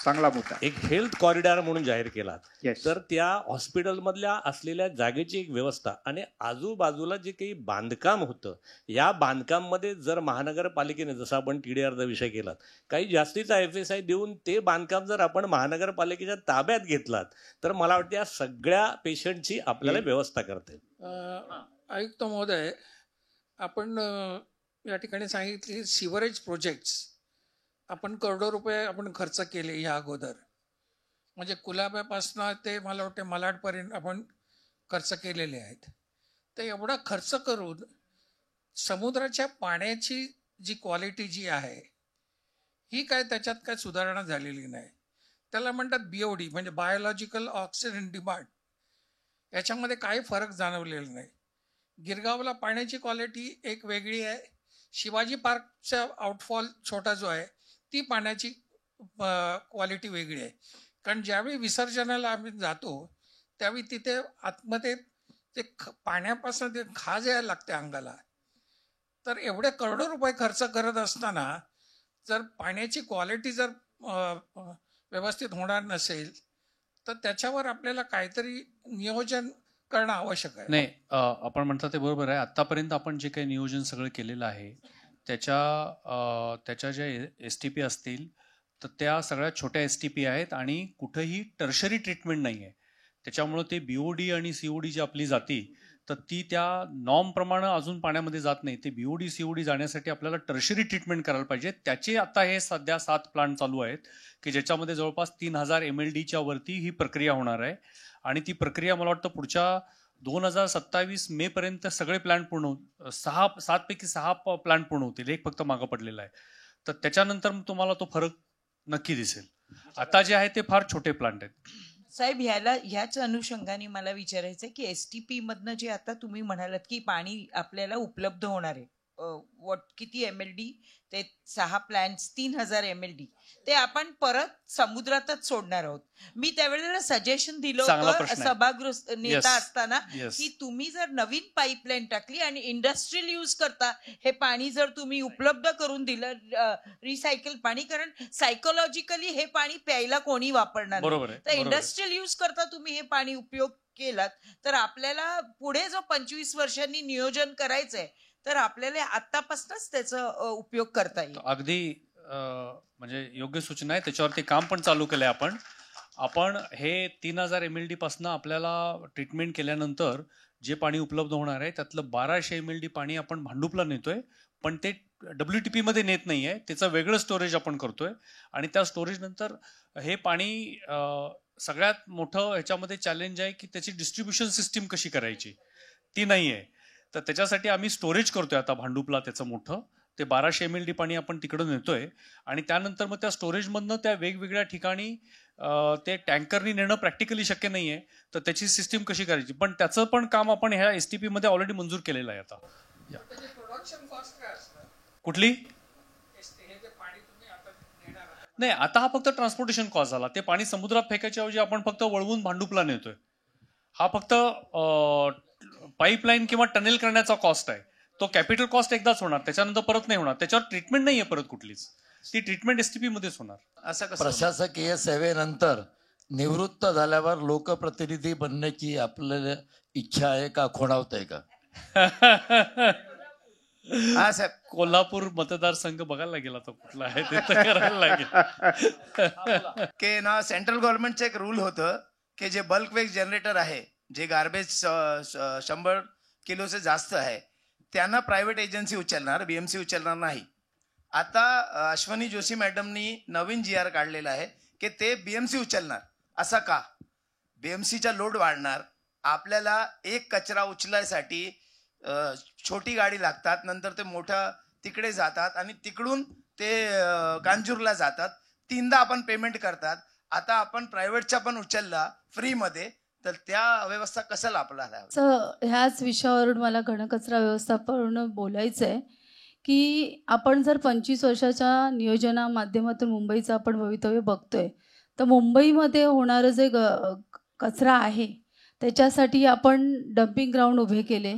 चांगला मुद्दा, एक हेल्थ कॉरिडॉर म्हणून जाहीर केला तर त्या हॉस्पिटलमधल्या असलेल्या जागेची एक व्यवस्था आणि आजूबाजूला जे काही बांधकाम होतं, या बांधकाममध्ये जर महानगरपालिकेने, जसं आपण TDRचा विषय केलात, काही जास्तीचा FSI देऊन ते बांधकाम जर आपण महानगरपालिकेच्या ताब्यात घेतलात तर मला वाटतं या सगळ्या पेशंटची आपल्याला व्यवस्था करता येईल. आयुक्त महोदय, आपण या ठिकाणी सांगितले सिवरेज प्रोजेक्ट्स आपण करोडो रुपये आपण खर्च केले या अगोदर, म्हणजे कुलाब्यापासनं ते मला वाटते मालाडपर्यंत आपण खर्च केलेले आहेत. तर एवढा खर्च करून समुद्राच्या पाण्याची जी क्वालिटी जी आहे ही काय त्याच्यात काय सुधारणा झालेली नाही. त्याला म्हणतात BOD म्हणजे बायोलॉजिकल ऑक्सिजन डिमांड, याच्यामध्ये काही फरक जाणवलेला नाही. गिरगावला पाण्याची क्वालिटी एक वेगळी आहे, शिवाजी पार्कचा आउटफॉल छोटा जो आहे ती पाण्याची क्वालिटी वेगळी आहे. कारण ज्यावेळी विसर्जनाला आम्ही जातो त्यावेळी तिथे आतमध्ये ते पाण्यापासून ते खाज यायला लागते अंगाला. तर एवढे करोडो रुपये खर्च करत असताना जर पाण्याची क्वालिटी जर व्यवस्थित होणार नसेल तर त्याच्यावर आपल्याला काहीतरी नियोजन करणं आवश्यक आहे. नाही, आपण म्हणता ते बरोबर आहे. आतापर्यंत आपण जे काही नियोजन सगळं केलेलं आहे त्याच्या ज्या STP असतील तर त्या सगळ्या छोट्या STP आहेत आणि कुठंही टर्शरी ट्रीटमेंट नाही आहे. त्याच्यामुळं ते BOD आणि COD जी आपली जाती तर ती त्या नॉर्मप्रमाणे अजून पाण्यामध्ये जात नाही. ते BOD COD जाण्यासाठी आपल्याला टर्शरी ट्रीटमेंट करायला पाहिजे. त्याचे आता हे सध्या 7 प्लांट चालू आहेत की ज्याच्यामध्ये जवळपास 3000 MLDच्या वरती ही प्रक्रिया होणार आहे. आणि ती प्रक्रिया मला वाटतं पुढच्या 2027 मे पर्यंत सगळे प्लॅन पूर्ण 7 पैकी 6 प्लॅन पूर्ण होतील. एक फक्त मागं पडलेला आहे. तर त्याच्यानंतर तुम्हाला तो फरक नक्की दिसेल. आता जे आहे ते फार छोटे प्लांट आहेत. साहेब, ह्याच अनुषंगाने मला विचारायचं आहे की STP मधनं जे आता तुम्ही म्हणालात की पाणी आपल्याला उपलब्ध होणार आहे, किती MLD ते 6 प्लॅन्ट्स 3000 MLD ते आपण परत समुद्रातच सोडणार आहोत. मी त्यावेळेला सजेशन दिलं होतं सभागृह नेता असताना की तुम्ही जर नवीन पाईपलाईन टाकली आणि इंडस्ट्रियल यूज करता हे पाणी जर तुम्ही उपलब्ध करून दिलं, रिसायकल पाणी, कारण सायकोलॉजिकली हे पाणी प्यायला कोणी वापरणार नाही, तर इंडस्ट्रियल यूज करता तुम्ही हे पाणी उपयोग केलात तर आपल्याला पुढे जो 25 वर्षांनी नियोजन करायचंय तर आपल्याला आतापासूनच त्याचा उपयोग करता येईल. अगदी म्हणजे योग्य सूचना आहे. त्याच्यावरती काम पण चालू केलंय आपण. आपण हे 3000 MLD पासून आपल्याला ट्रीटमेंट केल्यानंतर जे पाणी उपलब्ध होणार आहे त्यातलं 1200 MLD पाणी आपण भांडुपला नेतोय, पण ते WTP मध्ये नेत नाहीये, त्याचं वेगळं स्टोरेज आपण करतोय. आणि त्या स्टोरेज नंतर हे पाणी सगळ्यात मोठं ह्याच्यामध्ये चॅलेंज आहे की त्याची डिस्ट्रीब्युशन सिस्टीम कशी करायची, ती नाही आहे. तर त्याच्यासाठी आम्ही स्टोरेज करतोय आता भांडुपला त्याचं मोठं, ते 1200 MLD पाणी आपण तिकडं नेतोय. आणि त्यानंतर मग त्या स्टोरेजमधनं त्या वेगवेगळ्या ठिकाणी ते टँकरनी नेणं प्रॅक्टिकली शक्य नाहीये, तर त्याची सिस्टीम कशी करायची, पण त्याचं पण काम आपण ह्या STP मध्ये ऑलरेडी मंजूर केलेलं आहे आता. प्रोडक्शन कॉस्ट काय असणार कुठली हे जे पाणी तुम्ही आता घेणार आहात? नाही, आता हा फक्त ट्रान्सपोर्टेशन कॉस्ट झाला. ते पाणी समुद्रात फेकायच्या ऐवजी आपण फक्त वळवून भांडुपला नेतोय. हा फक्त पाईपलाईन किंवा टनेल करण्याचा कॉस्ट आहे. तो कॅपिटल कॉस्ट एकदाच होणार, त्याच्यानंतर परत नाही होणार. त्याच्यावर ट्रीटमेंट नाहीये परत कुठलीच, ती ट्रीटमेंट STP मध्येच होणार. असं कसं प्रशासकीय सेवेनंतर निवृत्त झाल्यावर लोकप्रतिनिधी बनण्याची आपल्याला इच्छा आहे का, खोडावतंय का? हा साहेब, कोल्हापूर मतदारसंघ बघायला गेला तर कुठला आहे ते तर करायला लागेल. की ना सेंट्रल गव्हर्नमेंटचं एक रूल होतं की जे बल्क वेस्ट जनरेटर आहे, जे गार्बेज 100 किलोचे जास्त आहे, त्यांना प्रायव्हेट एजन्सी उचलणार, BMC उचलणार नाही. आता अश्वनी जोशी मॅडमनी नवीन GR काढलेला आहे की ते BMC उचलणार. असा का? BMCचा लोड वाढणार, आपल्याला एक कचरा उचलायसाठी छोटी गाडी लागतात, नंतर ते मोठ्या तिकडे जातात आणि तिकडून ते कांजूरला जातात. 3दा आपण पेमेंट करतात. आता आपण प्रायव्हेटचा पण उचलला फ्रीमध्ये, तर त्या व्यवस्था कसं आपल्याला? ह्याच विषयावरून मला घनकचरा व्यवस्थापन बोलायचं आहे की आपण जर 25 वर्षाच्या नियोजना माध्यमातून मुंबईचं आपण भवितव्य बघतोय, तर मुंबईमध्ये होणारं जे कचरा आहे त्याच्यासाठी आपण डम्पिंग ग्राउंड उभे केले.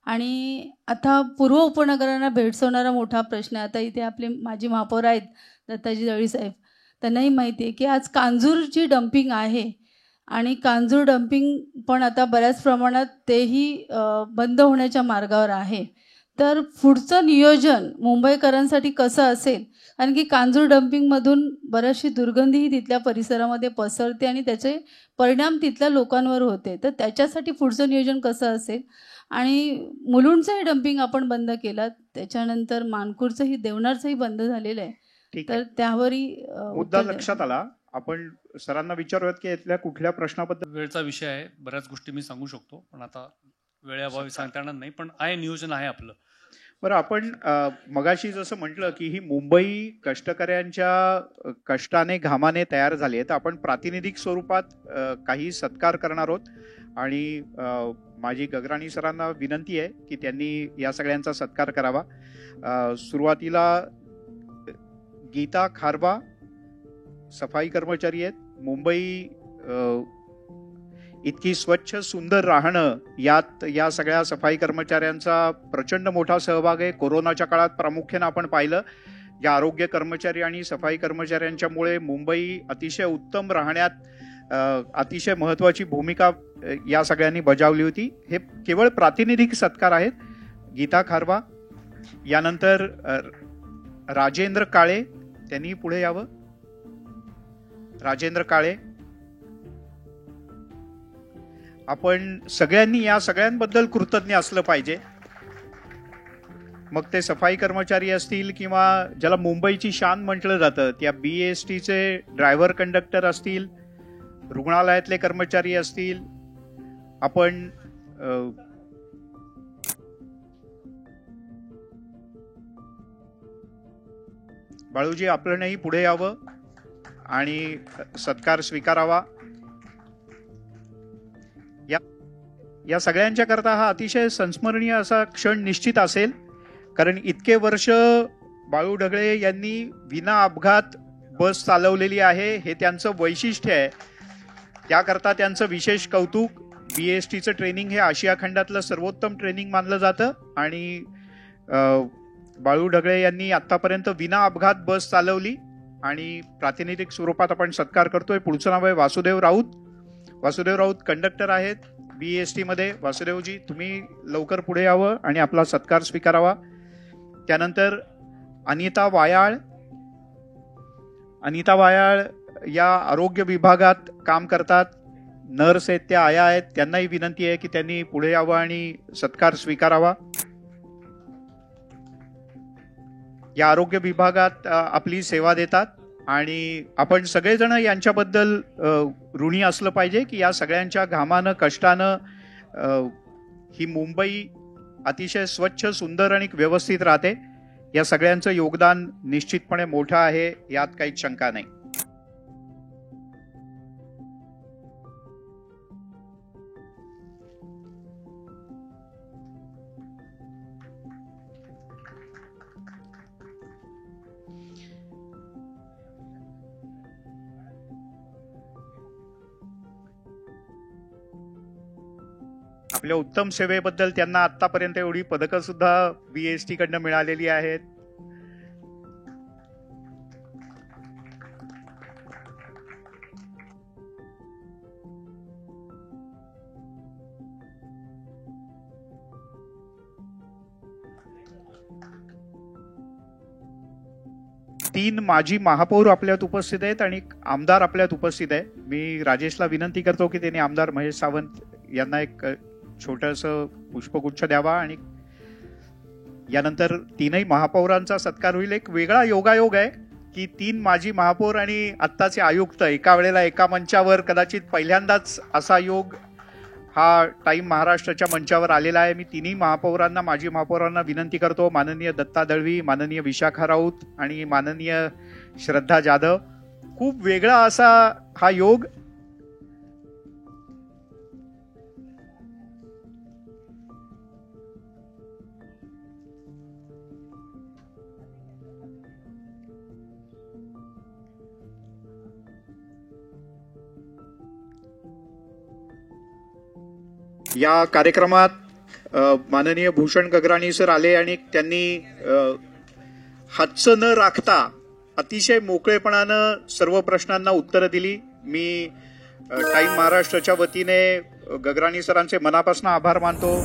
आणि आता पूर्व उपनगरांना भेडसावणारा मोठा प्रश्न आहे. आता इथे आपले माजी महापौर आहेत दत्ताजी दळवी साहेब, त्यांनाही माहिती आहे की आज कांजूरची डम्पिंग आहे आणि कांजूर डम्पिंग पण आता बऱ्याच प्रमाणात तेही बंद होण्याच्या मार्गावर आहे. तर पुढचं नियोजन मुंबईकरांसाठी कसं असेल, कारण की कांजूर डम्पिंगमधून बऱ्याचशी दुर्गंधीही तिथल्या परिसरामध्ये पसरते आणि त्याचे परिणाम तिथल्या लोकांवर होते. तर त्याच्यासाठी पुढचं नियोजन कसं असेल. आणि मुलुंडचंही डम्पिंग आपण बंद केलं, त्याच्यानंतर मानपूरचंही, देवनारचंही बंद झालेलं आहे. तर त्यावरही मुद्दा लक्षात आला. आपण सरांना विचारूयात की यातल्या कुठल्या प्रश्नाबद्दल. वेळचा विषय आहे, बऱ्याच गोष्टी मी सांगू शकतो पण आता वेळेअभावी सांगता येणार नाही, पण आहे नियोजन आहे आपलं. बरं, आपण मगाशी जसं म्हटलं की ही मुंबई कष्टकऱ्यांच्या कष्टाने घामाने तयार झाली आहे, तर आपण प्रातिनिधिक स्वरूपात काही सत्कार करणार आहोत. आणि माझी गगराणी सरांना विनंती आहे की त्यांनी या सगळ्यांचा सत्कार करावा. सुरुवातीला गीता खारबा सफाई कर्मचारी आहेत. मुंबई इतकी स्वच्छ सुंदर राहणं यात या सगळ्या सफाई कर्मचाऱ्यांचा प्रचंड मोठा सहभाग आहे. कोरोनाच्या काळात प्रामुख्यानं आपण पाहिलं या आरोग्य कर्मचारी आणि सफाई कर्मचाऱ्यांच्यामुळे मुंबई अतिशय उत्तम राहण्यात अतिशय महत्त्वाची भूमिका या सगळ्यांनी बजावली होती. हे केवळ प्रातिनिधिक सत्कार आहेत. गीता खारबा, यानंतर राजेंद्र काळे, त्यांनी पुढे यावं. राजेंद्र काळे, आपण सगळ्यांनी या सगळ्यांबद्दल कृतज्ञ असलं पाहिजे. मग ते सफाई कर्मचारी असतील किंवा ज्याला मुंबईची शान म्हटलं जातं त्या BSTचे ड्रायव्हर कंडक्टर असतील, रुग्णालयातले कर्मचारी असतील. आपण बाळूजी आपणही पुढे यावं आणि सत्कार स्वीकारावा. या सगळ्यांच्या करता हा अतिशय संस्मरणीय असा क्षण निश्चित असेल, कारण इतके वर्ष बाळू ढगळे यांनी विना अपघात बस चालवलेली आहे, हे त्यांचं वैशिष्ट्य आहे. त्याकरता त्यांचं विशेष कौतुक. BSTचं ट्रेनिंग हे आशिया खंडातलं सर्वोत्तम ट्रेनिंग मानलं जातं आणि बाळू ढगळे यांनी आतापर्यंत विना अपघात बस चालवली आणि प्रातिनिधिक स्वरूपात आपण सत्कार करतोय. पुढचं नाव आहे वासुदेव राऊत. वासुदेव राऊत कंडक्टर आहेत BST मध्ये. वासुदेवजी, तुम्ही लवकर पुढे यावं आणि आपला सत्कार स्वीकारावा. त्यानंतर अनिता वायाळ. अनिता वायाळ या आरोग्य विभागात काम करतात, नर्स आहेत, त्या आया आहेत, त्यांनाही विनंती आहे की त्यांनी पुढे यावं आणि सत्कार स्वीकारावा. या आरोग्य विभागात आपली सेवा देतात आणि आपण सगळेजण यांच्याबद्दल ऋणी असलं पाहिजे की या सगळ्यांच्या घामानं कष्टानं ही मुंबई अतिशय स्वच्छ, सुंदर आणि व्यवस्थित राहते. या सगळ्यांचं योगदान निश्चितपणे मोठं आहे, यात काहीच शंका नाही. आपल्या उत्तम सेवेबद्दल त्यांना आतापर्यंत एवढी पदकं सुद्धा BST कडनं मिळालेली आहेत. तीन माजी महापौर आपल्यात उपस्थित आहेत आणि आमदार आपल्यात उपस्थित आहे. मी राजेशला विनंती करतो की त्यांनी आमदार महेश सावंत यांना एक छोटंसं पुष्पगुच्छ द्यावा आणि यानंतर तीनही महापौरांचा सत्कार होईल. एक वेगळा योगायोग आहे की 3 माजी महापौर आणि आत्ताचे आयुक्त एका वेळेला एका मंचावर, कदाचित पहिल्यांदाच असा योग हा टाईम महाराष्ट्राच्या मंचावर आलेला आहे. मी तिन्ही महापौरांना, माजी महापौरांना विनंती करतो, माननीय दत्ता दळवी, माननीय विशाखा राऊत आणि माननीय श्रद्धा जाधव, खूप वेगळा असा हा योग. या कार्यक्रमात माननीय भूषण गगराणी सर आले आणि त्यांनी हातचं न राखता अतिशय मोकळेपणानं सर्व प्रश्नांना उत्तरं दिली. मी टाईम महाराष्ट्राच्या वतीने गगराणी सरांचे मनापासून आभार मानतो.